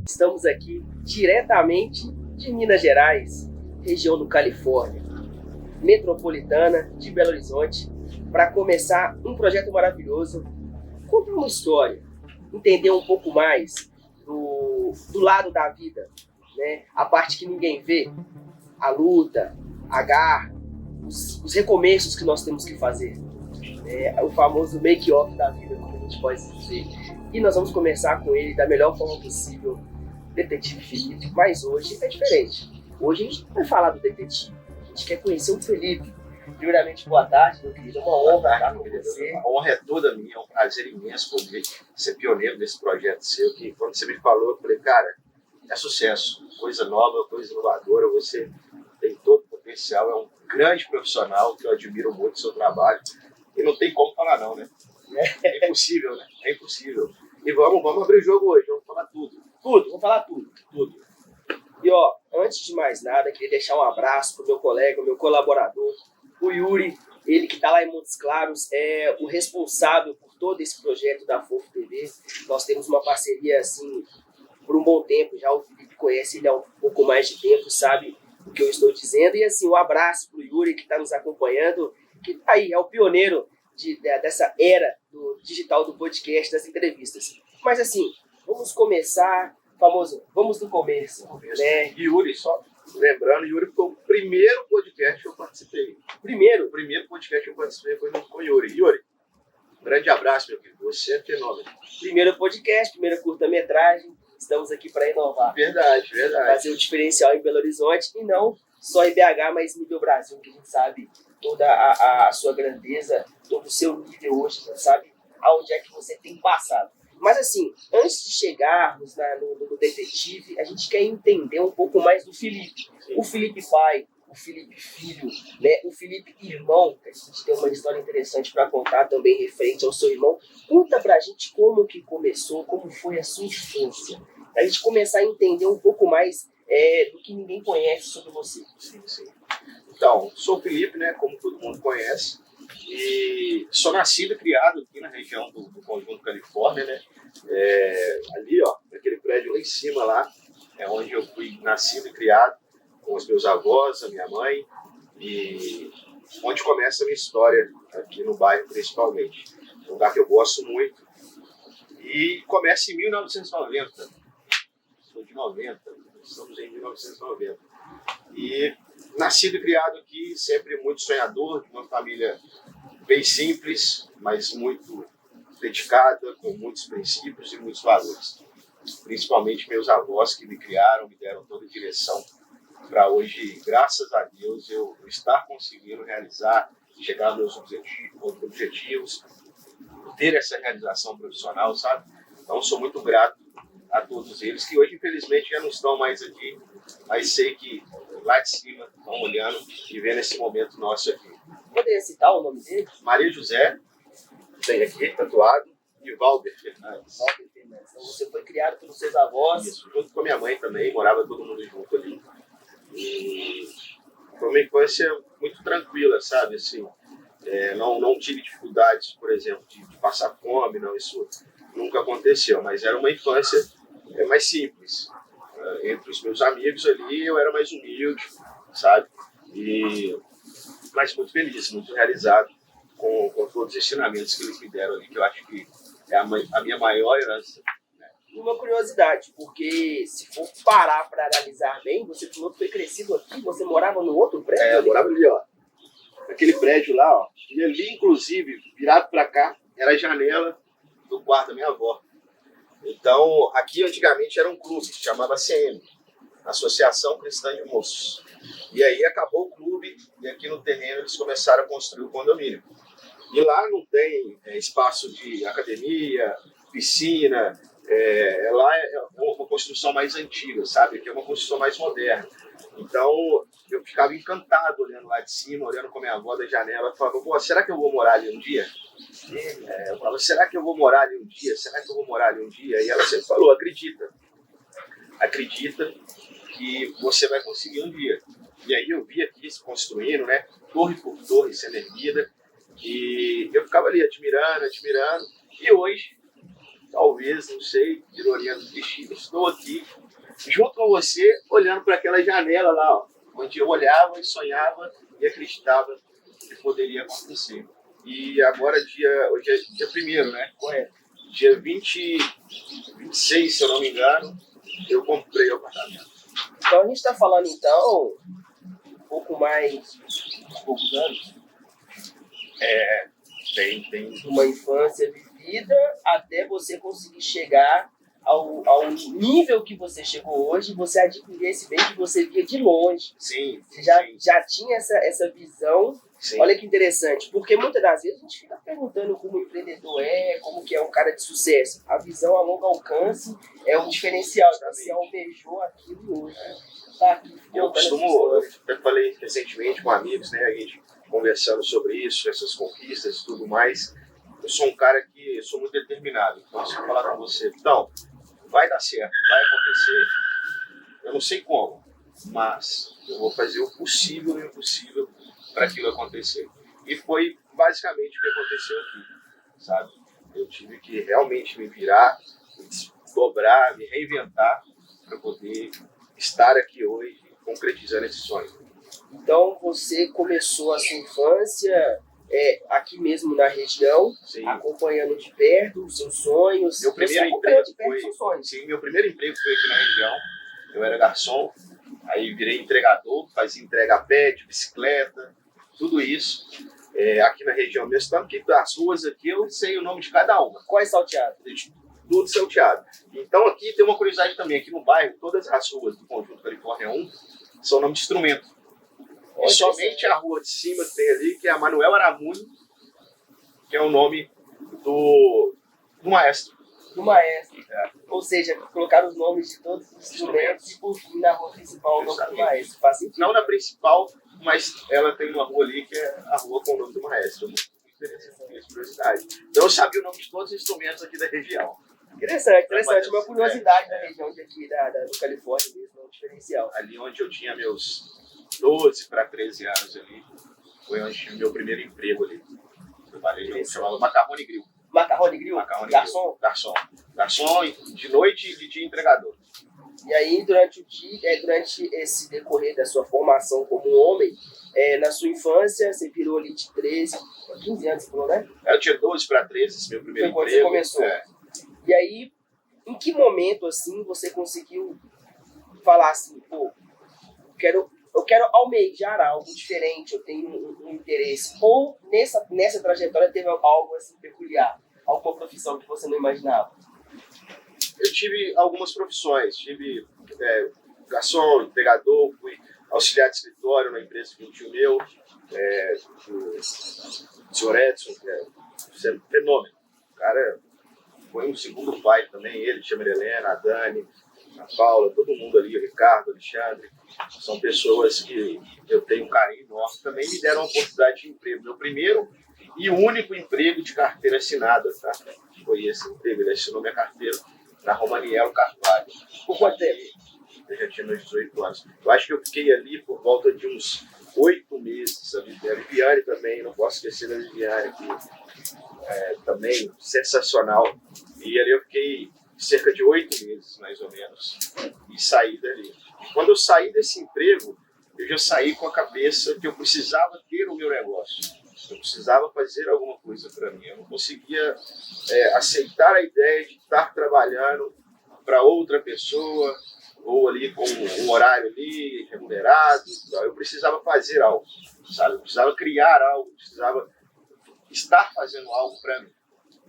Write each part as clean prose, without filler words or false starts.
Estamos aqui diretamente de Minas Gerais, região do Califórnia, metropolitana de Belo Horizonte, para começar um projeto maravilhoso, contar uma história, entender um pouco mais do lado da vida, né? A parte que ninguém vê, a luta, a garra, os recomeços que nós temos que fazer, né? O famoso make-off da vida, como a gente pode dizer. E nós vamos começar com ele da melhor forma possível, Detetive Felipe, mas hoje é diferente. Hoje a gente não vai falar do detetive, a gente quer conhecer o Felipe. Primeiramente, boa tarde, meu querido, é uma honra estar com você. A honra é toda minha, é um prazer imenso poder ser pioneiro desse projeto seu, que quando você me falou, eu falei, cara, é sucesso, coisa nova, coisa inovadora, você tem todo o potencial, é um grande profissional, que eu admiro muito o seu trabalho, e não tem como falar não, né? É impossível, né? É impossível. E vamos abrir o jogo hoje, vamos falar tudo. Vamos falar tudo. E ó, antes de mais nada, queria deixar um abraço pro meu colega, meu colaborador, o Yuri, ele que está lá em Montes Claros, é o responsável por todo esse projeto da Fofo TV. Nós temos uma parceria, assim, por um bom tempo, já o Felipe conhece ele há um pouco mais de tempo, sabe o que eu estou dizendo. E assim, um abraço pro Yuri que está nos acompanhando, que tá aí, é o pioneiro dessa era do digital, do podcast, das entrevistas. Mas assim, vamos começar, famoso, vamos do começo. Né? Yuri, só lembrando, Yuri foi o primeiro podcast que eu participei. O primeiro podcast que eu participei foi com o Yuri. Yuri, um grande abraço, meu querido. Você é fenômeno. Primeiro podcast, primeira curta-metragem. Estamos aqui para inovar. Verdade. Fazer o diferencial em Belo Horizonte e não só em BH, mas nível Brasil, que a gente sabe toda a sua grandeza, todo o seu nível hoje, a gente sabe aonde é que você tem passado. Mas assim, antes de chegarmos no detetive, a gente quer entender um pouco mais do Felipe. O Felipe pai, o Felipe filho, né? O Felipe irmão, que a gente tem uma história interessante para contar também referente ao seu irmão. Conta pra gente como que começou, como foi a sua infância. Pra gente começar a entender um pouco mais do que ninguém conhece sobre você. Sim. Então, sou o Felipe, né? Como todo mundo conhece. E sou nascido e criado aqui na região do Conjunto Califórnia, né? Ali, ó, naquele prédio lá em cima, lá, é onde eu fui nascido e criado, com os meus avós, a minha mãe, e onde começa a minha história, aqui no bairro principalmente. É um lugar que eu gosto muito. E começa em 1990. Sou de 90, estamos em 1990. E nascido e criado aqui, sempre muito sonhador, de uma família bem simples, mas muito dedicada, com muitos princípios e muitos valores. Principalmente meus avós que me criaram, me deram toda a direção para hoje, graças a Deus, eu estar conseguindo realizar, chegar aos meus objetivos, ter essa realização profissional, sabe? Então, sou muito grato a todos eles, que hoje, infelizmente, já não estão mais aqui, mas sei que lá de cima estão olhando e vendo esse momento nosso aqui. Poderia citar o nome dele? Maria José, tem aqui, tatuado, e Valber Fernandes. Então você foi criado pelos seus avós? Isso, junto com a minha mãe também, morava todo mundo junto ali. E foi uma infância muito tranquila, sabe? Assim, não tive dificuldades, por exemplo, de passar fome, não, isso nunca aconteceu, mas era uma infância mais simples. Entre os meus amigos ali, eu era mais humilde, sabe? Mas muito feliz, muito realizado com todos os ensinamentos que eles me deram ali, que eu acho que é a minha maior herança. Uma curiosidade, porque se for parar para analisar bem, você falou que foi crescido aqui, você morava no outro prédio? Eu morava ali, ó. Aquele prédio lá, ó. E ali, inclusive, virado para cá, era a janela do quarto da minha avó. Então, aqui antigamente era um clube, chamava CM, Associação Cristã de Moços. E aí acabou o clube e aqui no terreno eles começaram a construir o condomínio. E lá não tem espaço de academia, piscina, lá é uma construção mais antiga, sabe? Aqui é uma construção mais moderna. Então, eu ficava encantado olhando lá de cima, olhando com a minha avó da janela, falava, será que eu vou morar ali um dia? Eu falava, será que eu vou morar ali um dia? Será que eu vou morar ali um dia? E ela sempre falou, acredita que você vai conseguir um dia. E aí eu vi aqui se construindo, né? Torre por torre sendo erguida, e eu ficava ali admirando, e hoje talvez, não sei, ironia do destino, estou aqui junto com você, olhando para aquela janela lá, ó, onde eu olhava e sonhava e acreditava que poderia acontecer. E agora, hoje é dia 1º, né? Correto. Dia 26, se eu não me engano, eu comprei o apartamento. Então a gente está falando, então, um pouco mais de poucos anos. Tem. Uma infância vivida até você conseguir chegar ao nível que você chegou hoje, você adquirir esse bem que você via de longe. Sim. Você já tinha essa visão. Sim. Olha que interessante, porque muitas das vezes a gente fica perguntando como o empreendedor como que é um cara de sucesso. A visão a longo alcance é um diferencial. Você almejou aquilo e hoje está aqui. Eu falei recentemente com amigos, né, a gente conversando sobre isso, essas conquistas e tudo mais. Eu sou um cara que sou muito determinado. Então, se eu falar com você, então, vai dar certo, vai acontecer, eu não sei como, mas eu vou fazer o possível e o impossível para aquilo acontecer. E foi basicamente o que aconteceu aqui, sabe? Eu tive que realmente me virar, me desdobrar, me reinventar para poder estar aqui hoje concretizando esse sonho. Então você começou a sua infância aqui mesmo na região, Sim. Acompanhando de perto os seus sonhos. Meu primeiro emprego foi, seus sonhos. sim, meu primeiro emprego foi aqui na região. Eu era garçom, aí virei entregador, fazia entrega a pé, de bicicleta, tudo isso aqui na região mesmo. Tanto que das ruas aqui eu sei o nome de cada uma. Quais salteados? Tudo salteado. Então aqui tem uma curiosidade também, aqui no bairro, todas as ruas do Conjunto Califórnia 1 são nome de instrumento. E somente a rua de cima que tem ali, que é a Manuel Aramuni, que é o nome do maestro. Do maestro. Ou seja, colocaram os nomes de todos os instrumentos e por fim na rua principal o nome do maestro. Faz sentido. Não na principal, mas ela tem uma rua ali que é a rua com o nome do maestro. Muito interessante, curiosidade. Então eu sabia o nome de todos os instrumentos aqui da região. Interessante. Uma curiosidade da região daqui do Califórnia mesmo, é um diferencial. Ali onde eu tinha meus 12 para 13 anos ali, foi onde tive meu primeiro emprego ali. Eu chamava Macarrone Grill. Macarrone Grill? Garçom? Garçom de noite e de dia entregador. E aí, durante esse decorrer da sua formação como homem, na sua infância, você virou ali de 13, 15 anos, você falou, né? Eu tinha 12 para 13, esse meu primeiro foi emprego. Quando você começou. E aí, em que momento, assim, você conseguiu falar assim, pô, eu quero almejar algo diferente, eu tenho um interesse. Ou nessa trajetória teve algo assim peculiar, alguma profissão que você não imaginava? Eu tive algumas profissões, tive garçom, entregador, fui auxiliar de escritório na empresa de um tio meu, o senhor Edson, que é um fenômeno. O cara foi um segundo pai também, ele, chama Helena, a Dani, a Paula, todo mundo ali, o Ricardo, o Alexandre, são pessoas que eu tenho um carinho enorme, também me deram a oportunidade de emprego. Meu primeiro e único emprego de carteira assinada, tá? Foi esse emprego, ele assinou minha carteira na Romaniello Carvalho. Por quanto tempo? Eu já tinha meus 18 anos. Eu acho que eu fiquei ali por volta de uns 8 meses. A Viviane também, não posso esquecer da Viviane, que também sensacional. E ali eu fiquei cerca de 8 meses, mais ou menos, e saí dali. E quando eu saí desse emprego, eu já saí com a cabeça que eu precisava ter o meu negócio. Eu precisava fazer alguma coisa para mim. Eu não conseguia aceitar a ideia de estar trabalhando para outra pessoa, ou ali com um horário ali remunerado. Eu precisava fazer algo, sabe? Eu precisava criar algo, eu precisava estar fazendo algo para mim.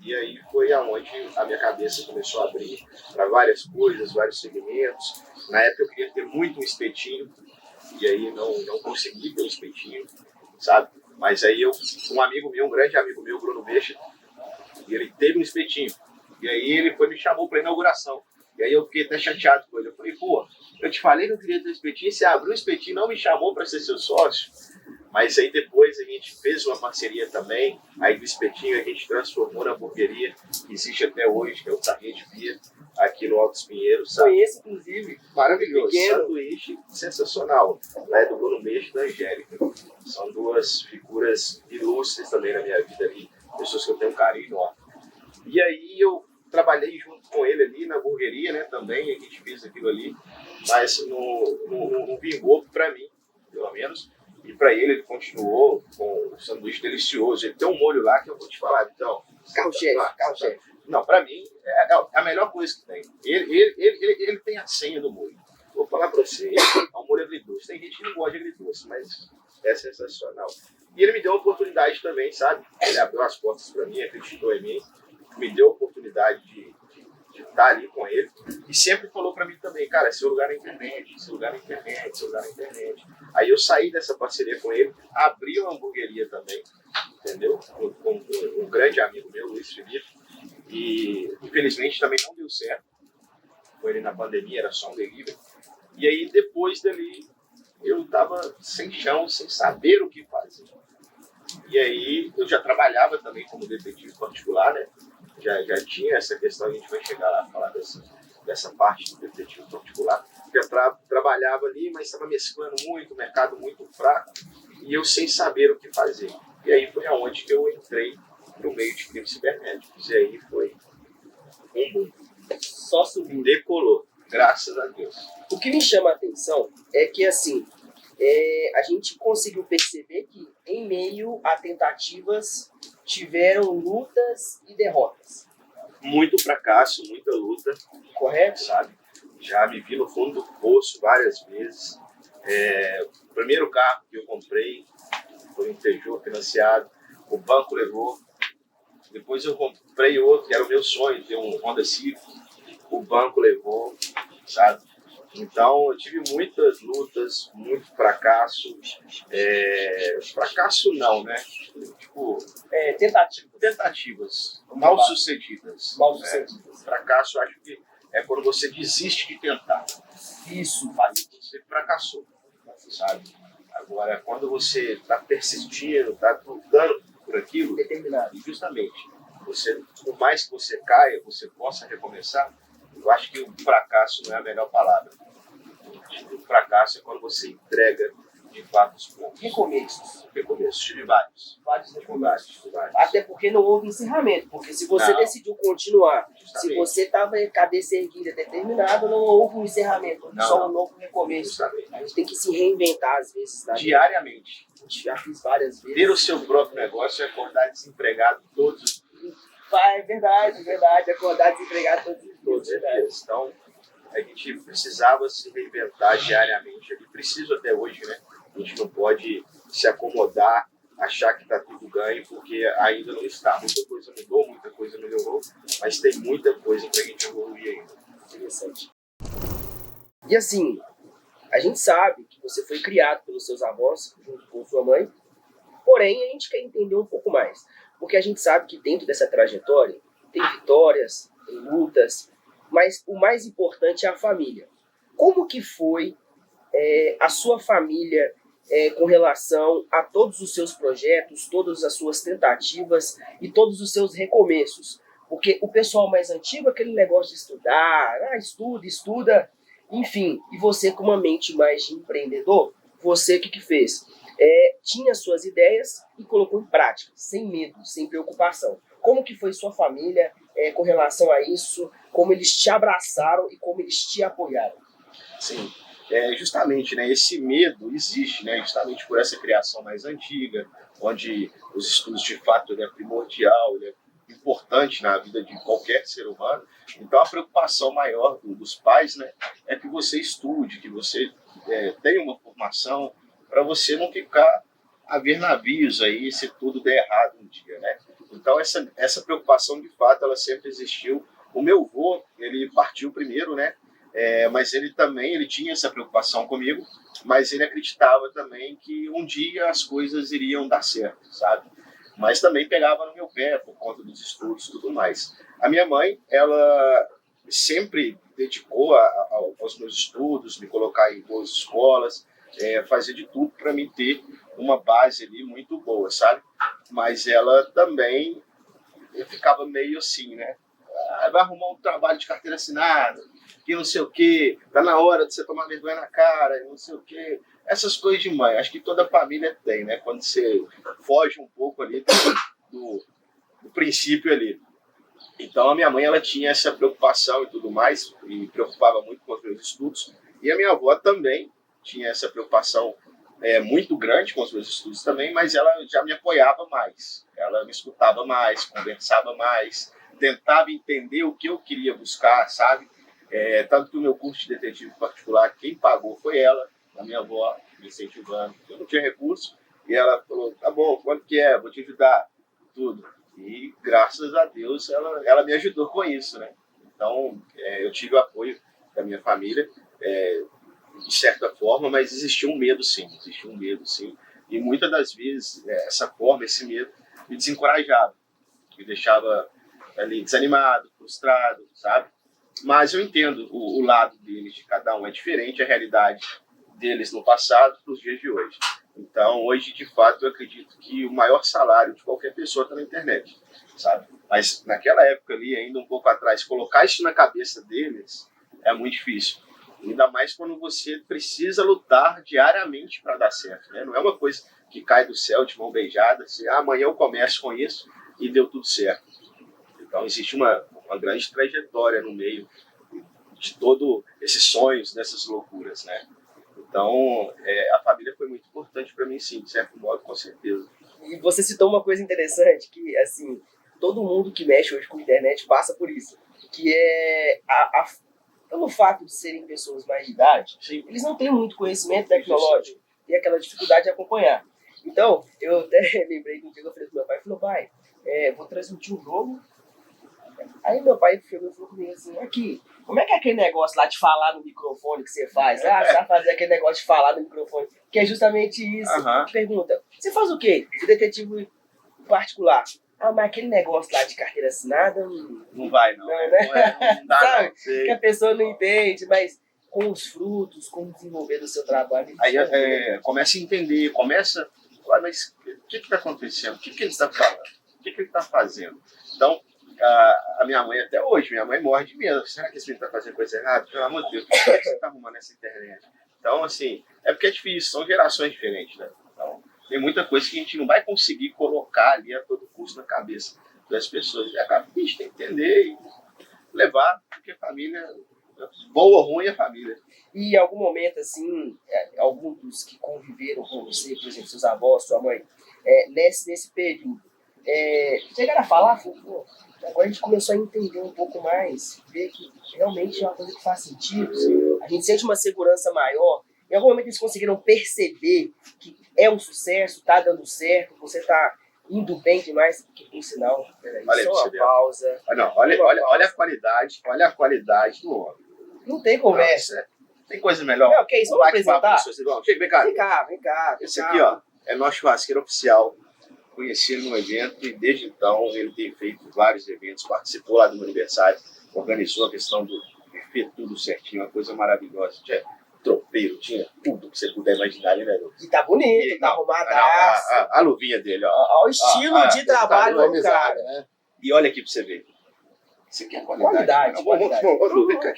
E aí foi aonde a minha cabeça começou a abrir para várias coisas, vários segmentos. Na época eu queria ter muito um espetinho, e aí não consegui ter um espetinho, sabe? Mas aí um grande amigo meu, Bruno Beixa, ele teve um espetinho. E aí ele me chamou para inauguração. E aí eu fiquei até chateado com ele. Eu falei, pô, eu te falei que eu queria ter um espetinho, você abriu um espetinho, não me chamou para ser seu sócio. Mas aí depois a gente fez uma parceria também, aí do espetinho a gente transformou na hamburgueria, que existe até hoje, que é o Tarrete Bia, aqui no Altos Pinheiros. Conheço, inclusive. Maravilhoso. Pequeno. Sanduíche sensacional, né, do Bruno Beijo e da Angélica. São duas figuras ilustres também na minha vida ali, pessoas que eu tenho um carinho enorme. E aí eu trabalhei junto com ele ali na hamburgueria, né, também, a gente fez aquilo ali, mas não vingou para mim, pelo menos, e para ele continuou com o sanduíche delicioso. Ele tem um molho lá que eu vou te falar, então. Carro-chefe. Não, para mim é a melhor coisa que tem. Ele tem a senha do molho. Vou falar para você, é um molho agridoce. Tem gente que não gosta de agridoce, mas é sensacional. E ele me deu a oportunidade também, sabe? Ele abriu as portas para mim, acreditou em mim, me deu a oportunidade de estar ali com ele. E sempre falou para mim também, cara, seu lugar na internet, seu lugar na internet, seu lugar na internet. Aí eu saí dessa parceria com ele, abri uma hamburgueria também, entendeu? Com um grande amigo meu, Luiz Felipe. E infelizmente também não deu certo. Foi ele na pandemia, era só um delivery. E aí depois dali eu estava sem chão, sem saber o que fazer. E aí eu já trabalhava também como detetive particular, né? Já tinha essa questão, a gente vai chegar lá a falar dessa parte do detetive particular. Já trabalhava ali, mas estava mesclando muito, o mercado muito fraco, e eu sem saber o que fazer. E aí foi aonde que eu entrei no meio de crimes cibernéticos. E aí foi um boom. Só subindo. Decolou, graças a Deus. O que me chama a atenção é que, assim, a gente conseguiu perceber que, em meio a tentativas, tiveram lutas e derrotas. Muito fracasso, muita luta. Correto? Sabe? Já me vi no fundo do poço várias vezes. O primeiro carro que eu comprei foi um Peugeot financiado, o banco levou. Depois eu comprei outro, que era o meu sonho, ter um Honda Civic, o banco levou, sabe? Então eu tive muitas lutas, muito fracasso. Fracasso não, né? Tipo, tentativas mal sucedidas. Fracasso, eu acho que é quando você desiste de tentar. Isso. Você fracassou, sabe? Agora, quando você está persistindo, está lutando por aquilo, Determinado. justamente, por mais que você caia, você possa recomeçar, eu acho que o fracasso não é a melhor palavra. O fracasso é quando você entrega de fato os pontos. Recomeços. Tive vários. Vários recomeços. Vários. Até porque não houve encerramento. Porque se você decidiu continuar, Justamente. se você estava em cabeça erguida determinado, não houve um encerramento. Só um novo recomeço. Justamente. A gente tem que se reinventar às vezes. Diariamente. Já fiz várias vezes. Ter o seu próprio negócio e acordar desempregado todos os dias. É verdade. Acordar desempregado todos os dias. Então, a gente precisava se reinventar diariamente. Eu preciso até hoje, né? A gente não pode se acomodar, achar que está tudo ganho, porque ainda não está. Muita coisa mudou, muita coisa melhorou, mas tem muita coisa para a gente evoluir ainda. Interessante. E assim, a gente sabe que você foi criado pelos seus avós, junto com sua mãe, porém a gente quer entender um pouco mais. Porque a gente sabe que dentro dessa trajetória tem vitórias, tem lutas, mas o mais importante é a família. Como que foi a sua família com relação a todos os seus projetos, todas as suas tentativas e todos os seus recomeços? Porque o pessoal mais antigo, aquele negócio de estudar, estuda, enfim. E você com uma mente mais de empreendedor, você o que fez? Tinha suas ideias e colocou em prática, sem medo, sem preocupação. Como que foi sua família com relação a isso? Como eles te abraçaram e como eles te apoiaram? Sim, justamente, né, esse medo existe, né, justamente por essa criação mais antiga, onde os estudos de fato ele é primordial, ele é importante na vida de qualquer ser humano. Então a preocupação maior dos pais, né, é que você estude, que você tenha uma formação, para você não ficar a ver navios aí se tudo der errado um dia, né? Então essa preocupação de fato ela sempre existiu. O meu avô, ele partiu primeiro, né? Mas ele tinha essa preocupação comigo, mas ele acreditava também que um dia as coisas iriam dar certo, sabe? Mas também pegava no meu pé por conta dos estudos e tudo mais. A minha mãe, ela sempre dedicou aos meus estudos, me colocar em boas escolas, fazer de tudo para mim ter uma base ali muito boa, sabe? Mas ela também ficava meio assim, né? Vai arrumar um trabalho de carteira assinada, que não sei o quê, tá na hora de você tomar vergonha na cara, não sei o quê. Essas coisas de mãe, acho que toda família tem, né? Quando você foge um pouco ali do princípio ali. Então a minha mãe ela tinha essa preocupação e tudo mais, e me preocupava muito com os meus estudos, e a minha avó também tinha essa preocupação muito grande com os meus estudos também, mas ela já me apoiava mais, ela me escutava mais, conversava mais, tentava entender o que eu queria buscar, sabe? Tanto que o meu curso de detetive particular, quem pagou foi ela, a minha avó, me incentivando. Eu não tinha recurso, e ela falou, tá bom, quanto que é? Vou te ajudar, tudo. E graças a Deus ela me ajudou com isso, né? Então, eu tive o apoio da minha família, de certa forma, mas existia um medo sim. E muitas das vezes, essa forma, esse medo, me desencorajava, me deixava ali desanimado, frustrado, sabe? Mas eu entendo o lado deles, de cada um é diferente, a realidade deles no passado para os dias de hoje. Então, hoje, de fato, eu acredito que o maior salário de qualquer pessoa está na internet, sabe? Mas naquela época ali, ainda um pouco atrás, colocar isso na cabeça deles é muito difícil. Ainda mais quando você precisa lutar diariamente para dar certo, né? Não é uma coisa que cai do céu de mão beijada, assim, amanhã eu começo com isso e deu tudo certo. Então, existe uma grande trajetória no meio de todos esses sonhos, dessas loucuras, né? Então, a família foi muito importante para mim, sim, de certo modo, com certeza. E você citou uma coisa interessante, que, assim, todo mundo que mexe hoje com a internet passa por isso, que é pelo fato de serem pessoas mais de idade, Sim. eles não têm muito conhecimento tecnológico e aquela dificuldade de acompanhar. Então, eu até lembrei de um dia que eu falei pro meu pai, falou, pai, vou transmitir um jogo. Aí meu pai chegou e falou comigo assim, aqui, como é que é aquele negócio lá de falar no microfone que você faz? Ah, você vai fazer aquele negócio de falar no microfone, que é justamente isso. Pergunta, você faz o quê? De detetive particular. Ah, mas aquele negócio lá de carteira assinada... Não vai, não. Não dá, sabe? não. Sei. Que a pessoa não entende, mas com os frutos, com o desenvolver do seu trabalho... Aí começa a entender, começa... Mas o que está acontecendo? O que ele está falando? O que ele está fazendo? Então, a minha mãe até hoje, minha mãe morre de medo. Será que esse menino está fazendo coisa errada? Pelo amor de Deus, o que você está arrumando nessa internet? Então, assim, é porque é difícil, são gerações diferentes, né? Então, tem muita coisa que a gente não vai conseguir colocar ali a todo custo na cabeça das pessoas. E acaba que a gente tem que entender e levar, porque a família, boa ou ruim, é família. E em algum momento, assim, alguns dos que conviveram com você, por exemplo, seus avós, sua mãe, nesse período, chegaram a falar, pô, agora a gente começou a entender um pouco mais, ver que realmente é uma coisa que faz sentido, a gente sente uma segurança maior. Em algum momento eles conseguiram perceber que é um sucesso, tá dando certo, você tá indo bem demais, que por sinal, peraí, só uma pausa. Olha a qualidade do homem. Não tem conversa. Tem coisa melhor. Não, que isso, vamos apresentar? Vem cá. Esse aqui, ó, é nosso churrasqueiro oficial. Conheci ele num evento e desde então ele tem feito vários eventos, participou lá do meu aniversário, organizou a questão do buffet, tudo certinho, uma coisa maravilhosa. Tinha tropeiro, tinha tudo que você puder imaginar, né, Deus? E tá bonito, tá arrumadaço. A luvinha dele, ó. Olha o estilo de trabalho do cara. Né? E olha aqui pra você ver. Isso aqui é qualidade. Vamos aqui,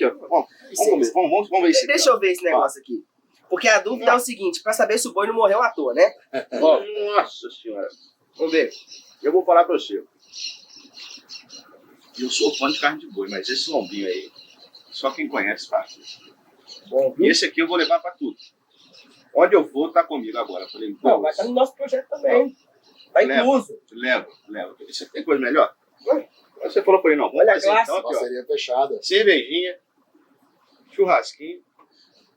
ó. Vamos ver isso. Deixa eu ver esse negócio aqui. Porque a dúvida é o seguinte, pra saber se o boi não morreu à toa, né? Nossa senhora. Vamos ver. Eu vou falar pra você. Eu sou fã de carne de boi, mas esse lombinho aí, só quem conhece faz. Bom, e esse aqui eu vou levar pra tudo. Onde eu vou, tá comigo agora. Falei, não, vai estar no nosso projeto também. Tá incluso. Leva. Isso aqui tem coisa melhor? Você falou pra ele, não. Olha a classe. Então, parceria fechada. Cervejinha, churrasquinho.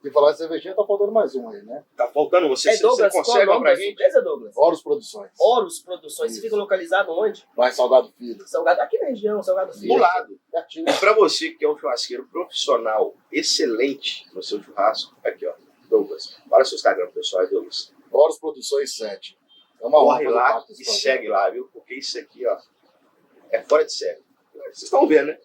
E falar de cervejinha, tá faltando mais um aí, né? Tá faltando você? Douglas, você consegue qual pra gente? Empresa, Douglas? Horus Produções. Horus Produções. Você fica localizado onde? Vai Salgado Filho. Salgado, aqui na região, Salgado Filho. Do lado. Pertinho. E pra você que é um churrasqueiro profissional, excelente no seu churrasco, aqui ó, Douglas. Fala seu Instagram, pessoal, é Douglas. Horus Produções 7. É uma honra fazer parte desse projeto. Segue lá, viu? Porque isso aqui, ó, é fora de série. Vocês estão vendo, né?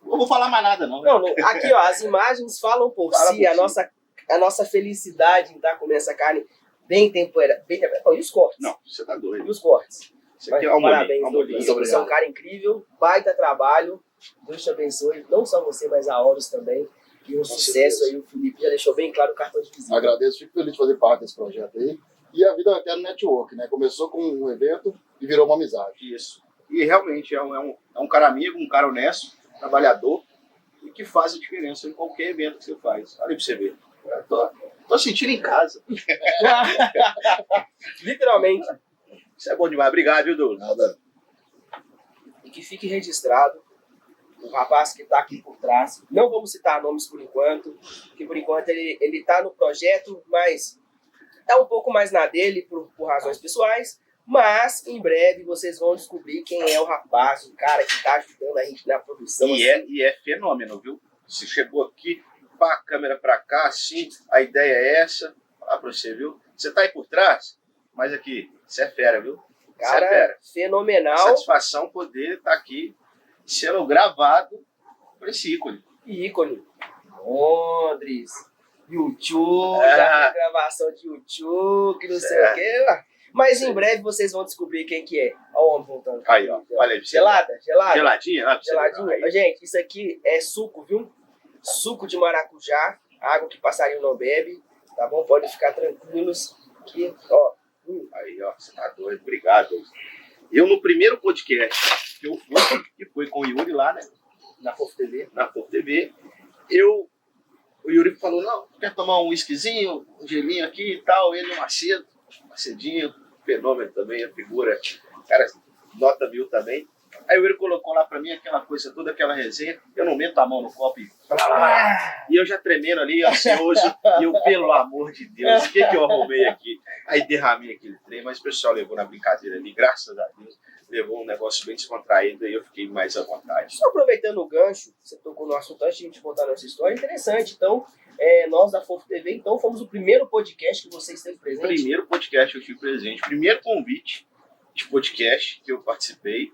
Não vou falar mais nada, não. Não, aqui, ó, as imagens falam por si. A nossa felicidade em estar comendo essa carne bem temperada. E os cortes? Não, você tá doido. E os cortes? Isso aqui é um parabéns, Douglas. Você é um cara incrível, baita trabalho. Deus te abençoe. Não só você, mas a Horus também. E um sucesso aí. O Felipe já deixou bem claro o cartão de visita. Agradeço, fico feliz de fazer parte desse projeto aí. E a vida é um network, né? Começou com um evento e virou uma amizade. Isso. E realmente é um cara amigo, um cara honesto, trabalhador, e que faz a diferença em qualquer evento que você faz. Olha aí pra você ver. Eu tô sentindo em casa. Literalmente. Isso é bom demais. Obrigado, viu, Douglas? Nada. E que fique registrado o rapaz que está aqui por trás. Não vamos citar nomes por enquanto, que por enquanto ele está no projeto, mas é um pouco mais na dele por razões pessoais. Mas em breve vocês vão descobrir quem é o rapaz, o cara que está ajudando a gente na produção. E é fenômeno, viu? Você chegou aqui, pá, a câmera pra cá, assim, a ideia é essa. Falar pra você, viu? Você tá aí por trás, mas aqui, você é fera, viu? Você Cara, é fera. fenomenal. Satisfação poder estar aqui sendo gravado por esse ícone. E ícone. Londres, YouTube, já fez gravação de YouTube, que não sei o quê. Mas em breve vocês vão descobrir quem que é. Olha o homem voltando. Aí, ó. Olha aí. Gelada? Geladinha? Ah, Geladinha. Gente, isso aqui é suco, viu? Suco de maracujá. Água que passarinho não bebe. Tá bom? Podem ficar tranquilos. Que, ó. Aí, ó. Você tá doido. Obrigado. Eu, no primeiro podcast que eu fui, que foi com o Yuri lá, né? Na Fofo TV. Na Fofo TV. O Yuri falou, não, quer tomar um whiskyzinho, um gelinho aqui e tal. Ele, Macedinho, fenômeno também, a figura, cara, nota 1000 também. Aí o Yuri colocou lá pra mim aquela coisa, toda aquela resenha, eu não meto a mão no copo e eu já tremendo ali, ansioso, e eu, pelo amor de Deus, o que eu arrumei aqui? Aí derramei aquele trem, mas o pessoal levou na brincadeira ali, graças a Deus, levou um negócio bem descontraído e eu fiquei mais à vontade. Só aproveitando o gancho, você tocou no assunto antes de a gente voltar nessa história, interessante, então, nós da Fofo TV, então, fomos o primeiro podcast que você esteve presente. Primeiro podcast que eu estive presente, primeiro convite de podcast que eu participei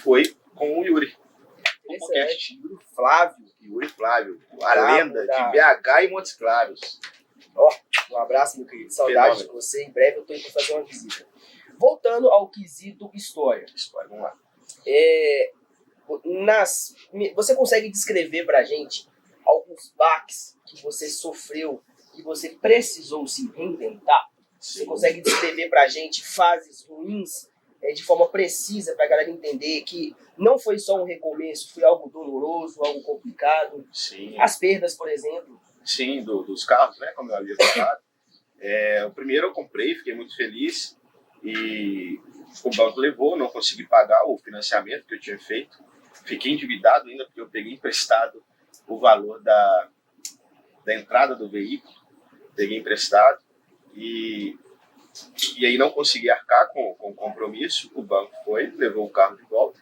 foi com o Yuri. Interessante. Yuri Flávio, a lenda de BH e Montes Claros. Ó, um abraço, meu querido. Saudade de você. Em breve eu tô indo fazer uma visita. Voltando ao quesito história. Vamos lá. Você consegue descrever pra gente alguns baques que você sofreu e você precisou se reinventar? Sim. Você consegue descrever pra gente fases ruins de forma precisa pra galera entender que não foi só um recomeço, foi algo doloroso, algo complicado? Sim. As perdas, por exemplo. Sim, dos carros, né? Como eu havia falado. O primeiro eu comprei, fiquei muito feliz. E o banco levou, não consegui pagar o financiamento que eu tinha feito. Fiquei endividado ainda, porque eu peguei emprestado o valor da entrada do veículo. Peguei emprestado e aí não consegui arcar com o compromisso. O banco levou o carro de volta.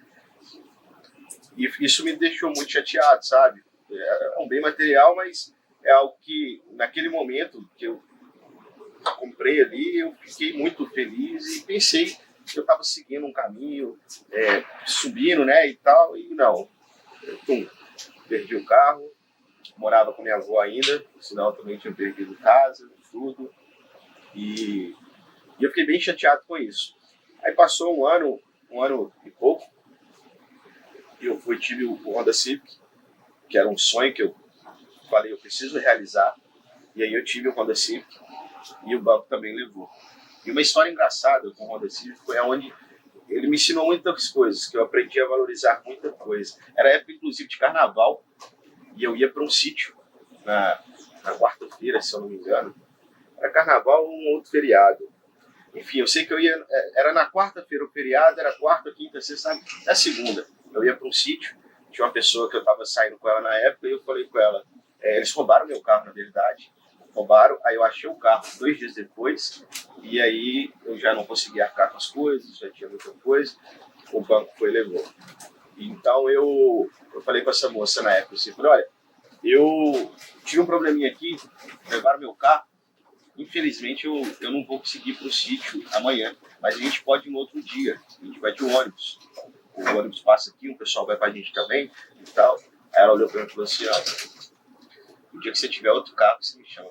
E isso me deixou muito chateado, sabe? É um bem material, mas é algo que, naquele momento que eu comprei ali, eu fiquei muito feliz e pensei que eu estava seguindo um caminho, subindo, né, e tal, e não. Perdi o carro, morava com minha avó ainda, senão eu também tinha perdido casa, tudo, e eu fiquei bem chateado com isso. Aí passou um ano e pouco, e eu tive o Honda Civic, que era um sonho que eu falei, eu preciso realizar, e aí eu tive o Honda Civic, e o banco também levou. E uma história engraçada com o Honda Civic foi onde ele me ensinou muitas coisas, que eu aprendi a valorizar muita coisa. Era época, inclusive, de carnaval, e eu ia para um sítio na quarta-feira, se eu não me engano. Era carnaval ou um outro feriado. Enfim, eu sei que eu ia... Era na quarta-feira o feriado, era quarta, quinta, sexta, na segunda. Eu ia para um sítio, tinha uma pessoa que eu estava saindo com ela na época, e eu falei com ela, eles roubaram meu carro, na verdade. Roubaram, aí eu achei o carro 2 dias depois, e aí eu já não conseguia arcar com as coisas, já tinha muita coisa, o banco foi e levou. Então eu falei com essa moça na época, assim, falei, olha, eu tive um probleminha aqui, levaram meu carro, infelizmente eu não vou conseguir ir para o sítio amanhã, mas a gente pode ir no outro dia, a gente vai de ônibus. O ônibus passa aqui, o pessoal vai para a gente também e tal. Aí ela olhou para mim e falou assim, ó, o dia que você tiver outro carro, você me chama.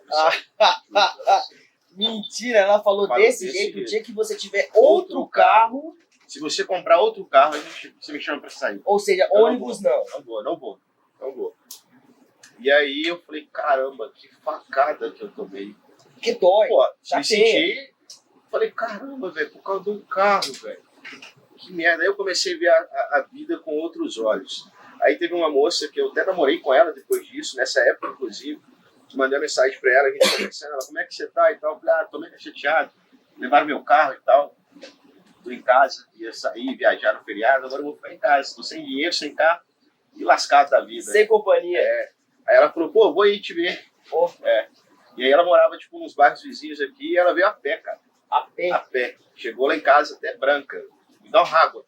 Mentira, ela falou desse jeito. O dia que você tiver outro carro... Se você comprar outro carro, você me chama pra sair. Ou seja, ônibus não. Não vou. E aí eu falei, caramba, que facada que eu tomei. Que dói. Pô, me senti... Falei, caramba, velho, por causa de um carro, velho. que merda. Aí eu comecei a ver a vida com outros olhos. Aí teve uma moça que eu até namorei com ela depois disso, nessa época, inclusive. Mandei uma mensagem pra ela, a gente conversando, ela, como é que você tá e tal. Eu falei, tô meio chateado, levaram meu carro e tal. Tô em casa, ia sair, viajar no feriado, agora eu vou ficar em casa. Tô sem dinheiro, sem carro e lascado da vida. Sem companhia. Aí ela falou, pô, vou aí te ver. Oh. E aí ela morava, tipo, nos bairros vizinhos aqui e ela veio a pé, cara. A pé? A pé. Chegou lá em casa até branca. Me dá uma água.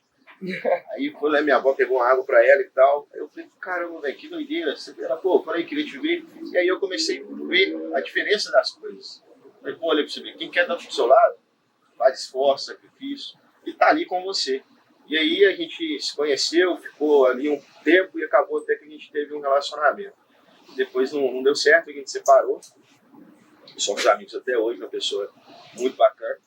Aí foi lá, minha avó pegou uma água pra ela e tal. Aí eu falei, caramba, velho, que doideira. Ela, pô, falei, queria te ver. E aí eu comecei a ver a diferença das coisas. Falei, pô, olha pra você ver, quem quer estar do seu lado, faz esforço, sacrifício, e tá ali com você. E aí a gente se conheceu, ficou ali um tempo e acabou até que a gente teve um relacionamento. Depois não deu certo, a gente separou. Somos amigos até hoje, uma pessoa muito bacana.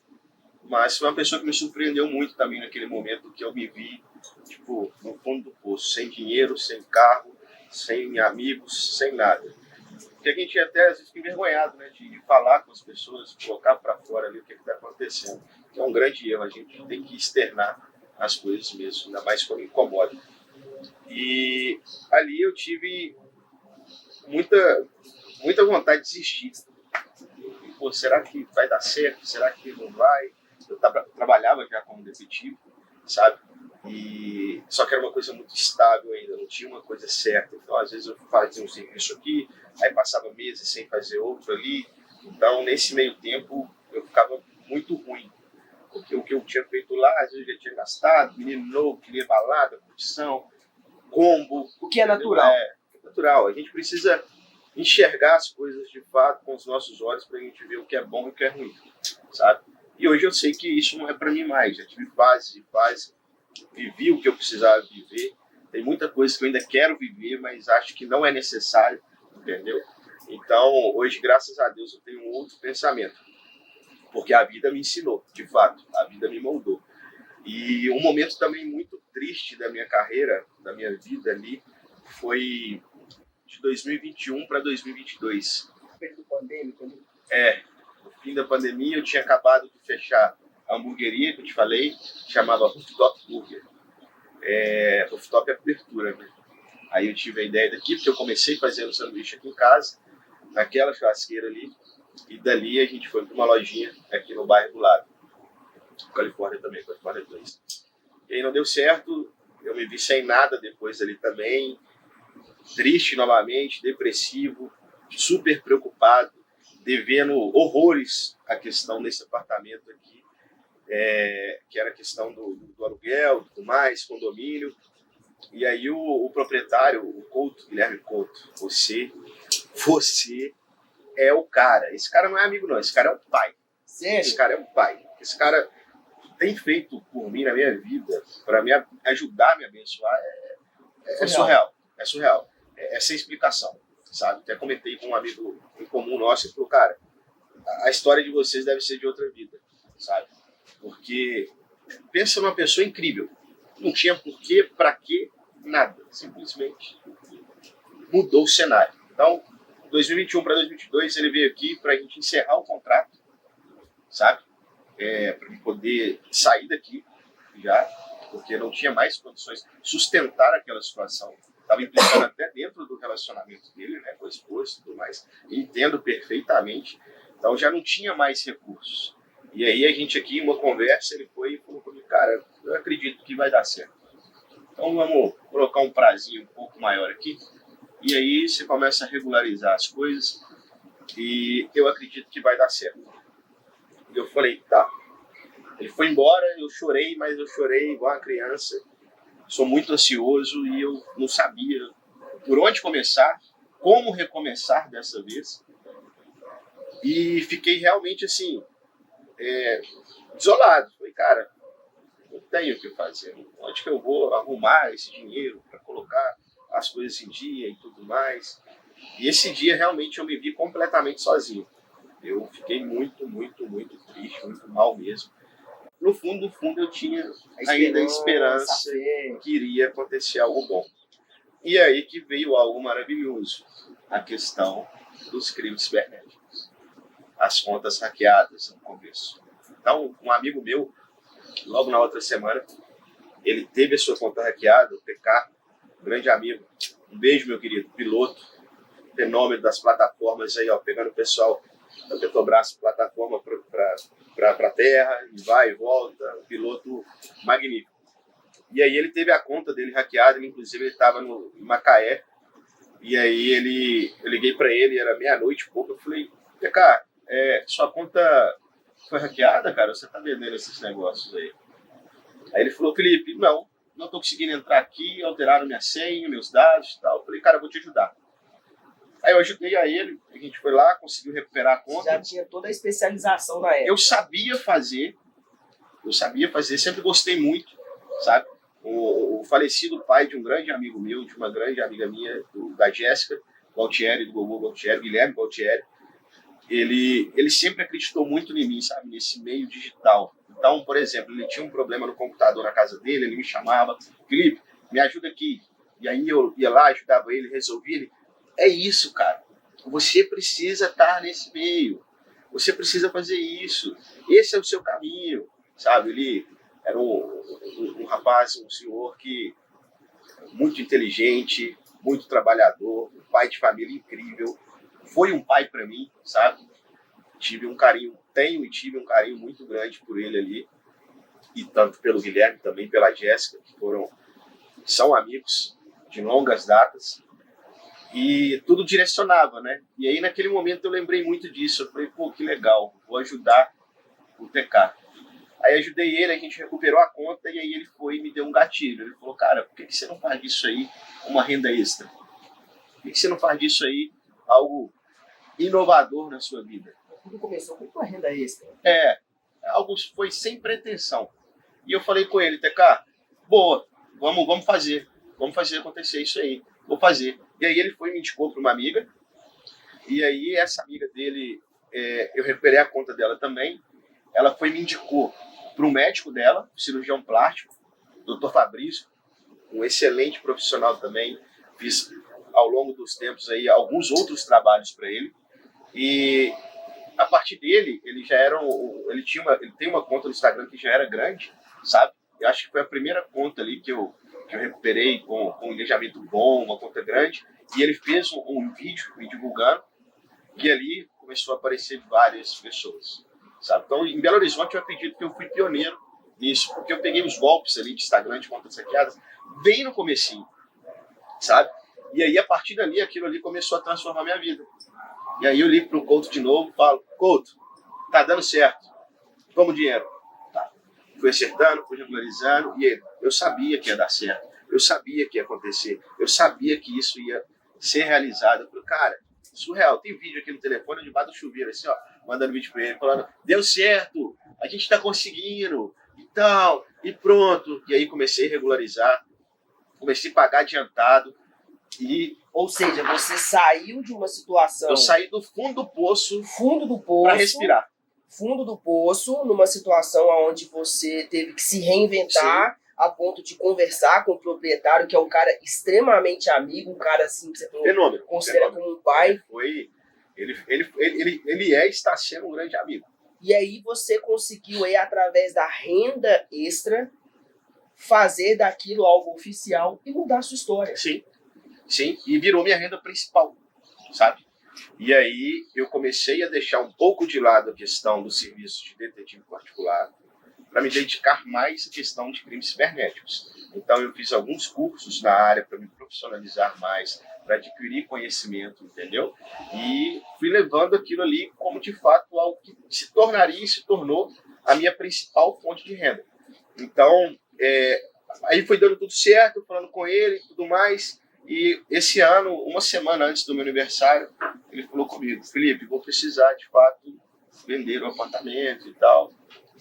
Mas foi uma pessoa que me surpreendeu muito também naquele momento que eu me vi, tipo, no fundo do poço, sem dinheiro, sem carro, sem amigos, sem nada. Porque a gente até às vezes fica envergonhado, né, de falar com as pessoas, colocar para fora ali o que está acontecendo. Que é um grande erro, a gente tem que externar as coisas mesmo, ainda mais quando incomoda. E ali eu tive muita vontade de desistir. Pô, será que vai dar certo? Será que não vai? Eu trabalhava já como detetive, sabe? E só que era uma coisa muito estável ainda, não tinha uma coisa certa. Então, às vezes eu fazia um serviço aqui, aí passava meses sem fazer outro ali. Então, nesse meio tempo, eu ficava muito ruim. Porque o que eu tinha feito lá, às vezes eu já tinha gastado, menino novo, queria balada, curtição, combo. O que é natural. É natural. A gente precisa enxergar as coisas de fato com os nossos olhos para a gente ver o que é bom e o que é ruim, sabe? E hoje eu sei que isso não é para mim mais. Já tive fase, vivi o que eu precisava viver. Tem muita coisa que eu ainda quero viver, mas acho que não é necessário, entendeu? Então, hoje, graças a Deus, eu tenho um outro pensamento. Porque a vida me ensinou, de fato. A vida me moldou. E um momento também muito triste da minha carreira, da minha vida ali, foi de 2021 para 2022. Período pandêmico, né? No fim da pandemia eu tinha acabado de fechar a hamburgueria que eu te falei, chamava Rooftop Burger. Rooftop é abertura, né? Aí eu tive a ideia daqui, porque eu comecei fazendo sanduíche aqui em casa, naquela churrasqueira ali, e dali a gente foi para uma lojinha aqui no bairro do lado. Califórnia também, Califórnia 2. E aí não deu certo, eu me vi sem nada depois ali também, triste novamente, depressivo, super preocupado, devendo horrores a questão desse apartamento aqui, que era a questão do aluguel, tudo mais, condomínio. E aí o proprietário, o Couto, Guilherme Couto, você é o cara. Esse cara não é amigo não, esse cara é o pai. Sério? Esse cara é o pai. Esse cara tem feito por mim na minha vida, para me ajudar a me abençoar, é surreal. É surreal. É sem explicação, sabe? Até comentei com um amigo em comum nosso e falou, cara, a história de vocês deve ser de outra vida, sabe? Porque pensa numa pessoa incrível. Não tinha porquê, pra quê, nada. Simplesmente mudou o cenário. Então, 2021 para 2022, ele veio aqui pra gente encerrar o contrato, sabe? Pra gente poder sair daqui já, porque não tinha mais condições de sustentar aquela situação. Estava implicando até dentro do relacionamento dele, né, com a esposa e tudo mais. Entendo perfeitamente. Então já não tinha mais recursos. E aí a gente aqui, em uma conversa, ele foi e falou comigo, cara, eu acredito que vai dar certo. Então vamos colocar um prazinho um pouco maior aqui. E aí você começa a regularizar as coisas e eu acredito que vai dar certo. E eu falei, tá. Ele foi embora, eu chorei, mas eu chorei igual uma criança. Sou muito ansioso e eu não sabia por onde começar, como recomeçar dessa vez. E fiquei realmente assim, desolado. Falei, cara, não tenho o que fazer. Onde que eu vou arrumar esse dinheiro para colocar as coisas em dia e tudo mais? E esse dia realmente eu me vi completamente sozinho. Eu fiquei muito, muito, muito triste, muito mal mesmo. No fundo, eu tinha ainda a esperança que iria acontecer algo bom. E aí que veio algo maravilhoso, a questão dos crimes cibernéticos. As contas hackeadas no começo. Então, um amigo meu, logo na outra semana, ele teve a sua conta hackeada, o PK, um grande amigo. Um beijo, meu querido, piloto, fenômeno das plataformas aí, ó, pegando o pessoal da Petrobras, plataforma para a terra, e vai e volta, um piloto magnífico. E aí ele teve a conta dele hackeada, inclusive ele estava em Macaé, e aí eu liguei para ele, era meia-noite e pouco, eu falei, PK, sua conta foi hackeada, cara? Você tá vendendo esses negócios aí? Aí ele falou, Felipe, não tô conseguindo entrar aqui, alteraram minha senha, meus dados e tal. Eu falei, cara, eu vou te ajudar. Aí eu ajudei a ele, a gente foi lá, conseguiu recuperar a conta. Você já tinha toda a especialização na época. Eu sabia fazer, sempre gostei muito, sabe? O falecido pai de um grande amigo meu, de uma grande amiga minha, da Jéssica Gualtieri, do Gogô Gualtieri, Guilherme Gualtieri, ele sempre acreditou muito em mim, sabe? Nesse meio digital. Então, por exemplo, ele tinha um problema no computador na casa dele, ele me chamava, Felipe, me ajuda aqui. E aí eu ia lá, ajudava ele, resolvia ele. É isso, cara. Você precisa estar nesse meio. Você precisa fazer isso. Esse é o seu caminho, sabe? Ele era um rapaz, um senhor que muito inteligente, muito trabalhador, um pai de família incrível. Foi um pai para mim, sabe? Tive um carinho muito grande por ele ali. E tanto pelo Guilherme, também pela Jéssica, que são amigos de longas datas. E tudo direcionava, né? E aí, naquele momento, eu lembrei muito disso. Eu falei, pô, que legal, vou ajudar o TK. Aí ajudei ele, a gente recuperou a conta e aí ele foi e me deu um gatilho. Ele falou, cara, por que você não faz disso aí uma renda extra? Por que você não faz disso aí algo inovador na sua vida? Tudo começou com uma renda extra. Algo foi sem pretensão. E eu falei com ele, TK, boa, vamos fazer acontecer isso aí, vou fazer. E aí ele foi e me indicou para uma amiga, e aí essa amiga dele, eu recuperei a conta dela também, ela foi e me indicou para um médico dela, cirurgião plástico, Dr. Fabrício, um excelente profissional também, fiz ao longo dos tempos aí alguns outros trabalhos para ele, e a partir dele, ele tem uma conta no Instagram que já era grande, sabe? Eu acho que foi a primeira conta ali que eu recuperei com um engajamento bom, uma conta grande, e ele fez um vídeo me divulgando, e ali começou a aparecer várias pessoas, sabe? Então, em Belo Horizonte, eu acredito que eu fui pioneiro nisso, porque eu peguei os golpes ali de Instagram, de contas hackeadas, bem no comecinho, sabe? E aí, a partir dali, aquilo ali começou a transformar minha vida. E aí eu ligo pro Couto de novo e falo, Couto, tá dando certo, toma o dinheiro. Tá. Fui acertando, fui regularizando, e eu sabia que ia dar certo, eu sabia que ia acontecer, eu sabia que isso ia ser realizado. Eu falei, cara, surreal, tem vídeo aqui no telefone debaixo do chuveiro, assim, ó, mandando vídeo pra ele, falando, deu certo, a gente tá conseguindo, e tal, e pronto. E aí comecei a regularizar, comecei a pagar adiantado, Ou seja, você saiu de uma situação... Eu saí do fundo do poço para respirar. Fundo do poço, numa situação onde você teve que se reinventar. Sim. A ponto de conversar com o proprietário, que é um cara extremamente amigo, um cara assim que você considera como um pai. Ele está sendo um grande amigo. E aí você conseguiu, aí, através da renda extra, fazer daquilo algo oficial e mudar a sua história. Sim, e virou minha renda principal, sabe? E aí eu comecei a deixar um pouco de lado a questão do serviço de detetive particular para me dedicar mais à questão de crimes cibernéticos. Então eu fiz alguns cursos na área para me profissionalizar mais, para adquirir conhecimento, entendeu? E fui levando aquilo ali como de fato algo que se tornou a minha principal fonte de renda. Então, aí foi dando tudo certo, falando com ele e tudo mais. E esse ano, uma semana antes do meu aniversário, ele falou comigo, Felipe, vou precisar de fato vender o apartamento e tal.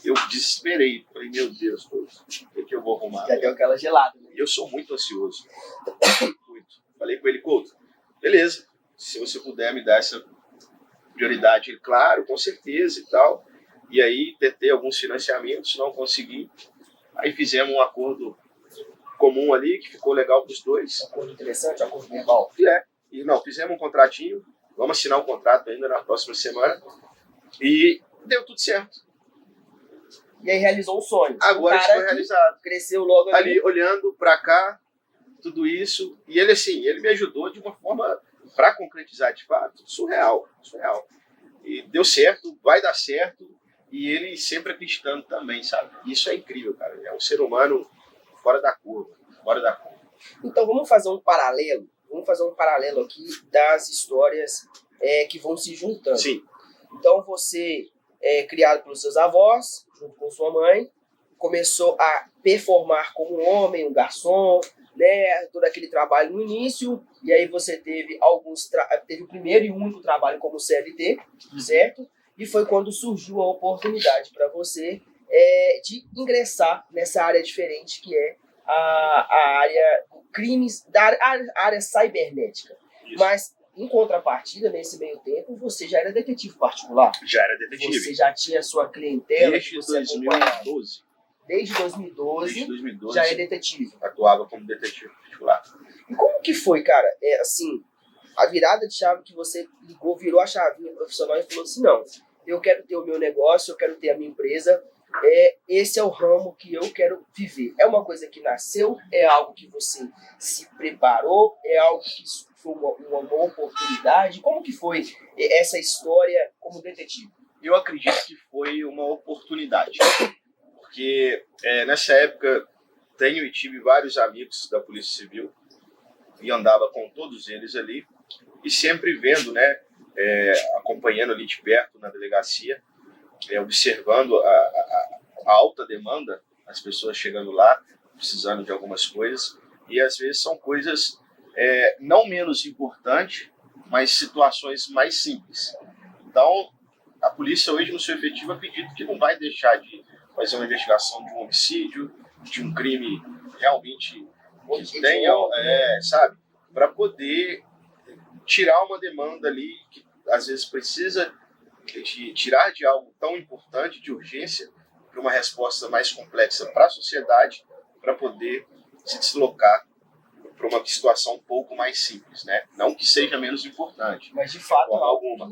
Eu desesperei, falei, meu Deus, o que eu vou arrumar? Já deu aquela gelada. Né? E eu sou muito ansioso, muito. Falei com ele, Couto, beleza, se você puder me dar essa prioridade, ele, claro, com certeza e tal. E aí tentei alguns financiamentos, não consegui. Aí fizemos um acordo comum ali, que ficou legal para os dois. Um acordo interessante, um acordo verbal. E não, fizemos um contratinho, vamos assinar um contrato ainda na próxima semana, e deu tudo certo. e aí realizou um sonho. Agora O isso cara foi que realizado. cresceu logo ali. Ali, olhando pra cá, tudo isso. E ele, assim, ele me ajudou de uma forma, pra concretizar de fato, surreal. Surreal. E deu certo, vai dar certo. E ele sempre acreditando também, sabe? Isso é incrível, cara. É um ser humano fora da curva. Fora da curva. Então vamos fazer um paralelo. Vamos fazer um paralelo aqui das histórias que vão se juntando. Sim. Então você é criado pelos seus avós, junto com sua mãe, começou a performar como um homem, um garçom, né, todo aquele trabalho no início, e aí você teve teve o primeiro e único trabalho como CLT, certo? E foi quando surgiu a oportunidade para você de ingressar nessa área diferente que é a área crimes, a área cibernética. Isso. Mas, em contrapartida, nesse meio tempo, você já era detetive particular. Já era detetive. Você já tinha sua clientela. Desde 2012. Desde 2012. Desde 2012. Já é detetive. Atuava como detetive particular. E como que foi, cara? Assim, a virada de chave que você ligou, virou a chavinha profissional e falou assim, não, eu quero ter o meu negócio, eu quero ter a minha empresa, esse é o ramo que eu quero viver. É uma coisa que nasceu, é algo que você se preparou, é algo que foi uma oportunidade. Como que foi essa história como detetive? Eu acredito que foi uma oportunidade. Porque nessa época tenho e tive vários amigos da Polícia Civil e andava com todos eles ali e sempre vendo, né, acompanhando ali de perto na delegacia, observando a alta demanda, as pessoas chegando lá, precisando de algumas coisas, e às vezes são coisas não menos importantes, mas situações mais simples. Então, a polícia hoje, no seu efetivo, acredito que não vai deixar de fazer uma investigação de um homicídio, de um crime realmente que tenha, sabe, para poder tirar uma demanda ali que às vezes precisa de tirar de algo tão importante, de urgência, para uma resposta mais complexa para a sociedade, para poder se deslocar para uma situação um pouco mais simples, né? Não que seja menos importante, mas de fato alguma.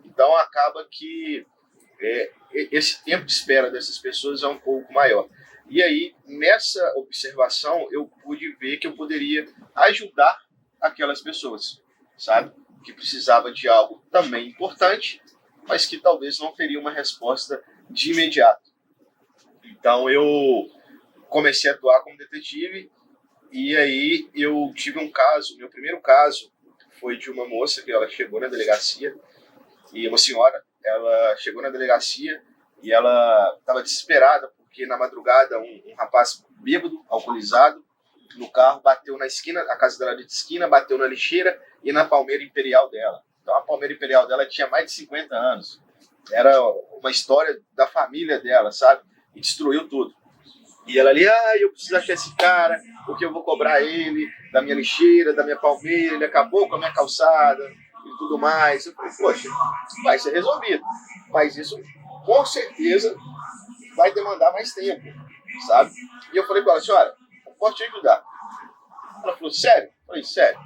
Então acaba que esse tempo de espera dessas pessoas é um pouco maior. E aí, nessa observação, eu pude ver que eu poderia ajudar aquelas pessoas, sabe? Que precisava de algo também importante, mas que talvez não teria uma resposta de imediato. Então eu comecei a atuar como detetive e aí eu tive um caso, meu primeiro caso foi de uma moça que ela chegou na delegacia e uma senhora, ela chegou na delegacia e ela estava desesperada porque na madrugada um rapaz bêbado, alcoolizado, no carro bateu na esquina, a casa dela de esquina, bateu na lixeira e na palmeira imperial dela. Então a palmeira imperial dela tinha mais de 50 anos. Era uma história da família dela, sabe? E destruiu tudo. E ela ali, eu preciso achar esse cara, porque eu vou cobrar ele da minha lixeira, da minha palmeira, ele acabou com a minha calçada e tudo mais. Eu falei, poxa, vai ser resolvido. Mas isso, com certeza, vai demandar mais tempo, sabe? E eu falei com ela, senhora, eu posso te ajudar. Ela falou, sério? Eu falei, sério.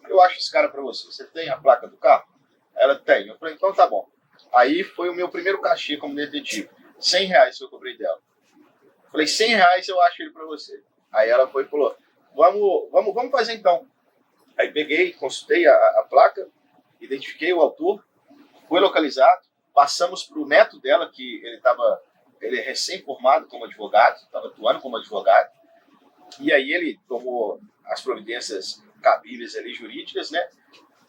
Eu acho esse cara pra você. Você tem a placa do carro? Ela tem. Eu falei, então tá bom. Aí foi o meu primeiro cachê como detetive. R$100 que eu cobrei dela. Falei, R$100 eu acho ele pra você. Aí ela foi e falou, vamos fazer então. Aí peguei, consultei a placa, identifiquei o autor, foi localizado, passamos pro neto dela, que ele é recém-formado como advogado, estava atuando como advogado, e aí ele tomou as providências cabíveis ali, jurídicas, né?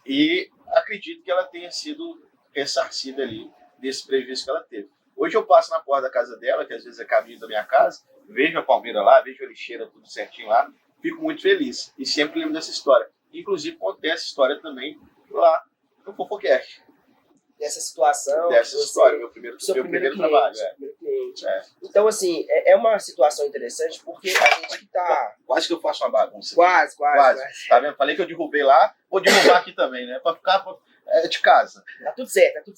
E acredito que ela tenha sido ressarcida ali desse prejuízo que ela teve. Hoje eu passo na porta da casa dela, que às vezes é caminho da minha casa, vejo a palmeira lá, vejo a lixeira, tudo certinho lá, fico muito feliz. E sempre lembro dessa história. Inclusive, contei essa história também lá no Fofocast. Dessa situação. Dessa história, meu primeiro trabalho. Cliente. Então, assim, é uma situação interessante, porque a gente que tá... Quase que eu faço uma bagunça. Quase. Tá vendo? Falei que eu derrubei lá, vou derrubar aqui também, né? Pra ficar de casa. Tá tudo certo.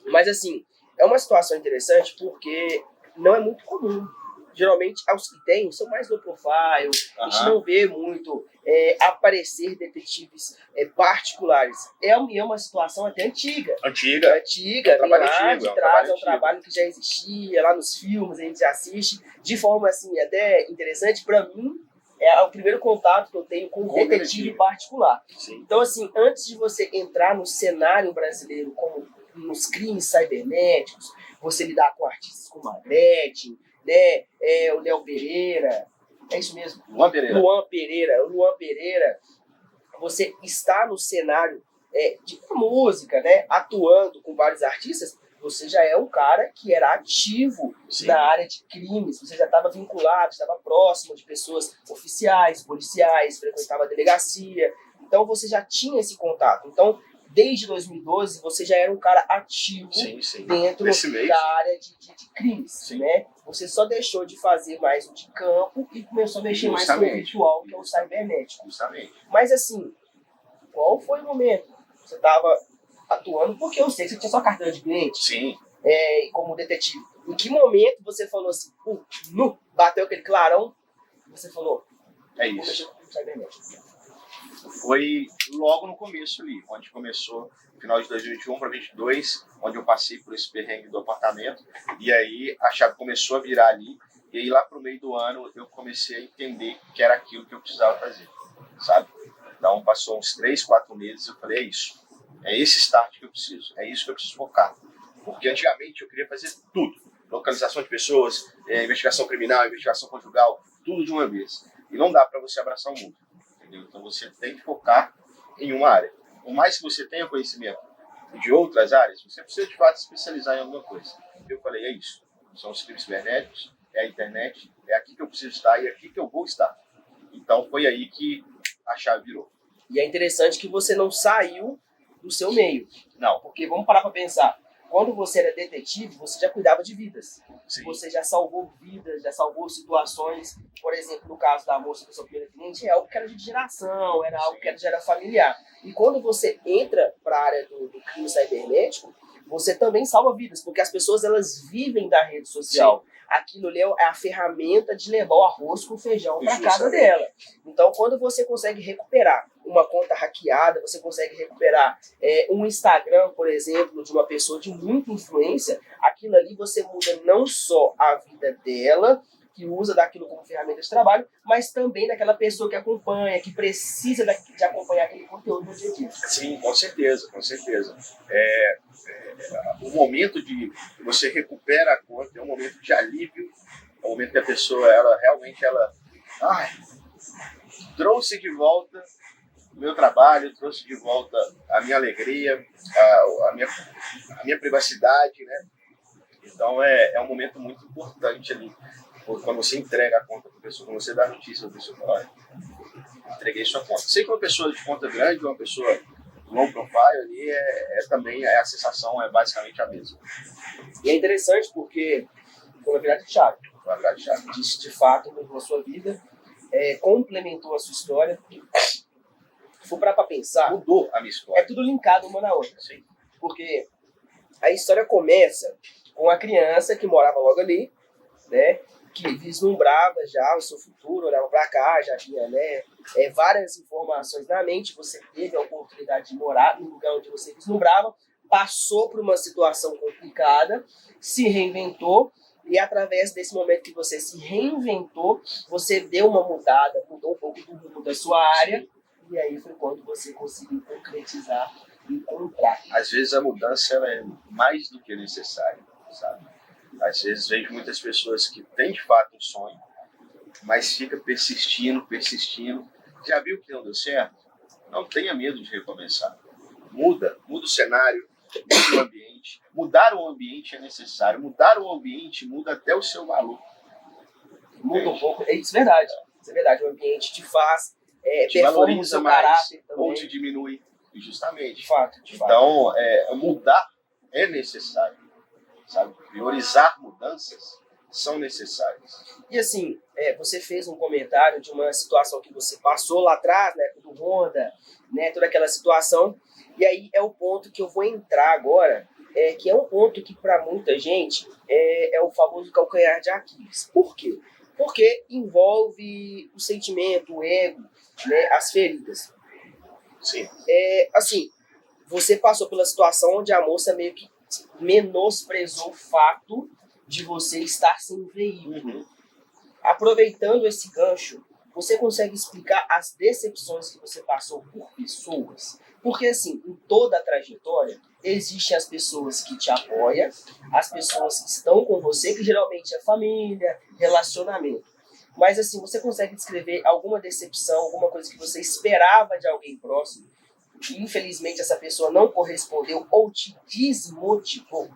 Mas, assim, é uma situação interessante porque não é muito comum geralmente os que tem são mais low profile, a gente não vê muito aparecer detetives particulares. É uma situação até antiga. Antiga. Vem lá de trás, é um trabalho que já existia, lá nos filmes a gente já assiste, de forma assim, até interessante. Para mim, é o primeiro contato que eu tenho com um detetive particular. Sim. Então, assim, antes de você entrar no cenário brasileiro, como nos crimes cibernéticos, você lidar com artistas como a Gretchen, né, o Léo Pereira, é isso mesmo? Luan Pereira, você está no cenário de música, né, atuando com vários artistas, você já é um cara que era ativo na área de crimes, você já estava vinculado, estava próximo de pessoas oficiais, policiais, frequentava a delegacia, então você já tinha esse contato. Então, desde 2012, você já era um cara ativo dentro da área de crimes, né? Você só deixou de fazer mais o de campo e começou a mexer mais com o virtual, que é o cibernético. Justamente. Mas assim, qual foi o momento que você estava atuando? Porque eu sei que você tinha sua carteira de cliente. Sim. Como detetive. Em que momento você falou assim, bateu aquele clarão, e você falou, é isso. Foi logo no começo ali, onde começou, no final de 2021 para 2022, onde eu passei por esse perrengue do apartamento, e aí a chave começou a virar ali, e aí lá pro meio do ano eu comecei a entender que era aquilo que eu precisava fazer, sabe? Então passou uns 3, 4 meses, eu falei, é isso, é esse start que eu preciso, é isso que eu preciso focar. Porque antigamente eu queria fazer tudo, localização de pessoas, investigação criminal, investigação conjugal, tudo de uma vez. E não dá para você abraçar o mundo. Então você tem que focar em uma área. Por mais que você tenha conhecimento de outras áreas, você precisa de fato especializar em alguma coisa. Eu falei, é isso. São os crimes cibernéticos, é a internet, é aqui que eu preciso estar e é aqui que eu vou estar. Então foi aí que a chave virou. E é interessante que você não saiu do seu meio. Não. Porque vamos parar para pensar. Quando você era detetive, você já cuidava de vidas. Sim. Você já salvou vidas, já salvou situações. Por exemplo, no caso da moça do seu primeiro cliente, é algo que era de geração, era algo que já era familiar. E quando você entra para a área do crime cibernético, você também salva vidas, porque as pessoas elas vivem da rede social. Sim. Aquilo ali é a ferramenta de levar o arroz com feijão para casa dela. Então, quando você consegue recuperar uma conta hackeada, você consegue recuperar um Instagram, por exemplo, de uma pessoa de muita influência, aquilo ali você muda não só a vida dela, que usa daquilo como ferramenta de trabalho, mas também daquela pessoa que acompanha, que precisa de acompanhar aquele conteúdo no dia a dia. Sim, com certeza, com certeza. O momento de você recupera a conta é um momento de alívio, é um momento que a pessoa, ela realmente, trouxe de volta o meu trabalho, trouxe de volta a minha alegria, a minha privacidade, né? Então é um momento muito importante ali, quando você entrega a conta para a pessoa, quando você dá a notícia para a pessoa, olha, entreguei sua conta. Sei que uma pessoa de conta grande, uma pessoa low profile ali, também a sensação é basicamente a mesma. E é interessante porque foi uma virada de chave. De fato, mudou a sua vida, complementou a sua história. Se for para pensar, mudou a minha história. É tudo linkado uma na outra. Sim. Porque a história começa com a criança que morava logo ali, né? Que vislumbrava já o seu futuro, olhava para cá, já tinha, né, várias informações na mente. Você teve a oportunidade de morar no lugar onde você vislumbrava, passou por uma situação complicada, se reinventou, e através desse momento que você se reinventou, você deu uma mudada, mudou um pouco do rumo da sua área, e aí foi quando você conseguiu concretizar e encontrar. Às vezes a mudança ela é mais do que necessária, sabe? Às vezes vejo muitas pessoas que têm de fato um sonho, mas fica persistindo. Já viu que não deu certo? Não tenha medo de recomeçar. Muda o cenário, muda o ambiente. Mudar o ambiente é necessário. Mudar o ambiente muda até o seu valor. Muda um pouco. Isso é verdade. Isso é verdade. O ambiente te faz, te valoriza mais ou te diminui. Justamente. De fato. Então, mudar é necessário. Sabe? Priorizar mudanças são necessárias. E assim, você fez um comentário de uma situação que você passou lá atrás, né, do Honda, né, toda aquela situação, e aí é o ponto que eu vou entrar agora, que é um ponto que para muita gente é o famoso calcanhar de Aquiles. Por quê? Porque envolve o sentimento, o ego, né, as feridas. Sim. Assim, você passou pela situação onde a moça meio que menosprezou o fato de você estar sem veículo. Aproveitando esse gancho, você consegue explicar as decepções que você passou por pessoas? Porque, assim, em toda a trajetória, existem as pessoas que te apoiam, as pessoas que estão com você, que geralmente é família, relacionamento. Mas, assim, você consegue descrever alguma decepção, alguma coisa que você esperava de alguém próximo, e infelizmente essa pessoa não correspondeu ou te desmotivou?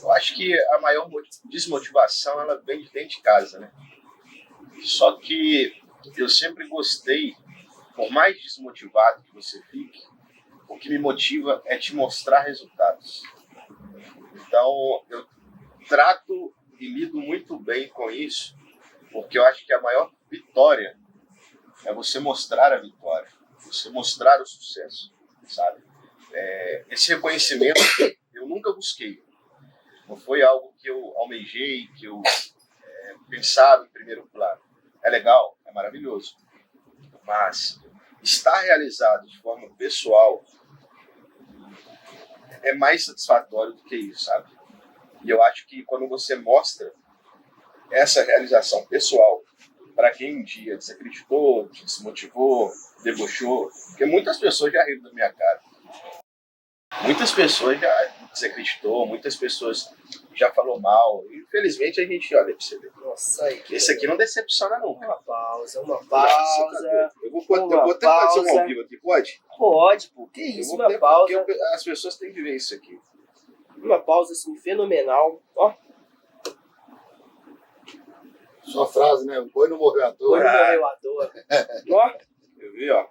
Eu acho que a maior desmotivação ela vem de dentro de casa, né? Só que eu sempre gostei, por mais desmotivado que você fique, o que me motiva é te mostrar resultados. Então, eu trato e lido muito bem com isso, porque eu acho que a maior vitória é você mostrar a vitória, você mostrar o sucesso, sabe? Esse reconhecimento eu nunca busquei. Não foi algo que eu almejei, que eu pensava em primeiro plano. É legal, é maravilhoso. Mas estar realizado de forma pessoal é mais satisfatório do que isso, sabe? E eu acho que quando você mostra essa realização pessoal para quem um dia desacreditou, desmotivou, debochou, porque muitas pessoas já riram da minha cara. Muitas pessoas já desacreditou, muitas pessoas já falou mal. Infelizmente a gente olha pra você ver. Nossa, aí, Esse aqui não decepciona nunca. uma pausa. Eu vou tentar fazer um ao vivo aqui, pode? Pode, pô. Que isso, uma pausa. Porque as pessoas têm que ver isso aqui. Uma pausa assim, fenomenal. Ó, Sua frase, né? O boi não morreu à toa. não morreu à toa. Ó, Eu vi, ó.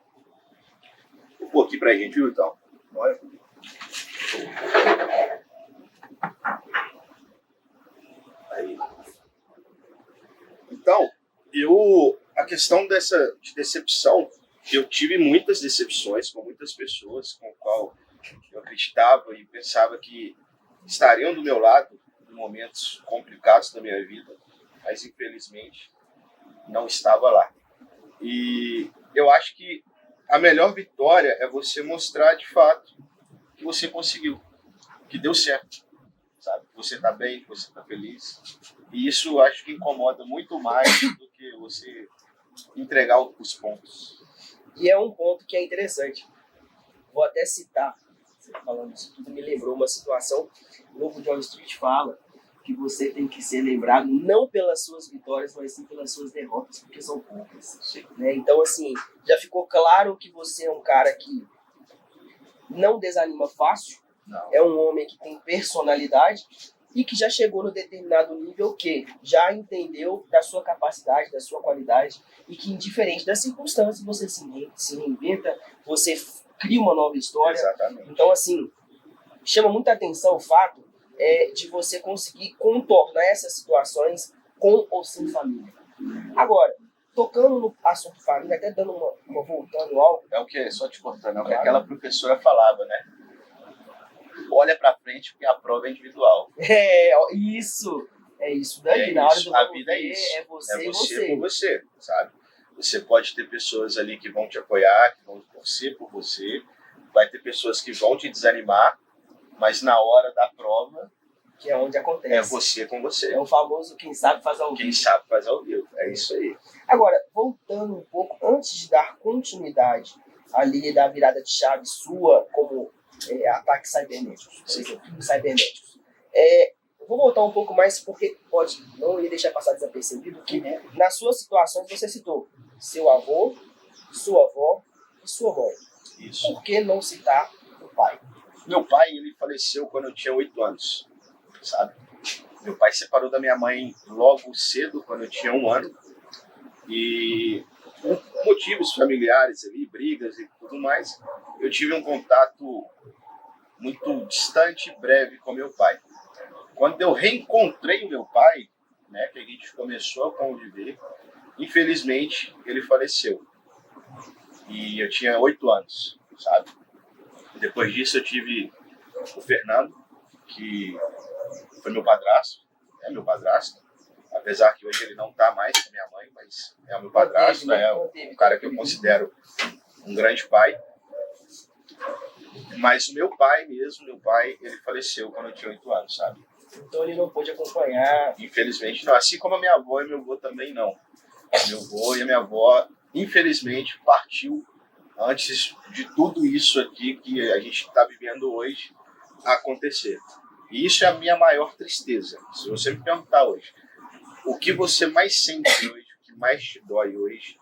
Vou pôr aqui pra gente, viu, então? olha. Aí. Então, a questão de decepção, eu tive muitas decepções com muitas pessoas com o qual eu acreditava e pensava que estariam do meu lado em momentos complicados da minha vida, mas infelizmente não estava lá. E eu acho que a melhor vitória é você mostrar de fato que você conseguiu, que deu certo, sabe? Que você está bem, que você está feliz. E isso eu acho que incomoda muito mais do que você entregar os pontos. E é um ponto que é interessante. Vou até citar, você falando isso tudo me lembrou uma situação. O Lobo de Wall Street fala que você tem que ser lembrado não pelas suas vitórias, mas sim pelas suas derrotas, porque são poucas. Né? Então, assim, já ficou claro que você é um cara que não desanima fácil, Não. é um homem que tem personalidade e que já chegou no determinado nível que já entendeu da sua capacidade, da sua qualidade e que, indiferente das circunstâncias, você se reinventa, você cria uma nova história. Exatamente. Então, assim, chama muita atenção o fato de você conseguir contornar essas situações com ou sem família. Agora, tocando no assunto família, até dando uma voltando algo. É o que, só te cortando, é o que aquela professora falava, né? Olha pra frente porque a prova é individual. Isso daí, na hora do a vida é isso. É você e você você. por você, sabe? Você pode ter pessoas ali que vão te apoiar, que vão torcer por você. Vai ter pessoas que vão te desanimar, mas na hora da prova Que é onde acontece. é você com você. É o famoso quem sabe faz ao vivo. Quem sabe faz ao vivo. É isso aí. Agora, voltando um pouco, antes de dar continuidade ali da virada de chave sua como ataques cibernéticos, por exemplo, cibernéticos. Eu vou voltar um pouco mais porque não ia deixar passar desapercebido que nas suas situações você citou seu avô, sua avó e sua mãe. Isso. Por que não citar o pai? Meu pai, ele faleceu quando eu tinha 8 anos, sabe? Meu pai separou da minha mãe logo cedo, quando eu tinha 1 ano. E por motivos familiares ali, brigas e tudo mais, eu tive um contato muito distante e breve com meu pai. Quando eu reencontrei o meu pai, né, que a gente começou a conviver, infelizmente ele faleceu. E eu tinha 8 anos, sabe? Depois disso eu tive o Fernando, que foi meu padrasto, é meu padrasto, apesar que hoje ele não está mais com minha mãe, mas é o meu padrasto, é o cara que eu considero um grande pai. Mas o meu pai, ele faleceu quando eu tinha 8 anos, sabe? Então ele não pôde acompanhar. Infelizmente não, assim como a minha avó e meu avô também não. Meu avô e a minha avó, infelizmente, partiu antes de tudo isso aqui que a gente está vivendo hoje acontecer. E isso é a minha maior tristeza. Se você me perguntar hoje, o que você mais sente hoje, o que mais te dói hoje,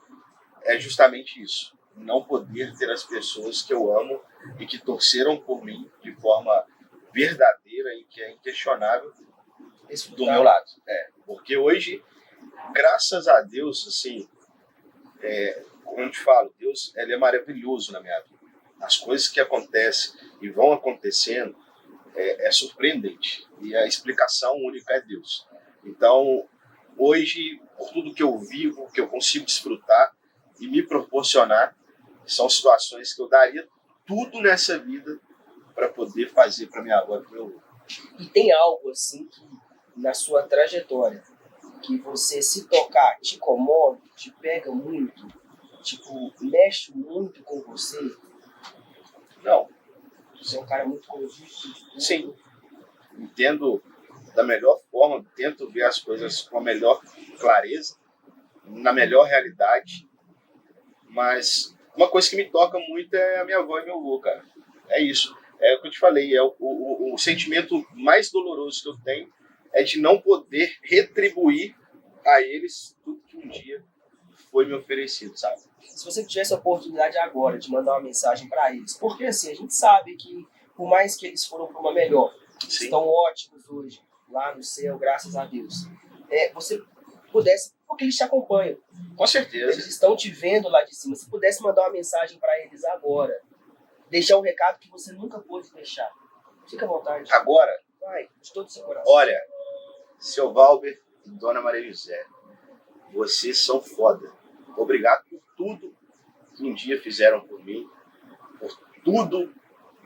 é justamente isso. Não poder ter as pessoas que eu amo e que torceram por mim de forma verdadeira e que é inquestionável do meu lado. Porque hoje, graças a Deus, assim, como eu te falo, Deus, ele é maravilhoso na minha vida. As coisas que acontecem e vão acontecendo é surpreendente. E a explicação única é Deus. Então, hoje, por tudo que eu vivo, que eu consigo desfrutar e me proporcionar, são situações que eu daria tudo nessa vida para poder fazer para minha avó e para meu avô. E tem algo assim que, na sua trajetória, que você se tocar te incomoda, te pega muito, tipo, mexe muito com você? Não. Você é um cara muito convicto. Sim. Entendo da melhor forma, tento ver as coisas com a melhor clareza, na melhor realidade, mas uma coisa que me toca muito é a minha avó e meu avô, cara. É isso. É o que eu te falei, é o sentimento mais doloroso que eu tenho é de não poder retribuir a eles tudo que um dia foi me oferecido, sabe? Se você tivesse a oportunidade agora de mandar uma mensagem para eles, porque assim, a gente sabe que, por mais que eles foram para uma melhor, Sim. estão ótimos hoje, lá no céu, graças a Deus, você pudesse, porque eles te acompanham. Com certeza. Eles estão te vendo lá de cima. Se pudesse mandar uma mensagem para eles agora, deixar um recado que você nunca pôde deixar, fica à vontade. Agora? Vai, de todo o seu coração. Olha, seu Valber e Dona Maria José, vocês são foda. Obrigado por tudo que um dia fizeram por mim, por tudo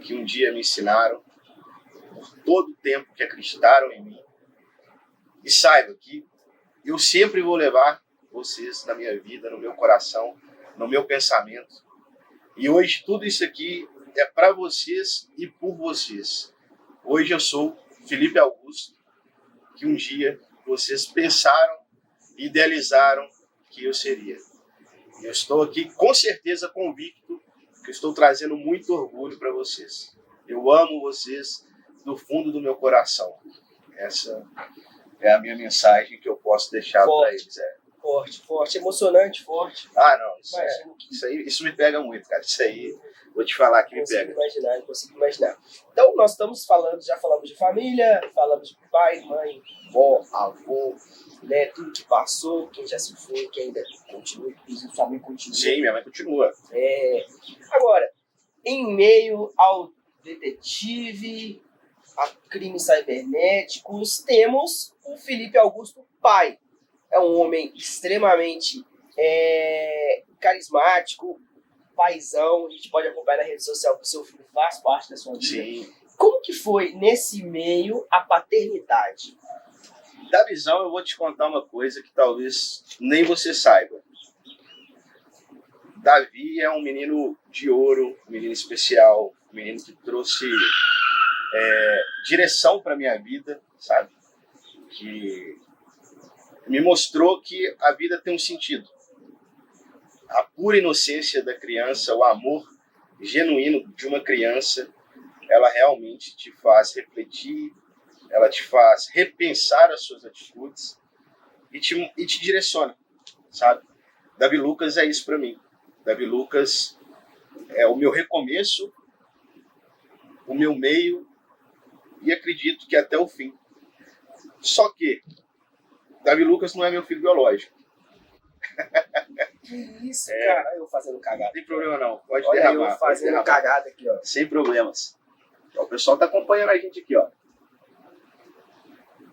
que um dia me ensinaram, por todo o tempo que acreditaram em mim. E saiba que eu sempre vou levar vocês na minha vida, no meu coração, no meu pensamento. E hoje tudo isso aqui é para vocês e por vocês. Hoje eu sou Felipe Augusto, que um dia vocês pensaram, idealizaram que eu seria. E eu estou aqui com certeza convicto que estou trazendo muito orgulho para vocês. Eu amo vocês do fundo do meu coração. Essa é a minha mensagem que eu posso deixar para eles. Forte, emocionante, forte. Ah, não, isso me pega muito, cara. Isso aí, vou te falar que me pega. Não consigo imaginar. Então, nós estamos falando, já falamos de família, falamos de pai, mãe, vó, avô, né, tudo que passou, quem já se foi, quem ainda continua, inclusive sua mãe continua. Sim, minha mãe continua. Agora, em meio ao detetive, a crimes cibernéticos, temos o Felipe Augusto pai. É um homem extremamente carismático, paizão. A gente pode acompanhar na rede social que o seu filho faz parte da sua vida. Sim. Como que foi, nesse meio, a paternidade? Da visão, eu vou te contar uma coisa que talvez nem você saiba. Davi é um menino de ouro, um menino especial, um menino que trouxe direção para minha vida, sabe? Que me mostrou que a vida tem um sentido. A pura inocência da criança, o amor genuíno de uma criança, ela realmente te faz refletir, ela te faz repensar as suas atitudes e te direciona, sabe? Davi Lucas é isso para mim. Davi Lucas é o meu recomeço, o meu meio e acredito que até o fim. Só que Davi Lucas não é meu filho biológico. Que isso, cara? Eu fazendo cagada. Não tem problema não, pode Olha derramar. eu fazendo cagada aqui, ó. Sem problemas. Ó, o pessoal tá acompanhando a gente aqui, ó.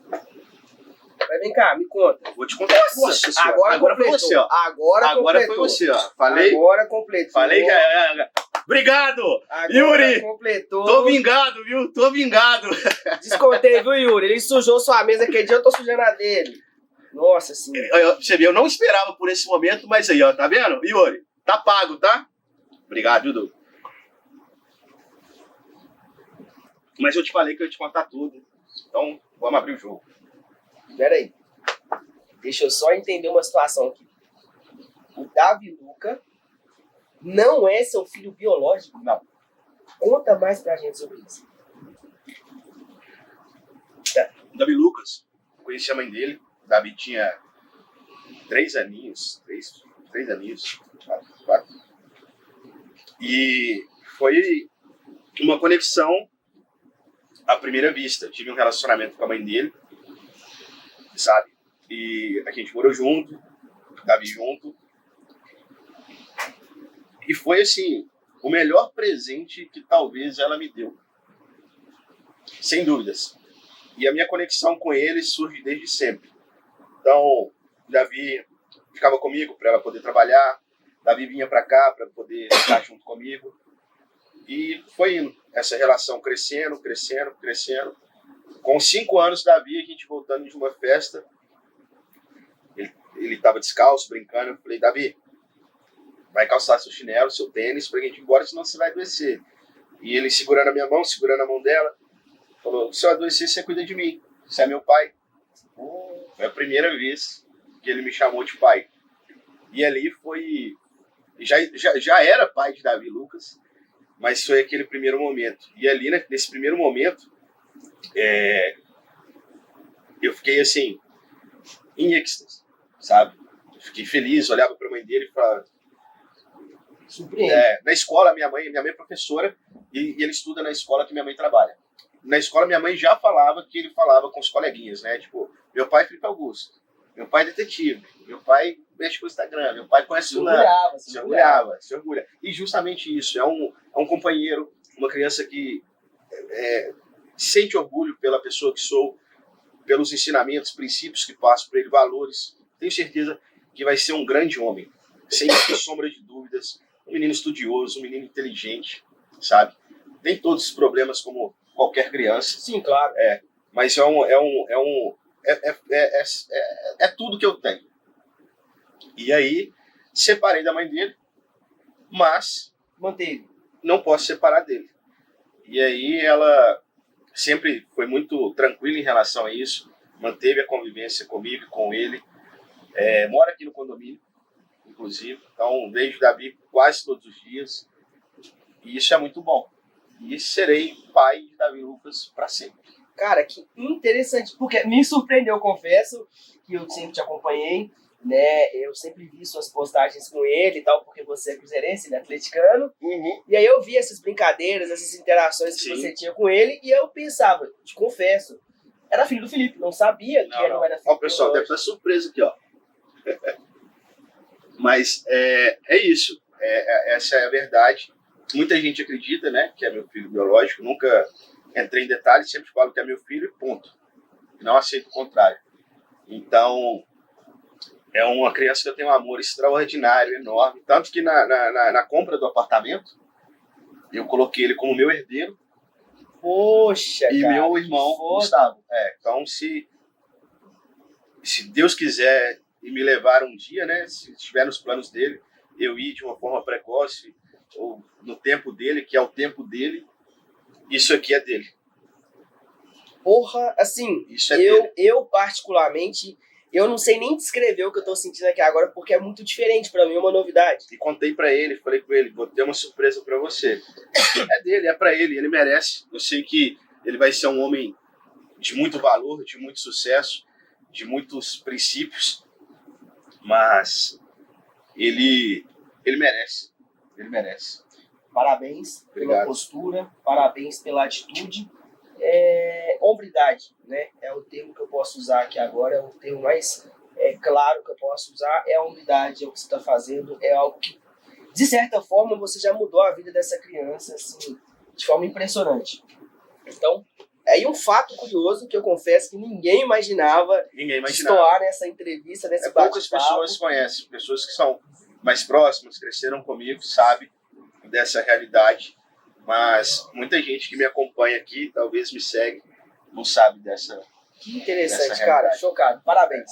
Mas vem cá, me conta. Vou te contar. Nossa agora foi você, ó. Agora foi você, ó. Falei? Agora completou. Falei que... Obrigado! Agora Yuri! completou. Tô vingado, viu? Tô vingado. Descontei, viu, Yuri? Ele sujou sua mesa aquele dia, eu tô sujando a dele. Nossa senhora. Você viu, eu não esperava por esse momento, mas aí, ó, tá vendo? Yuri, tá pago, tá? Obrigado, viu, Dudu? Mas eu te falei que eu ia te contar tudo. Então, vamos abrir o jogo. Pera aí. Deixa eu só entender uma situação aqui. O Davi Luca não é seu filho biológico? Não. Conta mais pra gente sobre isso. Davi Lucas, conheci a mãe dele. O Davi tinha 3 aninhos, 3 aninhos, 4. E foi uma conexão à primeira vista. Eu tive um relacionamento com a mãe dele, sabe? E a gente morou junto, Davi junto. E foi, assim, o melhor presente que talvez ela me deu. Sem dúvidas. E a minha conexão com ele surge desde sempre. Então, Davi ficava comigo para ela poder trabalhar. Davi vinha para cá para poder estar junto comigo. E foi indo. Essa relação crescendo. Com 5 anos, Davi, a gente voltando de uma festa. Ele estava descalço, brincando. Eu falei, Davi, vai calçar seu chinelo, seu tênis, pra gente ir embora, senão você vai adoecer. E ele segurando a minha mão, segurando a mão dela, falou, se eu adoecer, você cuida de mim. Você é meu pai. Foi a primeira vez que ele me chamou de pai. E ali foi... Já era pai de Davi Lucas, mas foi aquele primeiro momento. E ali, né, nesse primeiro momento, eu fiquei assim, em êxtase, sabe? Eu fiquei feliz, olhava pra mãe dele e falava... Na escola, minha mãe é professora e ele estuda na escola que minha mãe trabalha. Na escola, minha mãe já falava que ele falava com os coleguinhas, né? Tipo, meu pai é Felipe Augusto, meu pai é detetive, meu pai mexe com o Instagram, meu pai conhece o Nando. Se orgulha. E justamente isso, é um companheiro, uma criança que sente orgulho pela pessoa que sou, pelos ensinamentos, princípios que passo para ele, valores. Tenho certeza que vai ser um grande homem, sem sombra de dúvidas. Um menino estudioso, um menino inteligente, sabe? Tem todos os problemas como qualquer criança. Sim, claro. Mas é tudo que eu tenho. E aí, separei da mãe dele, mas manteve. Não posso separar dele. E aí ela sempre foi muito tranquila em relação a isso, manteve a convivência comigo e com ele. Mora aqui no condomínio, inclusive, então vejo Davi quase todos os dias, e isso é muito bom. E serei pai de Davi Lucas para sempre. Cara, que interessante, porque me surpreendeu, confesso, que eu sempre te acompanhei, né? Eu sempre vi suas postagens com ele e tal, porque você é cruzeirense, ele é atleticano. Uhum. E aí eu vi essas brincadeiras, essas interações que você tinha com ele, e eu pensava, te confesso, era filho do Felipe, não sabia que ele não era filho do Felipe. Ó, pessoal, deve estar surpreso aqui, ó. Mas é isso, essa é a verdade. Muita gente acredita, né, que é meu filho biológico. Nunca entrei em detalhes, sempre falo que é meu filho e ponto. Não aceito o contrário. Então, é uma criança que eu tenho um amor extraordinário, enorme. Tanto que na compra do apartamento, eu coloquei ele como meu herdeiro. Poxa, e cara, meu irmão, Gustavo. Então, se Deus quiser e me levar um dia, né, se estiver nos planos dele, eu ir de uma forma precoce, ou no tempo dele, que é o tempo dele, isso aqui é dele. Porra, assim, isso é dele. Eu particularmente, eu não sei nem descrever o que eu tô sentindo aqui agora, porque é muito diferente pra mim, é uma novidade. E contei pra ele, falei com ele, vou ter uma surpresa pra você. É dele, é pra ele, ele merece. Eu sei que ele vai ser um homem de muito valor, de muito sucesso, de muitos princípios, mas ele merece. Ele merece. Parabéns pela postura, parabéns pela atitude. Hombridade, né? É o termo que eu posso usar aqui agora, é o termo mais claro que eu posso usar, é a hombridade, é o que você está fazendo, é algo que, de certa forma, você já mudou a vida dessa criança, assim, de forma impressionante. Então, aí um fato curioso que eu confesso que ninguém imaginava estoar nessa entrevista, nesse bate-papo. Poucas pessoas conhecem, pessoas que são mais próximas, cresceram comigo, sabem. dessa realidade, mas muita gente que me acompanha aqui, talvez me segue, não sabe dessa. Que interessante, Essa cara. realidade. Chocado. Parabéns.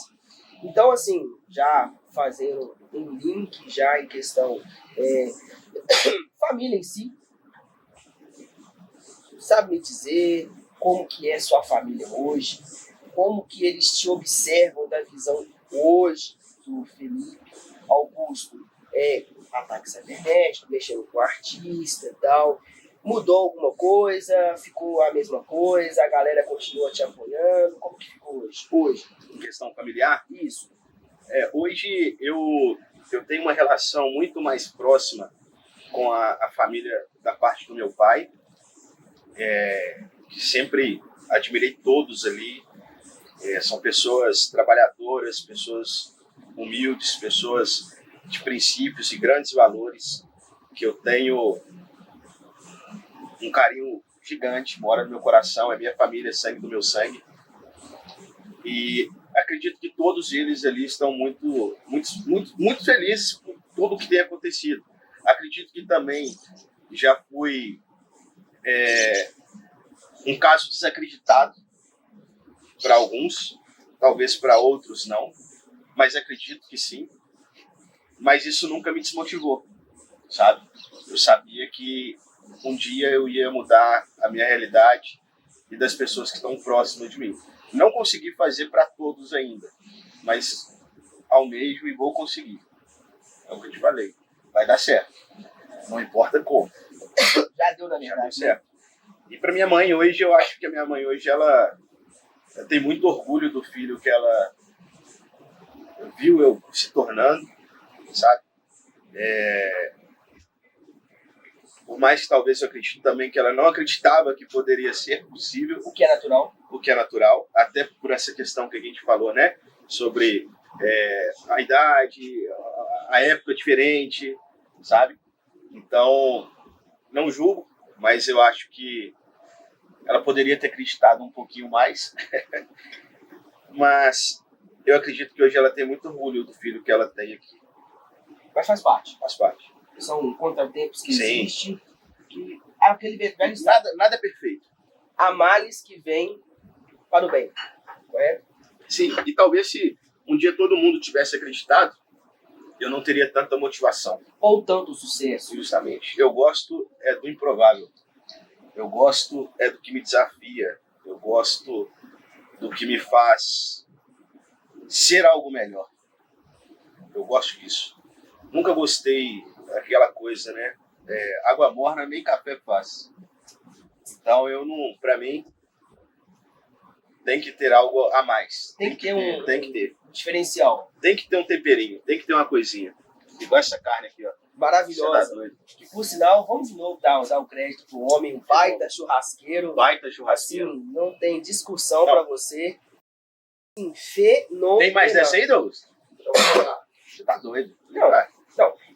Então, assim, já fazendo um link já em questão família em si, sabe me dizer como que é sua família hoje, como que eles te observam da visão hoje do Felipe Augusto, ataque cibernético, mexendo com artista e tal. Mudou alguma coisa? Ficou a mesma coisa? A galera continua te apoiando? Como que ficou hoje? Hoje, Em questão familiar, isso. hoje eu tenho uma relação muito mais próxima com a família da parte do meu pai, que sempre admirei todos ali. São pessoas trabalhadoras, pessoas humildes, pessoas de princípios e grandes valores, que eu tenho um carinho gigante, mora no meu coração, é minha família, sangue do meu sangue. E acredito que todos eles ali estão muito, muito, muito, muito felizes por tudo o que tem acontecido. Acredito que também já fui um caso desacreditado para alguns, talvez para outros não, mas acredito que sim. Mas isso nunca me desmotivou, sabe? Eu sabia que um dia eu ia mudar a minha realidade e das pessoas que estão próximas de mim. Não consegui fazer para todos ainda, mas almejo e vou conseguir. É o que eu te falei. Vai dar certo. Não importa como. Já deu na minha Já deu verdade. certo. E para minha mãe hoje, eu acho que a minha mãe hoje, ela tem muito orgulho do filho que ela viu eu se tornando, sabe? Por mais que talvez eu acredite também que ela não acreditava que poderia ser possível, O que é natural. o que é natural, até por essa questão que a gente falou, né? Sobre a idade, a época diferente, sabe? Então, não julgo, mas eu acho que ela poderia ter acreditado um pouquinho mais. Mas eu acredito que hoje ela tem muito orgulho do filho que ela tem aqui. Mas faz parte. Faz parte. São contratempos que Sim. existem. Que aquele velho está Nada é perfeito. há males que vêm para o bem. Correto? Sim, e talvez se um dia todo mundo tivesse acreditado, eu não teria tanta motivação. Ou tanto sucesso. Justamente. Eu gosto do improvável. Eu gosto do que me desafia. Eu gosto do que me faz ser algo melhor. Eu gosto disso. Nunca gostei daquela coisa, né? Água morna nem café faz. Então eu não, pra mim, tem que ter algo a mais. Tem que ter Tem que ter. diferencial. Tem que ter um temperinho, tem que ter uma coisinha. Igual essa carne aqui, ó. Você tá Maravilhosa. doido. Que, por sinal, vamos de novo dar o crédito pro homem, um baita churrasqueiro. Baita Assim, churrasqueiro. não tem discussão Não. pra você. Assim, fenomenal. Tem mais dessa aí, Douglas? Você tá doido. Não. Vai.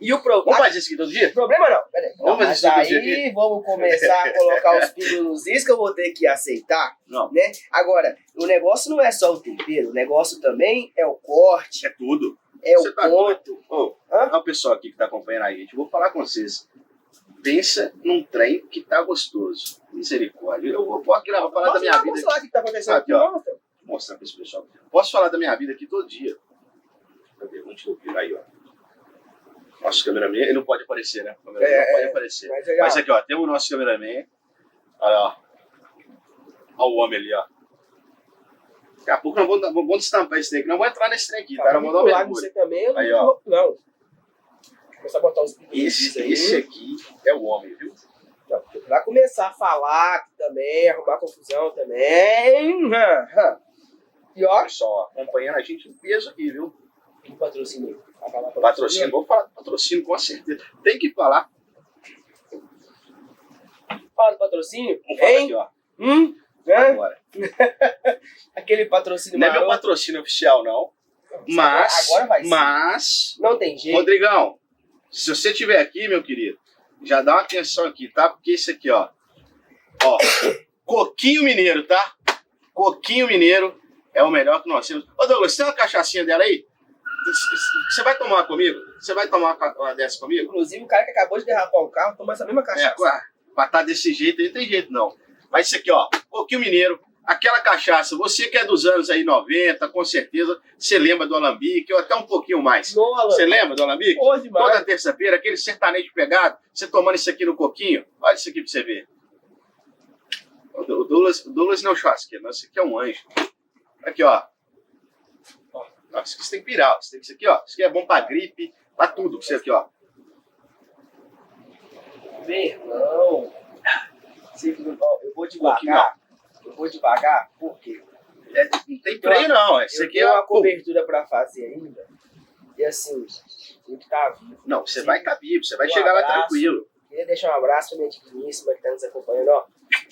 E o problema. Vamos fazer isso aqui todo dia? Problema não, peraí. Vamos fazer Mas isso todo aí dia vamos começar a colocar os pingos nos is que eu vou ter que aceitar, Não. né? Agora, o negócio não é só o tempero, o negócio também é o corte, É tudo. é Você o tá ponto. Ô, Hã? olha o pessoal aqui que tá acompanhando a gente. Eu vou falar com vocês. Pensa num trem que tá gostoso. Misericórdia. Eu vou aqui lá, vou falar da minha vida. Vamos lá o que tá acontecendo Aqui, aqui, ó. mostra. Vou mostrar pra esse pessoal. Posso falar da minha vida aqui todo dia. Cadê? Onde eu vi? Aí, ó. Nosso cameraman, ele não pode aparecer, né? O cameraman não pode aparecer. Mas aqui, ó, temos o nosso cameraman. Olha, ó. Olha o homem ali, ó. Daqui a pouco nós vamos destampar esse trem aqui. Não vou entrar nesse trem aqui, tá? Nós vamos dar um mergulho. Você também, eu Aí, não ó. vou- não. Começar a botar os pingos Esse aqui é o homem, viu? Pra começar a falar aqui também, arrumar confusão também. E ó, Pessoal, acompanhando a gente em peso aqui, viu? que patrocínio. Vai falar Patrocínio, vou falar do patrocínio com certeza. Tem que falar. Fala do patrocínio. Vamos falar Hein? aqui, ó. Hã? Agora. Aquele patrocínio Não é meu maroto. patrocínio oficial, não. Mas, Agora vai ser. mas, Não tem jeito. Rodrigão, se você estiver aqui, meu querido, já dá uma atenção aqui, tá? Porque isso aqui, ó. Ó, Coquinho Mineiro, tá? Coquinho Mineiro é o melhor que nós temos. Ô, Douglas, tem uma cachaçinha dela aí? Você vai tomar uma comigo? Você vai tomar uma dessa comigo? Inclusive, o cara que acabou de derrapar o carro toma essa mesma cachaça. Pra estar desse jeito aí, não tem jeito não. Mas isso aqui, ó, Coquinho Mineiro, aquela cachaça, você que é dos anos aí 90, com certeza, você lembra do Alambique, ou até um pouquinho mais. Você lembra do Alambique? Pô, demais. Toda terça-feira, aquele sertanejo pegado, você tomando isso aqui no Coquinho, olha isso aqui pra você ver. O Douglas não é um churrasqueiro, não, isso aqui é um anjo. Aqui, ó. Nossa, isso aqui tem que pirar, isso aqui, ó, isso aqui é bom pra gripe, pra tudo, isso aqui, ó. Meu irmão, eu vou devagar. Eu vou devagar, por quê? Não tem freio, não. Isso Eu aqui tenho é uma cobertura pra fazer ainda. E assim, tem que estar vivo. Não, você vai estar vivo, você vai Um chegar lá abraço. tranquilo. Queria deixar um abraço pra minha digníssima que tá nos acompanhando, ó.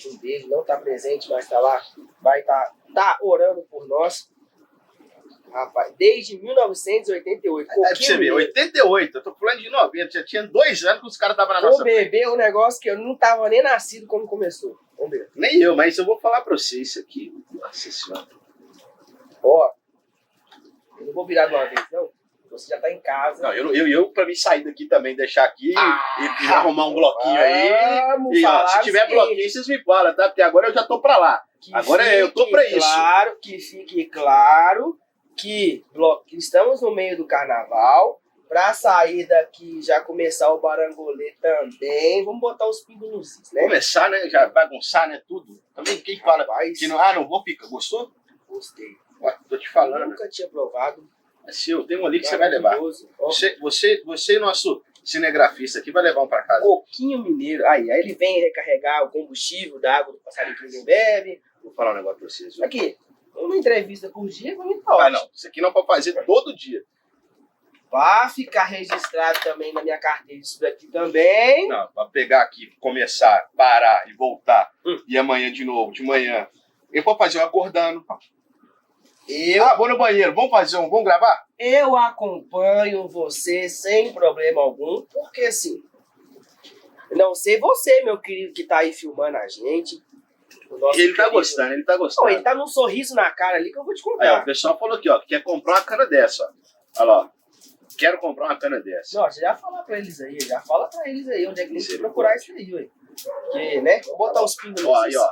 Um beijo, não tá presente, mas tá lá. Vai tá orando por nós. Rapaz, desde 1988. É pra você ver, 88, eu tô falando de 90, já tinha 2 anos que os caras estavam na Vou nossa frente. beber um negócio que eu não tava nem nascido quando começou. Vamos ver. Nem eu, mas eu vou falar pra você isso aqui. Nossa senhora. Ó, eu não vou virar de uma vez, não. Você já tá em casa. Não, eu pra mim sair daqui também, deixar aqui e arrumar um bloquinho aí. Vamos E ó, falar se tiver assim, bloquinho, vocês me falam, tá? Porque agora eu já tô pra lá. Agora eu tô pra isso. Que fique claro que estamos no meio do carnaval. Pra sair daqui já começar o barangolê também. Vamos botar os pingos nos is, né? Começar, né? Já bagunçar, né? Tudo. Também quem fala que não, não vou ficar. Gostou? Gostei. Ué, tô te Eu falando. nunca tinha provado. É seu, tem um ali que você vai levar. Maravilhoso. Ó, Você, nosso cinegrafista aqui, vai levar um pra casa. Coquinho Mineiro. Aí ele vem recarregar o combustível da água do passarinho que ninguém bebe. Vou falar um negócio pra vocês. Viu? Aqui, uma entrevista por dia, pra mim tá Ah, ótimo. não. Isso aqui não é pra fazer todo dia. Vai ficar registrado também na minha carteira isso daqui também. Não, pra pegar aqui, começar, parar e voltar. E amanhã de novo, de manhã. Eu vou fazer um acordando. Vou no banheiro. Vamos gravar? Eu acompanho você sem problema algum, porque assim, não sei você, meu querido, que tá aí filmando a gente. O nosso Ele tá querido- gostando, ele tá gostando. Não, ele tá num sorriso na cara ali que eu vou te Aí, ó, contar. o pessoal falou aqui, ó, que quer comprar uma cana dessa, ó. Olha lá, ó. Quero comprar uma cana dessa. Não, já fala pra eles aí, onde é que eles têm que procurar isso aí, ué. Porque, né? Vamos botar os pingos Ó, aí, ó.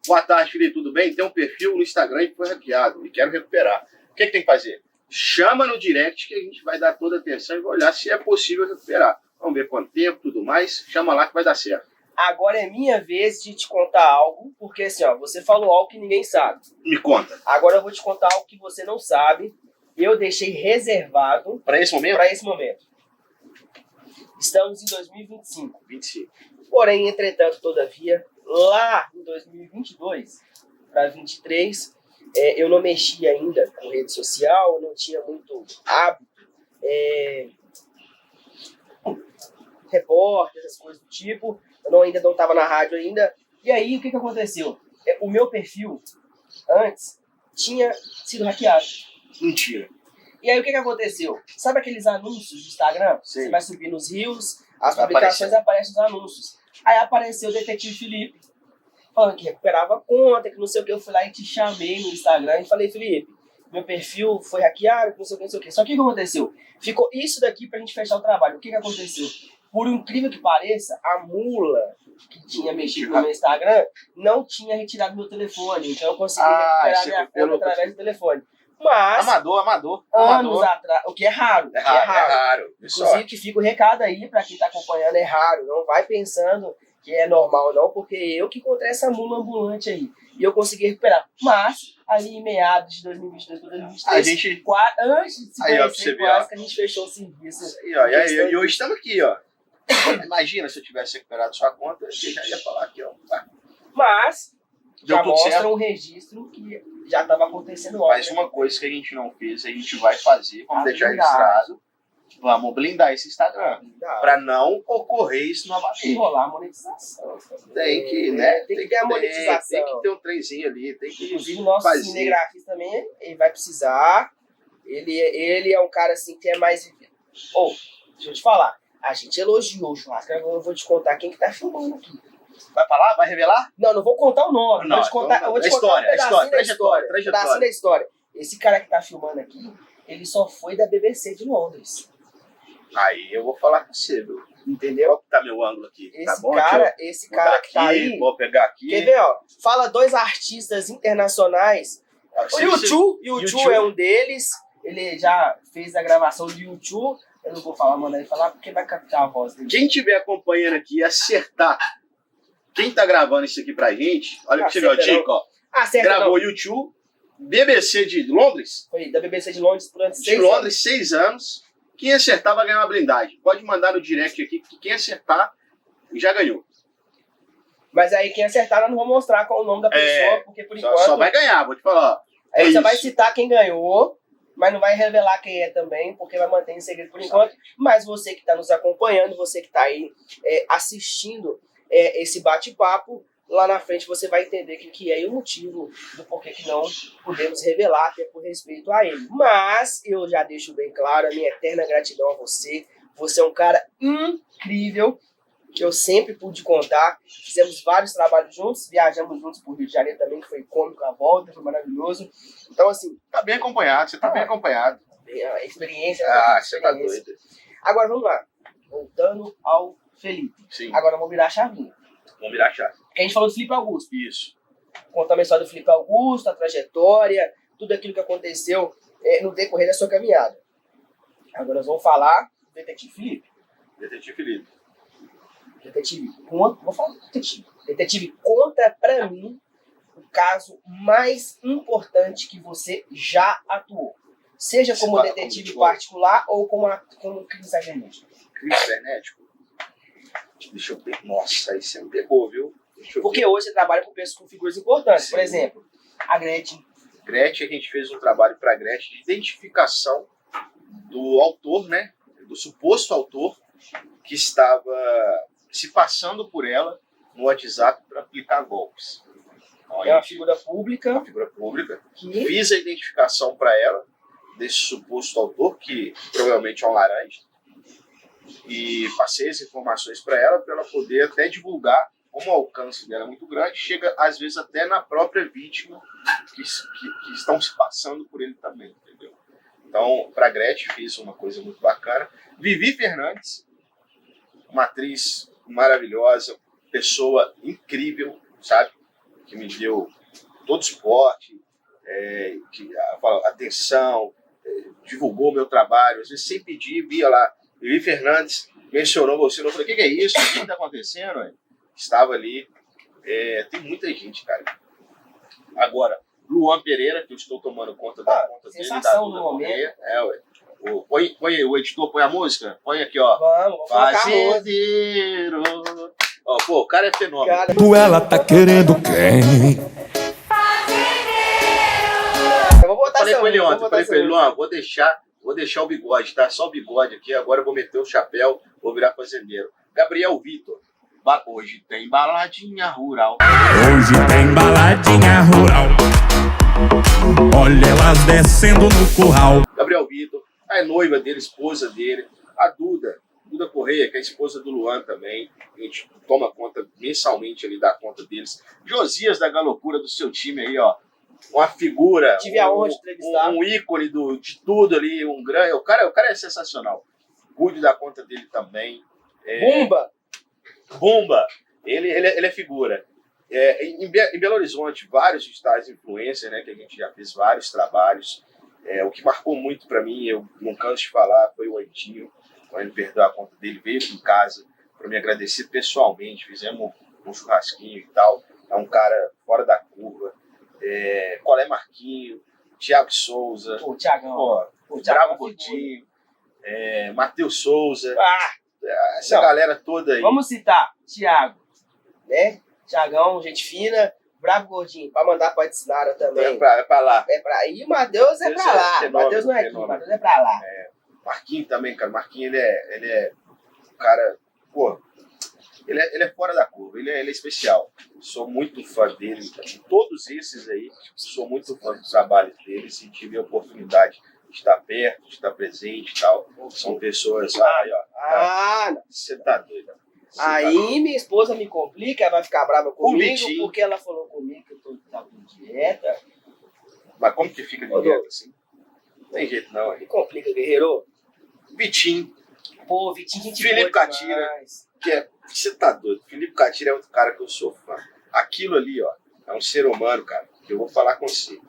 Boa tarde, Felipe, tudo bem? Tem um perfil no Instagram que foi hackeado e quero recuperar. O que tem que fazer? Chama no direct que a gente vai dar toda a atenção e vai olhar se é possível recuperar. Vamos ver quanto tempo, tudo mais. Chama lá que vai dar certo. Agora é minha vez de te contar algo, porque assim, ó, você falou algo que ninguém sabe. Me conta. Agora eu vou te contar algo que você não sabe. Eu deixei reservado Para esse momento? para esse momento. Estamos em 2025. 25. Porém, entretanto, todavia, lá em 2022 para 23, eu não mexia ainda com rede social, não tinha muito hábito, repórter, essas coisas do tipo. Eu ainda não estava na rádio ainda. E aí, o que aconteceu? O meu perfil, antes, tinha sido hackeado. Mentira. E aí, o que aconteceu? Sabe aqueles anúncios do Instagram? Sim. Você vai subir nos rios, as Vai publicações aparecem os anúncios. Aí apareceu o detetive Felipe, falando que recuperava a conta, que não sei o que. Eu fui lá e te chamei no Instagram e falei, Felipe, meu perfil foi hackeado, que não sei o que, não sei o que. Só que o que aconteceu? Ficou isso daqui pra gente fechar o trabalho. O que aconteceu? Por incrível que pareça, a mula que tinha mexido no meu Instagram não tinha retirado meu telefone. Então eu consegui recuperar minha conta através do telefone. Mas, Amador. anos atrás, o que é raro. É raro. Inclusive, que fica o recado aí pra quem tá acompanhando, é raro. Não vai pensando que é normal, não, porque eu que encontrei essa mula ambulante aí. E eu consegui recuperar. Mas, ali em meados de 2022 para 2023, a gente... antes de se conhecer, quase que a gente fechou o serviço. Aí, ó, e hoje estamos aqui, ó. Imagina se eu tivesse recuperado sua conta, você já ia falar aqui, ó. Mas, deu já tudo mostra certo. Um registro que já estava acontecendo Mas antes. uma coisa que a gente não fez, a gente vai fazer, vamos deixar blindagem. registrado, vamos blindar esse Instagram. Dá. Para não ocorrer isso Tem que novamente. rolar a monetização. Tem que, né? Tem que ter a monetização. Tem que ter um trenzinho ali, tem que Inclusive, o nosso fazer. cinegrafista também, ele vai precisar. Ele é um cara assim que é mais... Deixa eu te falar. A gente elogiou o churrasco. Eu vou te contar quem que tá filmando aqui. Vai falar? Vai revelar? Não vou contar o nome. Não, vou te contar, então, eu vou te a contar história, um pedacinho da trajetória. pedacinho da história. Esse cara que tá filmando aqui, ele só foi da BBC de Londres. Aí eu vou falar com você, viu? Entendeu? Qual que tá meu ângulo aqui? Esse Tá bom, cara, tio? esse Vou cara dar que tá aqui, aí. vou pegar aqui. Quer ver, ó? Fala 2 artistas internacionais. O U2 é um deles. Ele já fez a gravação de U2. Eu não vou falar, mandar ele falar, porque vai captar a voz dele. Quem estiver acompanhando aqui e acertar quem tá gravando isso aqui pra gente, olha pra você ver, ó, Tico, ó. Acerta Gravou não. U2, BBC de Londres. Foi da BBC de Londres durante De 6 anos. Londres, 6 anos. Quem acertar vai ganhar uma blindagem. Pode mandar no direct aqui, que quem acertar já ganhou. Mas aí quem acertar, nós não vamos mostrar qual é o nome da pessoa, porque por enquanto... Só vai ganhar, vou te falar. Ó. Aí você isso. vai citar quem ganhou, mas não vai revelar quem é também, porque vai manter em segredo por enquanto. Mas você que está nos acompanhando, você que está aí assistindo esse bate-papo, lá na frente você vai entender que é o motivo do porquê que não podemos revelar, até por respeito a ele. Mas eu já deixo bem claro a minha eterna gratidão a você. Você é um cara incrível, que eu sempre pude contar. Fizemos vários trabalhos juntos, viajamos juntos por Rio de Janeiro também, que foi cômico a volta, foi maravilhoso. Então, assim... Tá bem acompanhado, você tá bem acompanhado. A experiência... Você tá doido. Agora, vamos lá. Voltando ao Felipe. Sim. Agora vamos virar a chavinha. Vamos virar a chave. Porque a gente falou do Felipe Augusto. Isso. Contamos a história do Felipe Augusto, a trajetória, tudo aquilo que aconteceu no decorrer da sua caminhada. Agora nós vamos falar do Detetive Felipe. Detetive Felipe. Detetive, vou falar do detetive. Detetive, conta pra mim o caso mais importante que você já atuou. Seja como detetive particular ou como crime cibernético. Crime cibernético? Deixa eu ver. Nossa, aí você me pegou, viu? Porque hoje você trabalha com figuras importantes. Sim. Por exemplo, a Gretchen. Gretchen, a gente fez um trabalho para a Gretchen de identificação do autor, né? Do suposto autor que estava se passando por ela no WhatsApp para aplicar golpes. Então, é uma figura pública. Uma figura pública. Fiz a identificação para ela desse suposto autor, que provavelmente é um laranja, e passei as informações para ela poder até divulgar. Como o alcance dela é muito grande, chega às vezes até na própria vítima que estão se passando por ele também, entendeu? Então, para a Gretchen fiz uma coisa muito bacana. Vivi Fernandes, uma atriz maravilhosa, pessoa incrível, sabe? Que me deu todo o suporte, atenção, divulgou meu trabalho, às vezes sem pedir, via lá, Vivi Fernandes mencionou você, eu falei, o que é isso? O que está acontecendo? Estava ali, tem muita gente, cara. Agora, Luan Pereira, que eu estou tomando conta da conta dele, da Duda Correia. Põe o editor, põe a música, põe aqui, ó. Vamos Fazendeiro. Ó, pô, o cara é fenômeno. Ela tá querendo quem? Eu vou botar falei com ele ontem, falei pra ele, Luan, vou deixar o bigode, tá? Só o bigode aqui, agora eu vou meter o chapéu, vou virar fazendeiro. Gabriel Vitor. Hoje tem baladinha rural. Hoje tem baladinha rural. Olha elas descendo no curral. Gabriel Vitor, a noiva dele, esposa dele, a Duda Correia, que é a esposa do Luan também. A gente toma conta mensalmente ali da conta deles. Josias da Galocura do seu time aí, ó. Uma figura. Tive a honra de entrevistar. Um ícone de tudo ali, um grande. O cara é sensacional. Cuide da conta dele também. Bumba! Ele é figura. Em Belo Horizonte, vários digitais influencers, né, que a gente já fez vários trabalhos. O que marcou muito para mim, eu não canso de falar, foi o Antinho. Quando ele perdeu a conta dele, veio aqui em casa para me agradecer pessoalmente. Fizemos um churrasquinho e tal. É um cara fora da curva. Colé Marquinho, Thiago Souza. Pô, Thiagão. Bravo Botinho. Matheus Souza. Essa galera toda aí. Vamos citar Thiago, né? Thiagão, gente fina, Bravo Gordinho, pra mandar pra Edsinara também. É pra lá. E o Matheus é pra lá. Matheus não é aqui, Matheus é pra lá. Marquinho também, cara. Marquinho, ele é um cara, pô, ele é fora da curva, ele é especial. Sou muito fã dele, de todos esses aí, sou muito fã do trabalho deles e tive a oportunidade de estar perto, de estar presente e tal. São pessoas, você tá doido. Aí minha esposa me complica, ela vai ficar brava comigo porque ela falou comigo que eu tô com dieta. Mas como que fica de dieta assim? tem jeito não, Me aí. complica, guerreiro. Vitinho, Pô, Vitinho, gente Felipe boa Catira. demais. você tá doido. Felipe Catira é outro cara que eu sou fã. Aquilo ali, ó, é um ser humano, cara, que eu vou falar com você.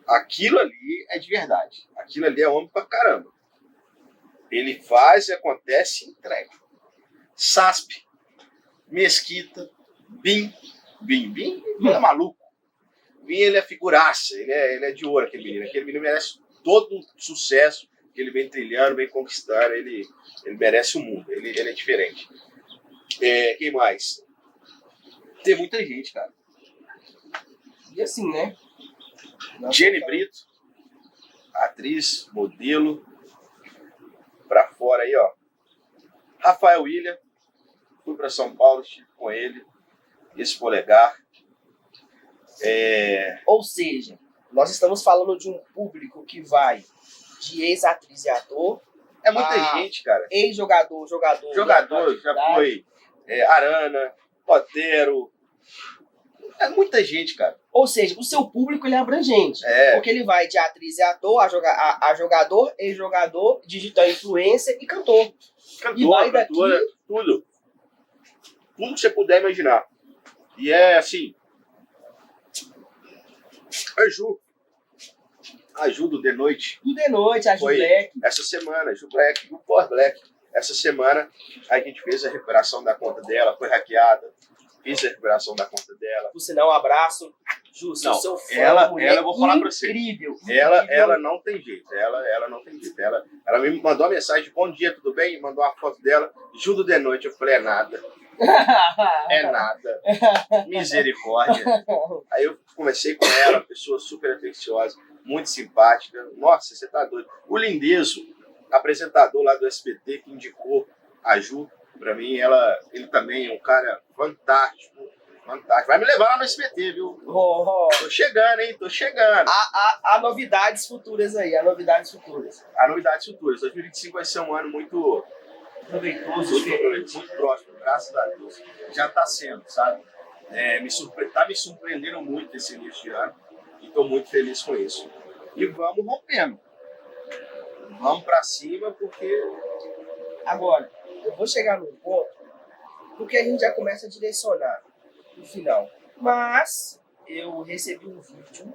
Aquilo ali é de verdade. Aquilo ali é homem pra caramba. Ele faz e acontece e entrega. Sasp, Mesquita, Bim, ele é maluco. Bim, ele é figuraça, ele é de ouro, aquele menino. Aquele menino merece todo o sucesso que ele vem trilhando, vem conquistando. Ele merece o mundo, ele é diferente. Quem mais? Tem muita gente, cara. E assim, né? Jenny Brito, atriz, modelo, pra fora aí, ó. Rafael William, fui pra São Paulo, estive com ele, esse polegar. Ou seja, nós estamos falando de um público que vai de ex-atriz e ator, É muita gente, cara. ex-jogador, jogador. Jogador, já foi Arana, Otero. É muita gente, cara. Ou seja, o seu público ele é abrangente. É. Porque ele vai de atriz e ator, a jogador, ex-jogador, digital influencer e cantor. E vai Cantora, tudo. Tudo que você puder imaginar. E é assim. A Ju do The Noite, Do The Noite, a Ju Foi. Black. essa semana, Ju Black, o Power Black, essa semana a gente fez a recuperação da conta dela, foi hackeada, fiz a recuperação da conta dela. Por sinal, um abraço. Ju, sou Não, seu fã. ela- mulher eu vou falar pra você. incrível. Ela não tem jeito, ela não tem jeito. Ela me mandou uma mensagem, bom dia, tudo bem? Mandou uma foto dela, Ju do The Noite, eu falei, é nada, misericórdia. Aí eu conversei com ela, pessoa super atenciosa, muito simpática. Nossa, você tá doido. O Lindezo, apresentador lá do SBT, que indicou a Ju pra mim, ele também é um cara fantástico. Vai me levar lá no SBT, viu? Tô chegando, hein? Tô chegando. Há novidades futuras aí, há novidades futuras. Há novidades futuras. 2025 vai ser um ano muito Proveitoso, diferente. muito próximo, graças a Deus. Já tá sendo, sabe? Tá me surpreendendo muito esse início de ano. E tô muito feliz com isso. E vamos rompendo. Vamos pra cima, porque Agora, eu vou chegar num ponto, porque a gente já começa a direcionar no final. Mas eu recebi um vídeo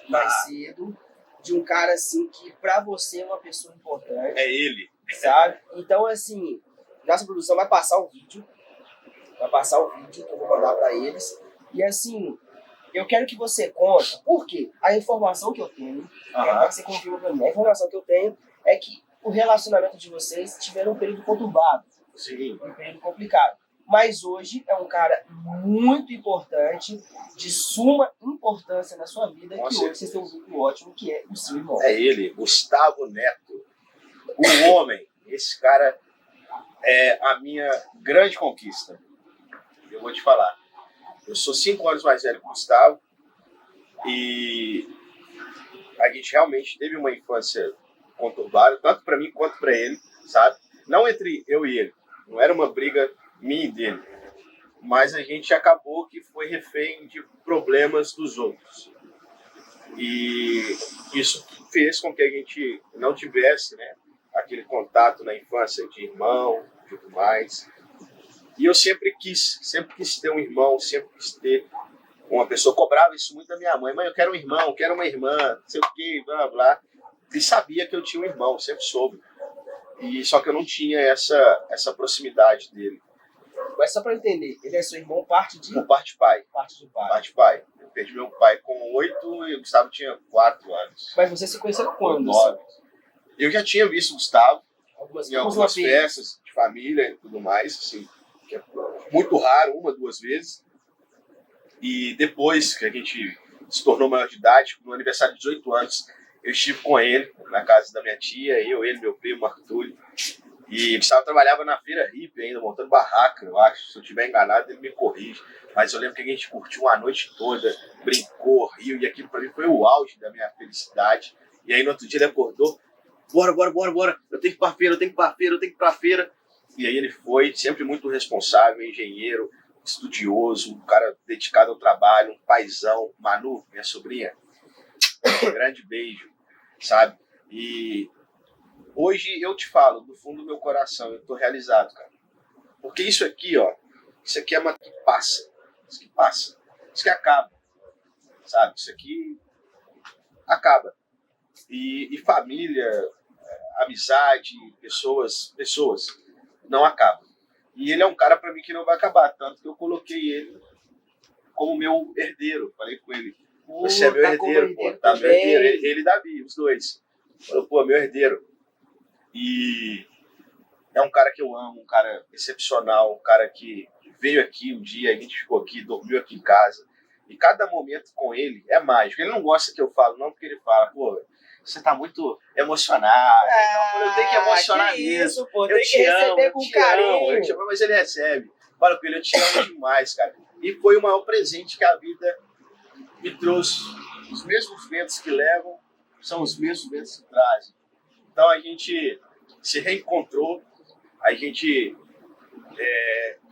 mais cedo de um cara assim que pra você é uma pessoa importante, é ele. sabe? Então assim, nossa produção vai passar o vídeo que eu vou mandar pra eles. E assim, eu quero que você conte, porque a informação que eu tenho, é que você confirma pra mim, a informação que eu tenho é que o relacionamento de vocês tiveram um período conturbado, Sim. um período complicado. Mas hoje é um cara muito importante, de suma importância na sua vida, Com que certeza. hoje vocês têm um grupo ótimo, que é o seu irmão. É ele, Gustavo Neto. O homem. Esse cara é a minha grande conquista. Eu vou te falar. Eu sou 5 anos mais velho que o Gustavo e a gente realmente teve uma infância conturbada, tanto para mim quanto para ele, sabe? Não entre eu e ele. Não era uma briga minha e dele. Mas a gente acabou que foi refém de problemas dos outros. E isso fez com que a gente não tivesse, né, aquele contato na infância de irmão e tudo mais. E eu sempre quis ter um irmão, sempre quis ter uma pessoa. Cobrava isso muito da minha mãe. Mãe, eu quero um irmão, quero uma irmã, não sei o quê, blá, blá. E sabia que eu tinha um irmão, sempre soube. E só que eu não tinha essa proximidade dele. Mas só pra eu entender, ele é seu irmão parte de Por parte de pai. parte de pai. Parte de pai. Eu perdi meu pai com 8 e o Gustavo tinha 4 anos. Mas vocês se conheceram quando? 9. Eu já tinha visto o Gustavo Algumas em algumas festas de família e tudo mais, assim, que é muito raro, 1, 2 vezes. E depois que a gente se tornou maior de idade, no aniversário de 18 anos, eu estive com ele na casa da minha tia, ele, meu primo, Marco Túlio. E o Gustavo trabalhava na feira hippie ainda, montando barraca, eu acho. Se eu estiver enganado, ele me corrige. Mas eu lembro que a gente curtiu uma noite toda, brincou, riu, e aquilo pra mim foi o auge da minha felicidade. E aí no outro dia ele acordou, bora, eu tenho que ir pra feira. E aí ele foi, sempre muito responsável, engenheiro, estudioso, um cara dedicado ao trabalho, um paizão. Manu, minha sobrinha, um grande beijo, sabe? E hoje eu te falo, do fundo do meu coração, eu tô realizado, cara. Porque isso aqui, ó, isso aqui é uma que passa. Isso que passa. Isso que acaba. Sabe? Isso aqui acaba. E família, amizade, pessoas não acabam. E ele é um cara pra mim que não vai acabar, tanto que eu coloquei ele como meu herdeiro. Falei com ele, você é meu herdeiro, pô, tá meu herdeiro, ele e Davi, os dois. Falei, pô, meu herdeiro. E é um cara que eu amo, um cara excepcional, um cara que veio aqui um dia, a gente ficou aqui, dormiu aqui em casa. E cada momento com ele é mágico. Ele não gosta que eu falo, não, porque ele fala, pô, você tá muito emocionado. Então, eu tenho que emocionar mesmo. Isso, pô, Eu tem te que amo, receber eu com te carinho. amo, eu te amo, mas ele recebe. Fala com ele, eu te amo demais, cara. E foi o maior presente que a vida me trouxe. Os mesmos ventos que levam são os mesmos ventos que trazem. Então a gente se reencontrou, a gente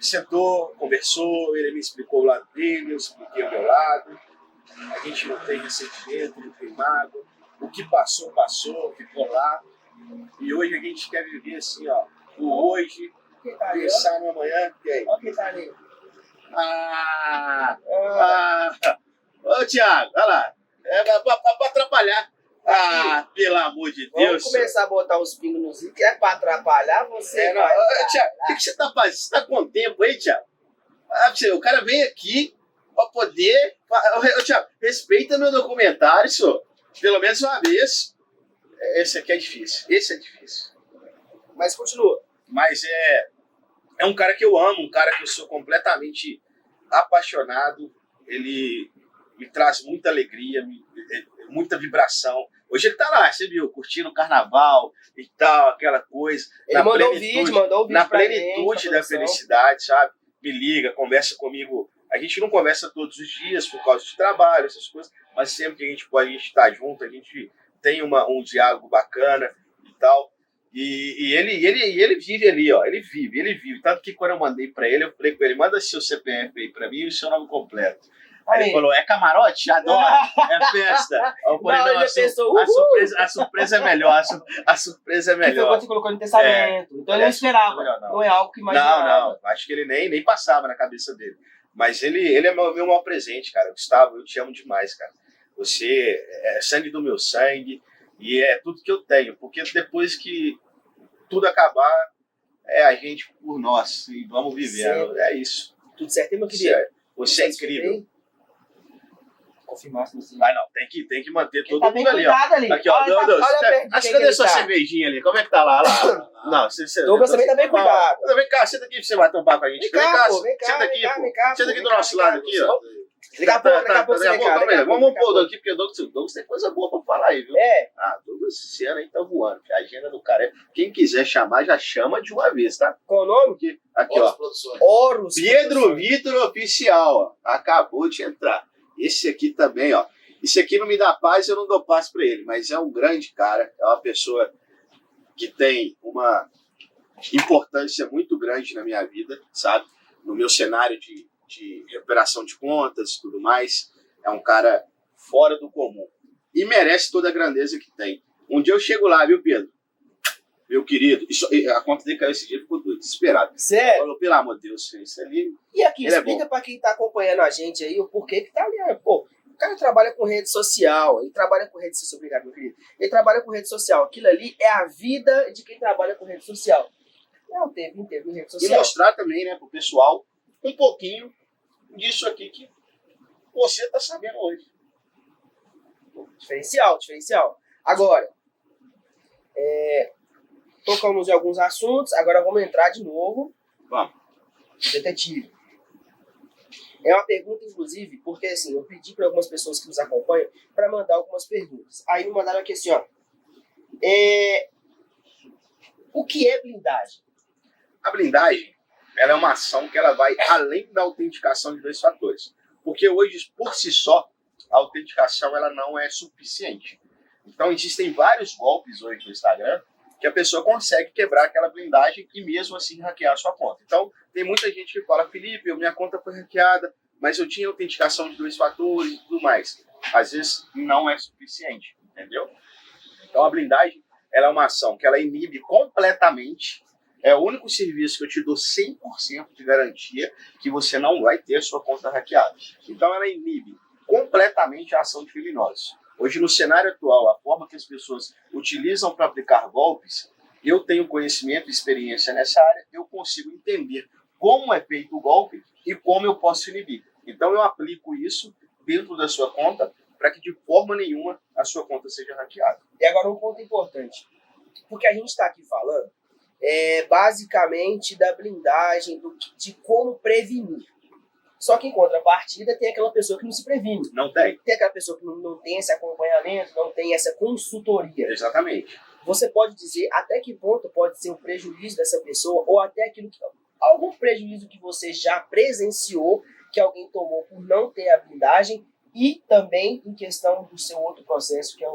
sentou, conversou, ele me explicou o lado dele, eu expliquei o meu lado. A gente não tem ressentimento, não tem mágoa. O que passou, passou, ficou lá. E hoje a gente quer viver assim, ó, o hoje, pensar no amanhã. E aí? Olha quem tá ali. Ô, Thiago, olha lá. É pra atrapalhar. Pelo amor de Deus. Vamos começar a botar os pingos nos i, que é pra atrapalhar você. Não. Thiago, o que você tá fazendo? Você tá com tempo aí, Thiago? O cara vem aqui pra poder... Ô, Thiago, respeita meu documentário, senhor. Pelo menos uma vez. Esse aqui é difícil. Esse é difícil. Mas continua. Mas é um cara que eu amo, um cara que eu sou completamente apaixonado. Ele me traz muita alegria, muita vibração. Hoje ele tá lá, você viu, curtindo o carnaval e tal, aquela coisa. Ele mandou um vídeo na pra plenitude gente, da felicidade, sabe? Me liga, conversa comigo. A gente não conversa todos os dias por causa de trabalho, essas coisas, mas sempre que a gente pode, a gente tá junto, a gente tem um diálogo bacana e tal. E ele vive ali, ó. Ele vive. Tanto que quando eu mandei pra ele, eu falei com ele, manda seu CPF aí pra mim e o seu nome completo. Aí ele falou, é camarote? Adoro, é festa. Eu falei, não, a surpresa é melhor, a surpresa é Que foi melhor. quando você colocou no testamento. Então ele não esperava. Não é algo que imaginava. Não, acho que ele nem passava na cabeça dele. Mas ele é meu maior presente, cara. Gustavo, eu te amo demais, cara. Você é sangue do meu sangue e é tudo que eu tenho. Porque depois que tudo acabar, é a gente por nós. E vamos vivendo. É isso. Tudo certo, meu querido? Você é incrível. Confirmar se você... Não, tem que manter todo tá mundo ali, ó. ali. Aqui, ó. Cadê sua cervejinha ali? Como é que tá lá? Não, Douglas também tá bem cuidado. Vem cá, senta aqui pra você bater um papo com a gente. Vem cá, senta aqui do nosso lado aqui, ó. Daqui a pouco você vem cá. Vamos pôr o Douglas aqui, porque o Douglas tem coisa boa pra falar aí, viu? Douglas, esse ano aí tá voando. A agenda do cara é... Quem quiser chamar, já chama de uma vez, tá? Qual o nome? Aqui, ó. Horus Pedro Vitor Oficial, ó. Acabou de entrar. Esse aqui também, ó. Esse aqui não me dá paz, eu não dou paz pra ele. Mas é um grande cara. É uma pessoa que tem uma importância muito grande na minha vida, sabe? No meu cenário de recuperação de contas e tudo mais. É um cara fora do comum. E merece toda a grandeza que tem. Um dia eu chego lá, viu, Pedro? Meu querido. A conta dele caiu esse dia, ficou desesperado. Sério? Falou, pelo amor de Deus, isso ali... E aqui, explica pra quem tá acompanhando a gente aí o porquê que tá ali. Pô, o cara trabalha com rede social. Ele trabalha com rede social. Obrigado, meu querido. Ele trabalha com rede social. Aquilo ali é a vida de quem trabalha com rede social. Não, teve rede social. E mostrar também, né, pro pessoal um pouquinho disso aqui que você tá sabendo hoje. Diferencial. Agora, tocamos em alguns assuntos, agora vamos entrar de novo. Vamos. Detetive. É uma pergunta, inclusive, porque assim, eu pedi para algumas pessoas que nos acompanham para mandar algumas perguntas. Aí me mandaram aqui assim, ó. O que é blindagem? A blindagem, ela é uma ação que ela vai além da autenticação de 2 fatores. Porque hoje, por si só, a autenticação ela não é suficiente. Então, existem vários golpes hoje no Instagram que a pessoa consegue quebrar aquela blindagem e mesmo assim hackear a sua conta. Então, tem muita gente que fala, Felipe, minha conta foi hackeada, mas eu tinha autenticação de 2 fatores e tudo mais. Às vezes, não é suficiente, entendeu? Então a blindagem, ela é uma ação que ela inibe completamente. É o único serviço que eu te dou 100% de garantia que você não vai ter sua conta hackeada. Então ela inibe completamente a ação de criminosos. Hoje, no cenário atual, a forma que as pessoas utilizam para aplicar golpes, eu tenho conhecimento e experiência nessa área, eu consigo entender como é feito o golpe e como eu posso inibir. Então eu aplico isso dentro da sua conta para que de forma nenhuma a sua conta seja hackeada. E agora um ponto importante, porque a gente está aqui falando basicamente da blindagem, de como prevenir. Só que em contrapartida tem aquela pessoa que não se previne. Não tem. Tem aquela pessoa que não tem esse acompanhamento, não tem essa consultoria. Exatamente. Você pode dizer até que ponto pode ser o prejuízo dessa pessoa ou até algum prejuízo que você já presenciou que alguém tomou por não ter a blindagem e também em questão do seu outro processo, que é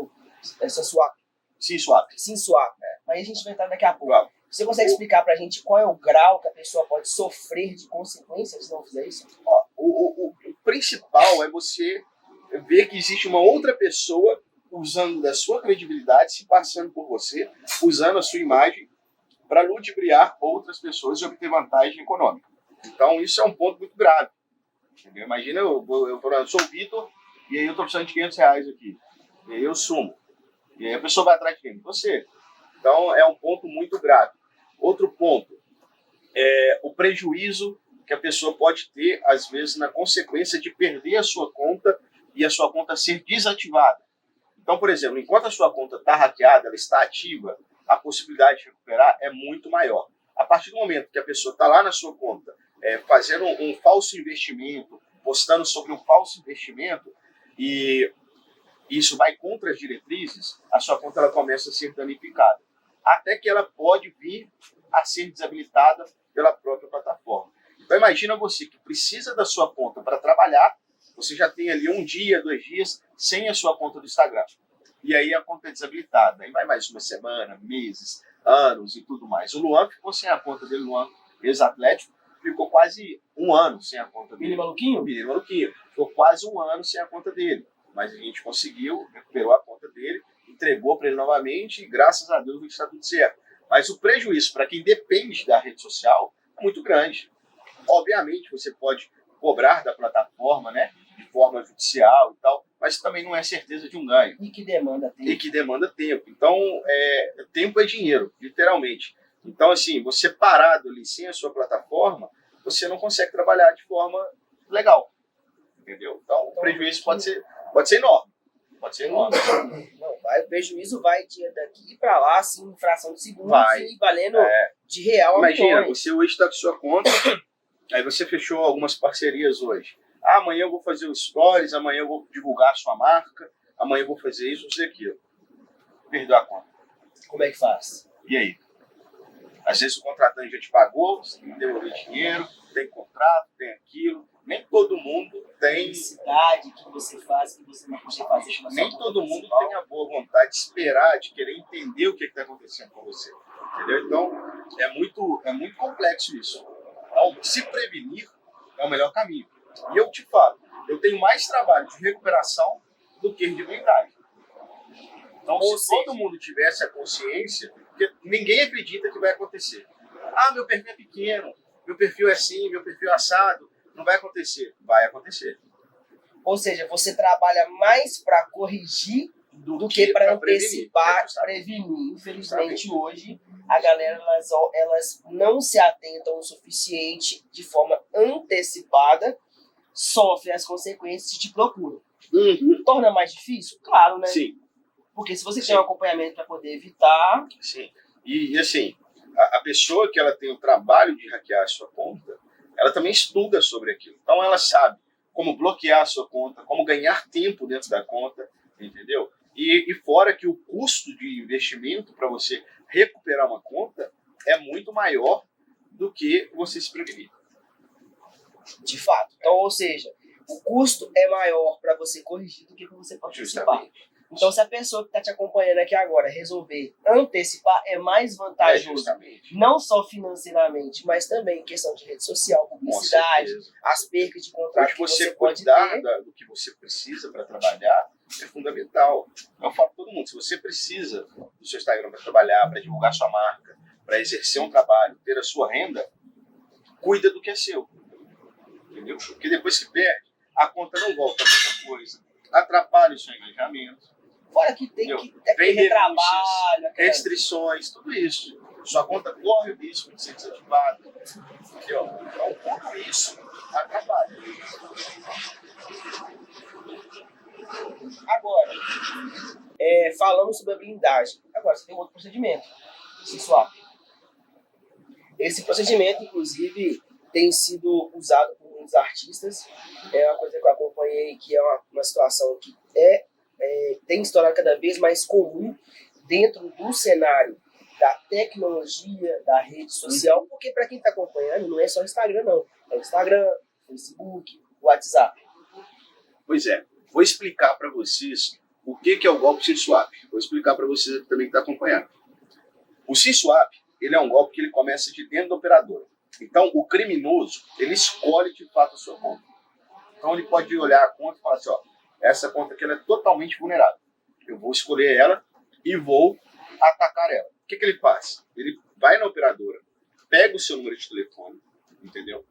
essa swap. Sim, swap. Aí a gente vai entrar daqui a pouco. Claro. Você consegue explicar pra gente qual é o grau que a pessoa pode sofrer de consequências se não fizer isso? O principal é você ver que existe uma outra pessoa usando da sua credibilidade, se passando por você, usando a sua imagem para ludibriar outras pessoas e obter vantagem econômica. Então isso é um ponto muito grave. Entendeu? Imagina, eu sou o Vitor e aí eu estou precisando de R$500 aqui. E aí eu sumo. E aí a pessoa vai atrás de quem? Você. Então é um ponto muito grave. Outro ponto é o prejuízo que a pessoa pode ter, às vezes, na consequência de perder a sua conta e a sua conta ser desativada. Então, por exemplo, enquanto a sua conta está hackeada, ela está ativa, a possibilidade de recuperar é muito maior. A partir do momento que a pessoa está lá na sua conta, fazendo um falso investimento, postando sobre um falso investimento, e isso vai contra as diretrizes, a sua conta ela começa a ser danificada. Até que ela pode vir a ser desabilitada pela própria plataforma. Então imagina você que precisa da sua conta para trabalhar, você já tem ali 1 dia, 2 dias sem a sua conta do Instagram. E aí a conta é desabilitada. Aí vai mais uma semana, meses, anos e tudo mais. O Luan ficou sem a conta dele, Luan, ex-atlético, ficou quase 1 ano sem a conta dele. Menino maluquinho. Ficou quase 1 ano sem a conta dele. Mas a gente conseguiu, recuperou a conta dele, entregou para ele novamente e graças a Deus está tudo certo. Mas o prejuízo para quem depende da rede social é muito grande. Obviamente você pode cobrar da plataforma, né, de forma judicial e tal, mas também não é certeza de um ganho. E que demanda tempo. Então, tempo é dinheiro, literalmente. Então, assim, você parado ali sem a sua plataforma, você não consegue trabalhar de forma legal. Entendeu? Então o prejuízo pode ser enorme. Pode ser enorme. Não, o prejuízo vai daqui para lá, assim, em fração de segundos, e valendo de real a Imagina, milhões. você hoje está com sua conta, aí você fechou algumas parcerias hoje. Ah, amanhã eu vou fazer o stories, amanhã eu vou divulgar a sua marca, amanhã eu vou fazer isso, fazer aquilo. Perdeu a conta. Como é que faz? E aí? Às vezes o contratante já te pagou, você tem que devolver dinheiro, tem contrato, tem aquilo. Nem todo mundo tem. Necessidade que você faz, que você não pode fazer. Nem todo mundo tem a boa vontade de esperar, de querer entender o que está acontecendo com você. Entendeu? Então, é muito complexo isso. Então, se prevenir é o melhor caminho. E eu te falo, eu tenho mais trabalho de recuperação do que de blindagem. Então, se todo mundo tivesse a consciência, porque ninguém acredita que vai acontecer. Ah, meu perfil é pequeno, meu perfil é assim, meu perfil é assado. Não vai acontecer. Vai acontecer. Ou seja, você trabalha mais para corrigir do que para antecipar, prevenir. Infelizmente, hoje, a galera elas não se atentam o suficiente de forma antecipada, sofrem as consequências de procura. Torna mais difícil? Claro, né? Sim. Porque se você tem um acompanhamento para poder evitar... Sim. E assim, a pessoa que ela tem o trabalho de hackear a sua conta, ela também estuda sobre aquilo. Então ela sabe como bloquear a sua conta, como ganhar tempo dentro da conta, entendeu? E fora que o custo de investimento para você recuperar uma conta é muito maior do que você se prevenir. De fato. Então, ou seja, o custo é maior para você corrigir do que para você participar. Justamente. Então, se a pessoa que está te acompanhando aqui agora resolver antecipar, é mais vantajoso. Justamente. Não só financeiramente, mas também em questão de rede social, Com publicidade, certeza. as percas de contrato Hoje que você pode cuidar ter. do que você precisa para trabalhar é fundamental. Eu falo para todo mundo, se você precisa do seu Instagram para trabalhar, para divulgar sua marca, para exercer um trabalho, ter a sua renda, cuida do que é seu. Entendeu? Porque depois que perde, a conta não volta a mesma coisa. Atrapalha o seu engajamento. Fora que tem Entendeu? que ter Vem retrabalho, aquela- restrições, tudo isso. Sua conta corre o risco de ser desativada. Entendeu? Então, tudo isso atrapalha. Agora, falando sobre a blindagem. Agora, você tem outro procedimento, SysSwap. Esse procedimento, inclusive, tem sido usado por muitos artistas. É uma coisa que eu acompanhei, que é uma situação que tem se tornado cada vez mais comum dentro do cenário da tecnologia, da rede social, porque para quem está acompanhando, não é só Instagram, não. É Instagram, Facebook, WhatsApp. Pois é, vou explicar para vocês o que é o golpe SysSwap. Vou explicar para vocês que também estão acompanhando. O SysSwap, ele é um golpe que ele começa de dentro da operadora. Então, o criminoso, ele escolhe de fato a sua conta. Então, ele pode olhar a conta e falar assim, ó, essa conta aqui ela é totalmente vulnerável. Eu vou escolher ela e vou atacar ela. O que ele faz? Ele vai na operadora, pega o seu número de telefone, entendeu?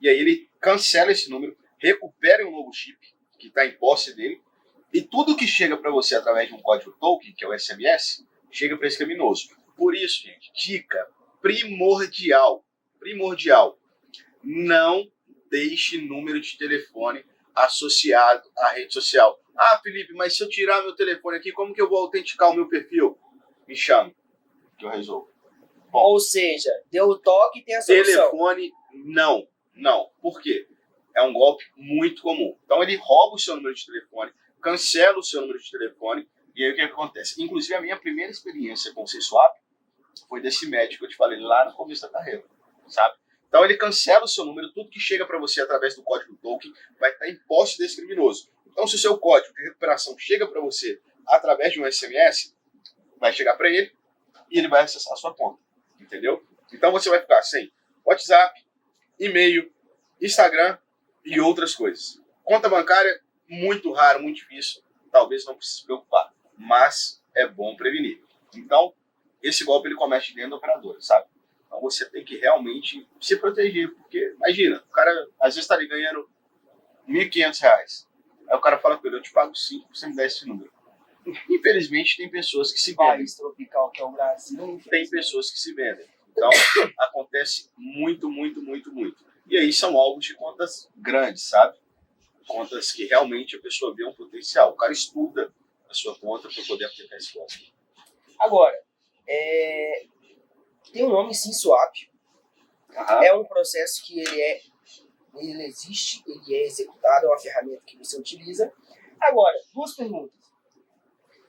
E aí ele cancela esse número, recupera um novo chip que está em posse dele, e tudo que chega para você através de um código token, que é o SMS, chega para esse criminoso. Por isso, gente, dica primordial, não deixe número de telefone associado à rede social. Ah, Felipe, mas se eu tirar meu telefone aqui, como que eu vou autenticar o meu perfil? Me chame, que eu resolvo. Ou seja, deu o toque e tem a solução. Telefone, não. Por quê? É um golpe muito comum. Então ele rouba o seu número de telefone, cancela o seu número de telefone, e aí o que acontece? Inclusive a minha primeira experiência com o SysSwap foi desse médico que eu te falei lá no começo da carreira, sabe? Então ele cancela o seu número, tudo que chega para você através do código token vai estar em posse desse criminoso. Então se o seu código de recuperação chega para você através de um SMS, vai chegar para ele e ele vai acessar a sua conta, entendeu? Então você vai ficar sem WhatsApp, e-mail, Instagram e outras coisas. Conta bancária, muito raro, muito difícil, talvez não precise se preocupar, mas é bom prevenir. Então, esse golpe ele começa dentro da operadora, sabe? Então você tem que realmente se proteger, porque imagina, o cara às vezes está ali ganhando R$1.500, aí o cara fala com ele, eu te pago 5 pra você me dar esse número. Infelizmente tem pessoas que se vendem. País tropical que é o Brasil. Tem pessoas que se vendem. Então, acontece muito. E aí são alvos de contas grandes, sabe? Contas que realmente a pessoa vê um potencial. O cara estuda a sua conta para poder aplicar esse golpe. Agora, tem um nome SysSwap. É um processo que ele existe, ele é executado, é uma ferramenta que você utiliza. Agora, duas perguntas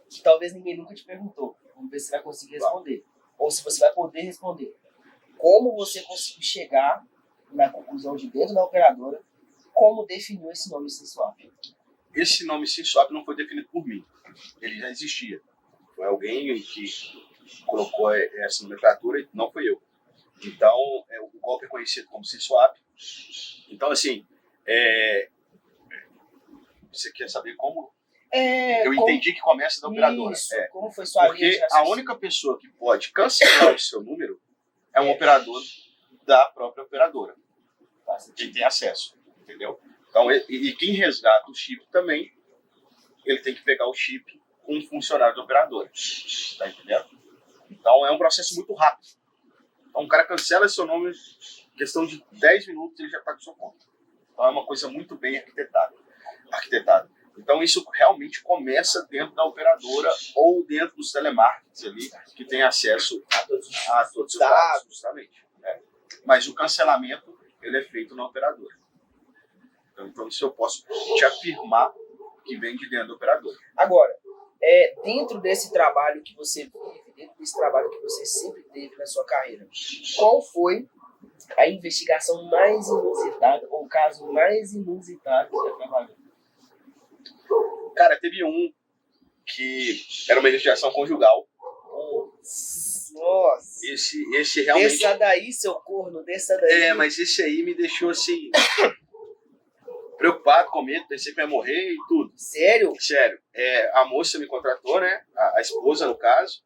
que talvez ninguém nunca te perguntou. Vamos ver se você vai conseguir responder. Ou se você vai poder responder. Como você conseguiu chegar na conclusão de dentro da operadora, como definiu esse nome SysSwap? Esse nome SysSwap não foi definido por mim. Ele já existia. Foi alguém que colocou essa nomenclatura e não foi eu. Então, o golpe é conhecido como SysSwap. Então, assim, você quer saber como? Eu entendi que começa da operadora. Isso, como foi sua linha de Porque a raciocínio? única pessoa que pode cancelar o seu número é um operador da própria operadora. Quem tem acesso, entendeu? Então, e quem resgata o chip também, ele tem que pegar o chip com um funcionário da operadora. Tá entendendo? Então, é um processo muito rápido. Então, o cara cancela seu nome, em questão de 10 minutos, ele já está com sua conta. Então, é uma coisa muito bem arquitetada. Então, isso realmente começa dentro da operadora ou dentro dos telemarketers ali, que tem acesso a todos os dados, justamente. Mas o cancelamento, ele é feito na operadora. Então, isso eu posso te afirmar que vem de dentro da operadora. Agora, dentro desse trabalho que você vive, dentro desse trabalho que você sempre teve na sua carreira, qual foi a investigação mais inusitada, ou o caso mais inusitado que você trabalhou? Cara, teve um que era uma investigação conjugal. Nossa. Esse realmente... Desça daí, seu corno, desça daí. mas esse aí me deixou assim... preocupado, com medo, pensei que ia morrer e tudo. Sério? Sério. A moça me contratou, né? A esposa, no caso.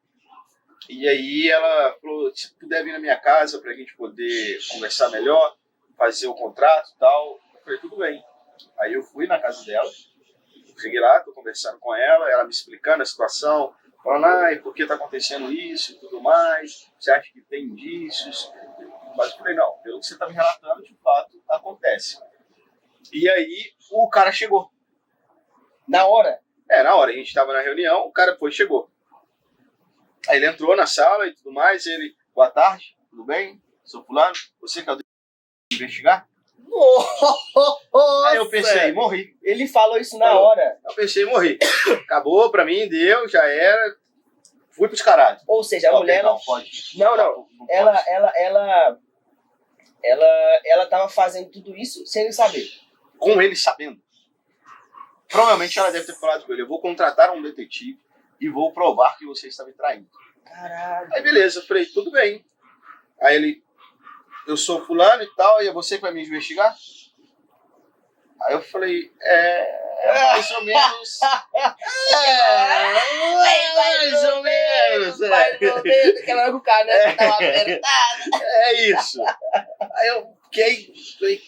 E aí ela falou, se puder vir na minha casa pra gente poder conversar melhor, fazer o contrato e tal. Eu falei, tudo bem. Aí eu fui na casa dela, cheguei lá, tô conversando com ela me explicando a situação, falando, por que tá acontecendo isso e tudo mais, você acha que tem indícios? Mas eu falei, não, pelo que você tá me relatando, de fato, acontece. E aí o cara chegou. Na hora? Na hora, a gente tava na reunião, o cara chegou. Aí ele entrou na sala e tudo mais, ele, boa tarde, tudo bem? Sou fulano, você que é o de investigar? Nossa! Aí eu pensei, morri. Ele falou isso na hora. Eu pensei, morri. Acabou pra mim, deu, já era. Fui pros caralhos. Ou seja, a mulher... Não pode. Não. Ela tava fazendo tudo isso sem ele saber. Com ele sabendo. Provavelmente ela deve ter falado com ele, eu vou contratar um detetive e vou provar que você está me traindo. Caralho. Aí beleza, eu falei, tudo bem. Aí ele, eu sou fulano e tal, e é você que vai me investigar? Aí eu falei, mais ou menos. Mais ou menos. Aquela hora que o cara, né, tava apertado. É isso. Aí eu falei,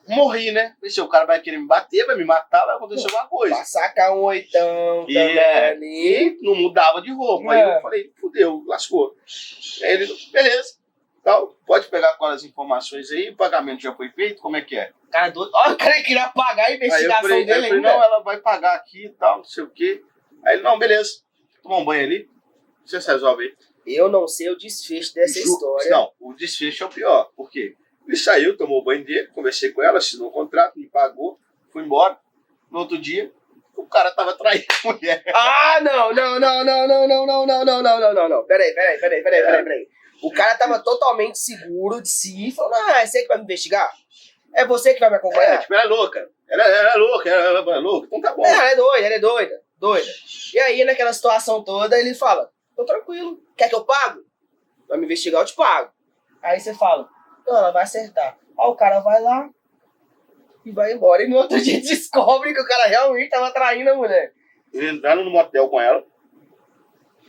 morri, né? Pensei, o cara vai querer me bater, vai me matar, vai acontecer alguma coisa. Vai sacar um oitão E também ali. não mudava de roupa. Aí eu falei, fudeu, lascou. Aí ele, beleza. Tal, pode pegar aquelas informações aí, o pagamento já foi feito, como é que é? Cara doido. Olha, o cara queria pagar a investigação dele aí eu falei, ainda. não, ela vai pagar aqui e tal, não sei o quê. Aí ele, não, beleza. Tomar um banho ali, você se resolve aí. Eu não sei o desfecho dessa história. Não, o desfecho é o pior. Por quê? Ele saiu, tomou o banho dele, conversei com ela, assinou o contrato, me pagou, fui embora. No outro dia, o cara tava traindo a mulher. Ah, não. Peraí. O cara tava totalmente seguro de si e falou, é você que vai me investigar? É você que vai me acompanhar? Ela é louca. Ela é louca. Então tá bom. Ela é doida. E aí, naquela situação toda, ele fala, tô tranquilo, quer que eu pago? Vai me investigar, eu te pago. Aí você fala, não, ela vai acertar. Aí o cara vai lá e vai embora. E no outro dia descobre que o cara realmente tava traindo a mulher. Ele entraram no motel com ela.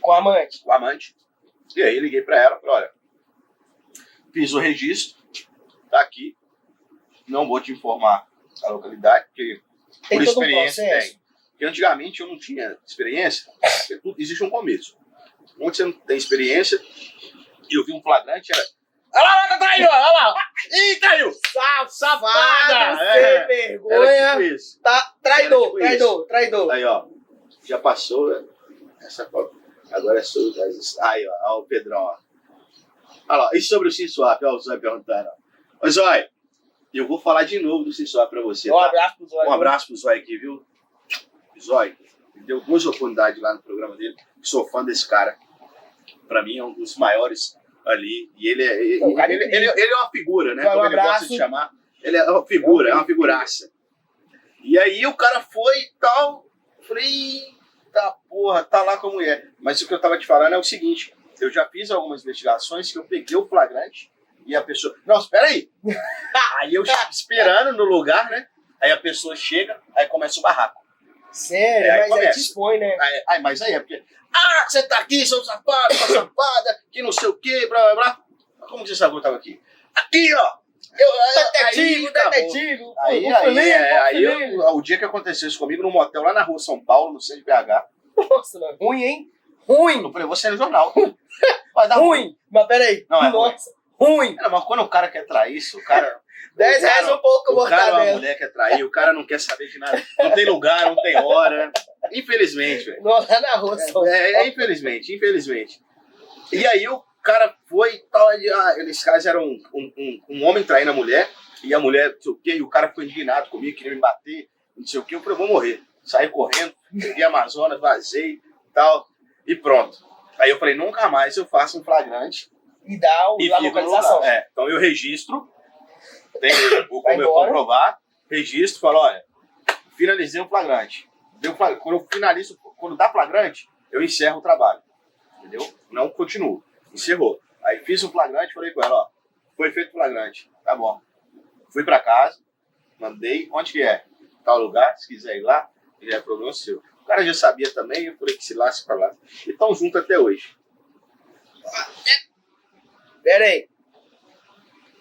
Com a amante. Com a amante. E aí liguei pra ela, falei, olha, fiz o registro, tá aqui, não vou te informar a localidade, porque Tem por todo experiência um processo. tem. Porque antigamente eu não tinha experiência, existe um começo. Onde você não tem experiência, e eu vi um flagrante, era, olha lá, tá traindo, olha lá, ih, traiu, Safada, sem Era vergonha. tipo isso. Tá, traidor. Aí, ó, já passou, né? Essa foto. Agora é sobre as... Aí, ó, o Pedrão, ó. Olha lá, e sobre o SimSwap? Ó, o Zói perguntando, ó. Ô, Zói, eu vou falar de novo do SimSwap pra você, Um tá? abraço pro Zói. Um abraço pro Zói aqui, viu? Zói, me deu 2 oportunidades lá no programa dele. Sou fã desse cara. Pra mim, é um dos maiores ali. E ele é uma figura, né? Como ele gosta de chamar. Ele é uma figura, é uma figuraça. E aí o cara foi e tal. Falei, tá porra, tá lá com a mulher. Mas o que eu tava te falando é o seguinte: eu já fiz algumas investigações que eu peguei o flagrante e a pessoa. Não, espera aí! Aí eu esperando no lugar, né? Aí a pessoa chega, aí começa o barraco. Sério, Aí mas aí começa. te expõe, né? Mas aí é porque. Ah, você tá aqui, seu safado, sua safada, que não sei o que, blá blá blá. Como você sabe que eu tava aqui? Aqui, ó! Detetive. Aí o dia que aconteceu isso comigo, no motel lá na rua São Paulo, no centro de BH. Nossa, mano. Ruim, hein? Ruim. Eu falei, você é no jornal. Vai dar Ruim. Mas peraí. Não, é Nossa. Ruim. Não, mas quando o cara quer trair isso, o cara... 10 reais um pouco, o cara ou a mortadela. mulher quer trair, o cara não quer saber de nada. Não tem lugar, não tem hora. Infelizmente, velho. Lá na rua, São Paulo. Infelizmente. E aí o cara foi e tal, eles caras eram um homem traindo a mulher, e a mulher, não sei o quê, e o cara ficou indignado comigo, queria me bater, não sei o quê, eu falei, eu vou morrer. Saí correndo, peguei a Amazonas, vazei e tal, e pronto. Aí eu falei, nunca mais eu faço um flagrante E dá a fico no localização. lugar. Então eu registro, tenho Vai como eu embora. comprovar, registro, falo, olha, finalizei um flagrante. Quando eu finalizo, quando dá flagrante, eu encerro o trabalho. Entendeu? Não continuo. Encerrou. Aí fiz um flagrante, falei com ela, ó, foi feito flagrante. Tá bom. Fui pra casa, mandei, onde que é? Tal lugar, se quiser ir lá, já é problema seu. O cara já sabia também, eu falei que se lasque pra lá. E estão juntos até hoje. Pera aí.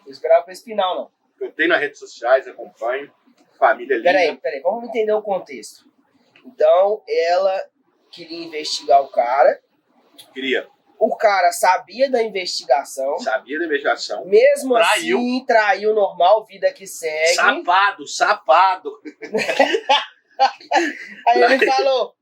Não esperava pra esse final, não. Eu tenho nas redes sociais, acompanho. Família linda. Pera aí. Vamos entender o contexto. Então, ela queria investigar o cara. Queria. O cara sabia da investigação. Sabia da investigação. Mesmo Traiu. assim, traiu normal, vida que segue. Safado. Aí ele falou,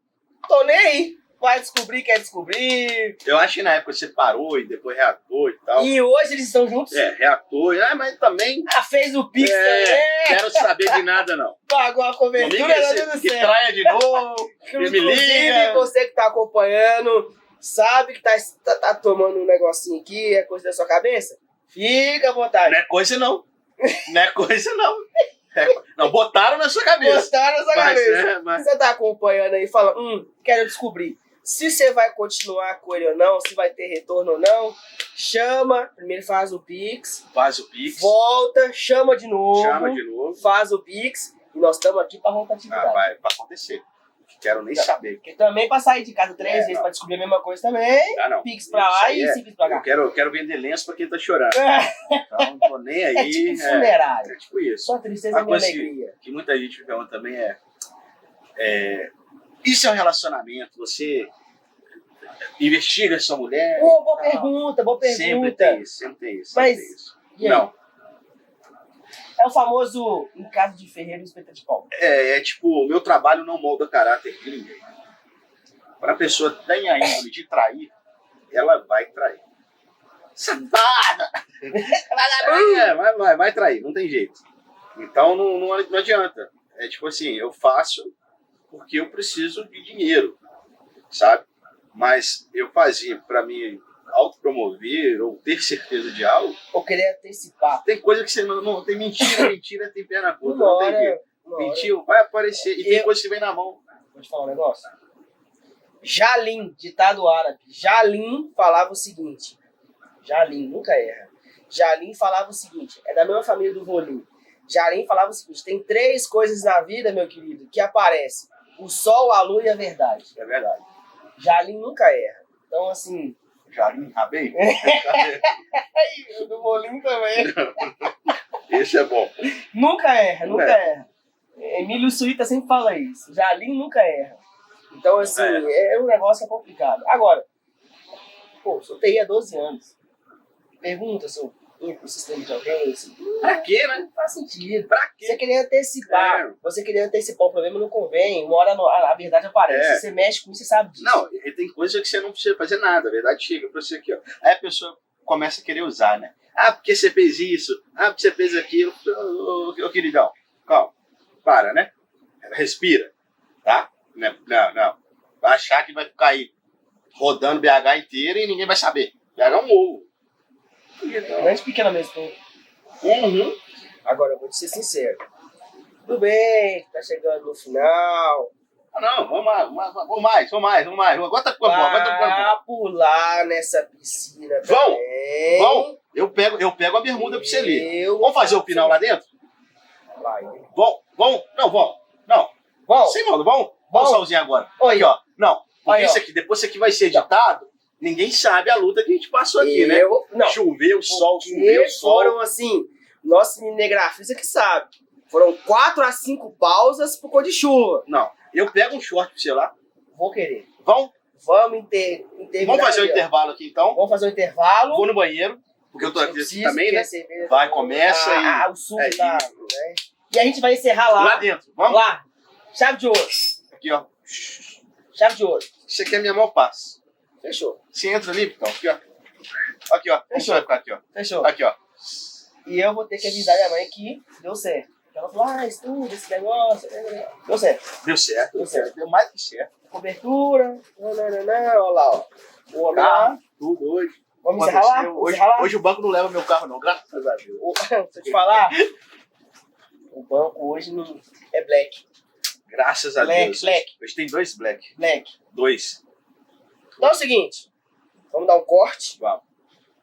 tô nem aí. Vai descobrir, quer descobrir. Eu acho que na época você parou e depois reatou e tal. E hoje eles estão juntos. Reatou. Mas também... Fez o Pix também. Quero saber de nada, não. Pagou a cobertura, Comigo tá tudo que certo. traia de novo, que me Inclusive, liga. você que tá acompanhando, sabe que tá tomando um negocinho aqui, é coisa da sua cabeça? Fica à vontade. Não é coisa, não. Não é coisa, não. Não, botaram na sua cabeça. Gostaram da sua cabeça. Mas... Você tá acompanhando aí e fala, quero descobrir se você vai continuar com ele ou não, se vai ter retorno ou não. Chama, primeiro faz o Pix. Faz o Pix. Volta, chama de novo. Faz o Pix. E nós estamos aqui pra rotatividade. Vai acontecer. Quero nem saber. Porque também pra sair de casa 3 vezes pra descobrir a mesma coisa também. Não. Pix pra lá e Pix pra cá. Eu quero vender lenço pra quem tá chorando. Então não tô nem aí. É tipo funerário. É tipo isso. Só tristeza e minha coisa alegria. que muita gente me pergunta também isso é um relacionamento? Você investiga sua mulher? Boa pergunta. Sempre tem isso. Mas, e aí? Não. É o famoso em casa de ferreiro espeta de pau. Tipo, o meu trabalho não molda caráter de ninguém. Para a pessoa ter a índole de trair, ela vai trair. Safada! Vai trair, não tem jeito. Então não adianta. É tipo assim, eu faço porque eu preciso de dinheiro, sabe? Mas eu fazia para me autopromover ou ter certeza de algo. Ou querer antecipar. Tem coisa que você não tem mentira tem pé na conta, não tem jeito. Mentira, vai aparecer. E tem coisa que vem na mão. Vou te falar um negócio. Jalim, ditado árabe. Jalim falava o seguinte. Jalim, nunca erra. Jalim falava o seguinte. É da mesma família do Volim. Jalim falava o seguinte. Tem 3 coisas na vida, meu querido, que aparecem. O sol, a lua e a verdade. É verdade. Jalim nunca erra. Então, assim... Jalim, rabei? O do Volim também. Esse é bom. Nunca erra. Emílio Suíta sempre fala isso. Jalim nunca erra. Então, assim, é um negócio que é complicado. Agora, soltei há 12 anos. Pergunta se eu entro no sistema de alguém. Assim, pra quê, né? Não faz sentido. Pra quê? Você queria antecipar. Você queria antecipar o problema, não convém. Uma hora a verdade aparece. Se você mexe com isso, você sabe disso. Não, e tem coisa que você não precisa fazer nada. A verdade chega pra você aqui, ó. Aí a pessoa começa a querer usar, né? Porque você fez isso. Porque você fez aquilo. Ô, queridão, calma. Para, né? Respira. Tá? Não. Vai achar que vai ficar aí rodando BH inteiro e ninguém vai saber. BH é um ovo. Grande pequena mesmo. Agora, eu vou te ser sincero. Tudo bem, tá chegando no final. Não, vamos mais. Agora tá ficando bom. Vai pular nessa piscina também. Vão. Eu pego a bermuda pra você ali. Vamos fazer o final lá dentro? Vai. Vão. Não. Vamos. Sem modo, vamos sozinho agora. Oi. Aqui, ó. Não, porque Oi, isso aqui, depois isso aqui vai ser editado, ninguém sabe a luta que a gente passou aqui, né? Não. Choveu, sol. Foram assim, nosso cinegrafista que sabe. Foram 4 a 5 pausas por causa de chuva. Não, eu pego um short pro celular. Vou querer. Vamos fazer um intervalo aqui então. Vamos fazer um intervalo. Vou no banheiro, porque eu tô aqui também, né? Vai, começa e... O suco tá... Né? E a gente vai encerrar lá. Lá dentro, vamos? Lá. Chave de ouro. Aqui, ó. Chave de ouro. Isso aqui é minha maior passo. Fechou. Você entra ali, então. Aqui, ó. Aqui, ó. Fechou. Vai ficar aqui, ó. Fechou. Aqui, ó. E eu vou ter que avisar minha mãe que deu certo. Ela falou, estuda esse negócio. Deu certo. Deu mais que certo. Cobertura. Olha lá, ó. Vou lá. Tudo hoje. Vamos encerrar lá? Hoje o banco não leva meu carro, não. Graças a Deus. Deixa eu te falar. O banco hoje não é black. Graças a Black, Deus. black. Hoje tem 2 black. Black. 2. Então é o seguinte, vamos dar um corte. Vamos.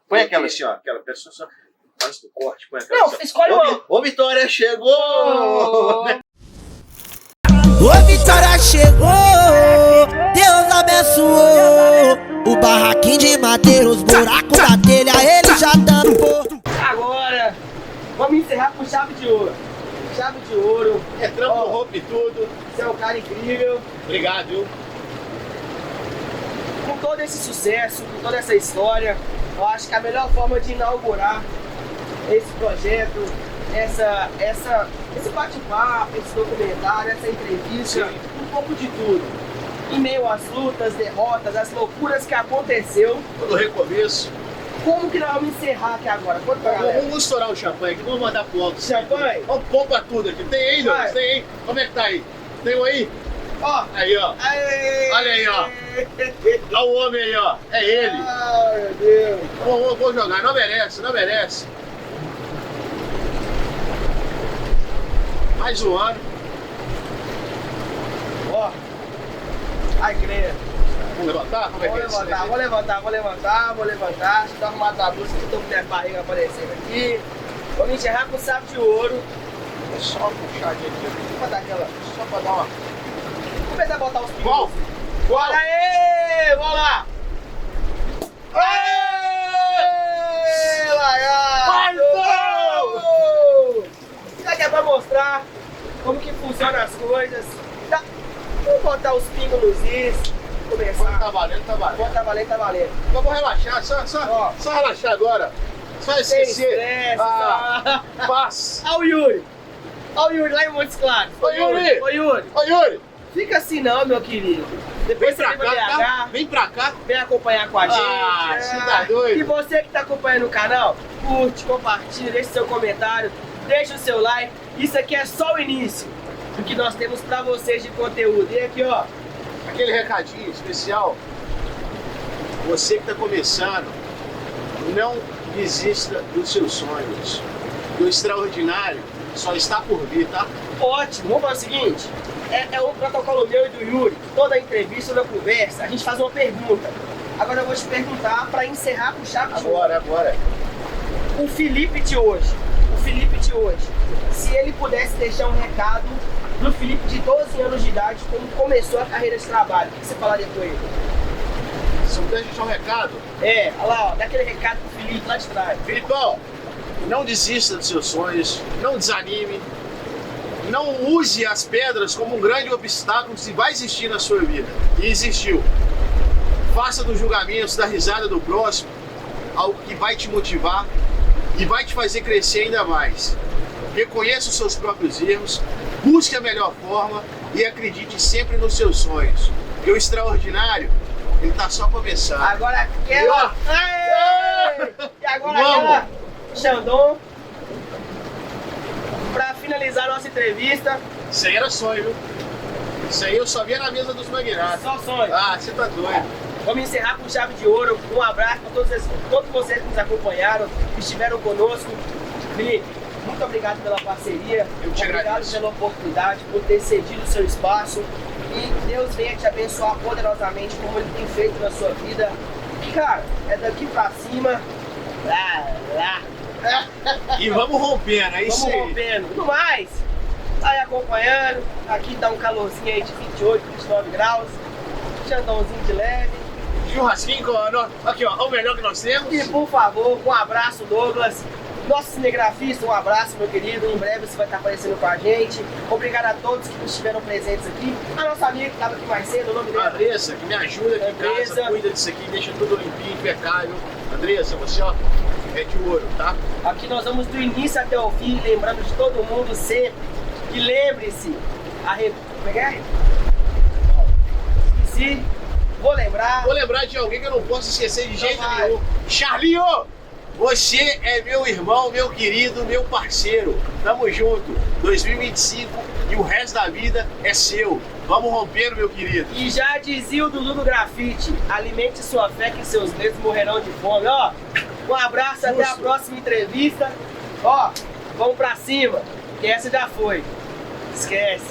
Põe Ok. aquela assim, ó. Aquela pessoa só. Antes do corte, põe aquela Não, assim, ó. escolhe uma. Ô, Vitória, chegou! Ô Vitória chegou, Deus abençoou. O barraquinho de madeira, os buracos da telha, ele já tampou. Agora, vamos encerrar com chave de ouro. Chave de ouro. É trampo, Ó. roupa e tudo. Você é um cara incrível. Obrigado, viu? Com todo esse sucesso, com toda essa história, eu acho que a melhor forma de inaugurar esse projeto, esse bate-papo, esse documentário, essa entrevista, um pouco de tudo. Em meio às lutas, derrotas, às loucuras que aconteceu, Todo recomeço. como que nós vamos encerrar aqui agora? Conta pra galera. Vamos estourar o champanhe aqui, vamos mandar pro alto. Champanhe? Vamos pôr pra tudo aqui. Tem aí, Vai. Douglas? Tem aí? Como é que tá aí? Tem um aí? Ó, Aí, ó. aê! Olha aí, ó. Olha o homem aí, ó. É ele. Ai, meu Deus. Vou jogar. Não merece, não merece. Mais um ano. Ó, ai, creio. Vamos levantar? Como é que é isso? Vou levantar. Deixa eu dar uma da música que eu tô com minha barriga aparecendo aqui. Vamos encerrar com chave de ouro. É só uma puxadinha aqui. Só pra dar aquela. Só pra dar uma... Vamos começar a botar os pingos. Qual? Bora aí! Vamos lá! Aê! Largado! Isso aqui é pra mostrar como que funcionam as coisas. Tá. Vamos botar os pingos nos is. Começar. Tá valendo, tá valendo. Tá valendo, tá valendo. Então vou relaxar, Ó. só relaxar agora. Só Sem esquecer. estresse, Paz. Olha o Yuri. Olha o Yuri lá em Montes Claros. Ô, Yuri. Ô, Yuri. Ô, Yuri, Fica assim não, meu querido. vem Depois você pra vem pra cá, tá? BH, Vem pra cá. vem acompanhar com a gente. Ah, você tá doido? E você que tá acompanhando o canal, curte, compartilha, deixa seu comentário, deixa o seu like. Isso aqui é só o início do que nós temos pra vocês de conteúdo. E aqui, ó. Aquele recadinho especial. Você que tá começando, não desista dos seus sonhos. O extraordinário só está por vir, tá? Ótimo, vamos fazer o seguinte, é um protocolo meu e do Yuri, toda entrevista, toda conversa, a gente faz uma pergunta. Agora eu vou te perguntar para encerrar com chave de ouro. Agora. O Felipe de hoje, se ele pudesse deixar um recado pro Felipe de 12 anos de idade, como começou a carreira de trabalho, o que você falaria com ele? Se eu puder deixar um recado, É, olha lá, ó, dá aquele recado pro Felipe lá de trás. Filipão, não desista dos seus sonhos, não desanime, não use as pedras como um grande obstáculo que vai existir na sua vida. E existiu. Faça dos julgamentos, da risada do próximo, algo que vai te motivar e vai te fazer crescer ainda mais. Reconheça os seus próprios erros, busque a melhor forma e acredite sempre nos seus sonhos. Porque o extraordinário, ele tá só começando. Agora aquela... Aê! E agora Vamos! aquela... Xandão. Pra finalizar a nossa entrevista, Isso aí era sonho, viu? Isso aí eu só via na mesa dos magnatas. só sonho. Ah, você tá doido. Vamos encerrar com chave de ouro. Um abraço para todos vocês que nos acompanharam, que estiveram conosco. Felipe, muito obrigado pela parceria. Eu te obrigado agradeço. pela oportunidade, por ter cedido o seu espaço. E Deus venha te abençoar poderosamente como Ele tem feito na sua vida. E, cara, é daqui pra cima. Lá. E vamos rompendo, é isso Vamos aí. rompendo. No mais, tá aí acompanhando. Aqui tá um calorzinho aí de 28, 29 graus. Xandãozinho de leve. Churrasquinho com aqui, ó, o melhor que nós temos. E por favor, um abraço, Douglas. Nosso cinegrafista, um abraço, meu querido. Em breve você vai estar aparecendo com a gente. Obrigado a todos que estiveram presentes aqui. A nossa amiga que estava aqui mais cedo, o nome A dela. Andressa, que me ajuda aqui em Andressa. casa, cuida disso aqui, deixa tudo limpinho, impecável. Andressa, você, ó, é de ouro, tá? Aqui nós vamos do início até o fim, lembrando de todo mundo sempre que lembre-se. Como é? Esqueci. Vou lembrar. Vou lembrar de alguém que eu não posso esquecer de jeito vai. nenhum. Charlinho! Você é meu irmão, meu querido, meu parceiro. Tamo junto. 2025 e o resto da vida é seu. Vamos romper, meu querido. E já dizia o Dudu do Grafite, alimente sua fé que seus medos morrerão de fome. Ó, um abraço, até a próxima entrevista. Ó, vamos pra cima, que essa já foi. Esquece.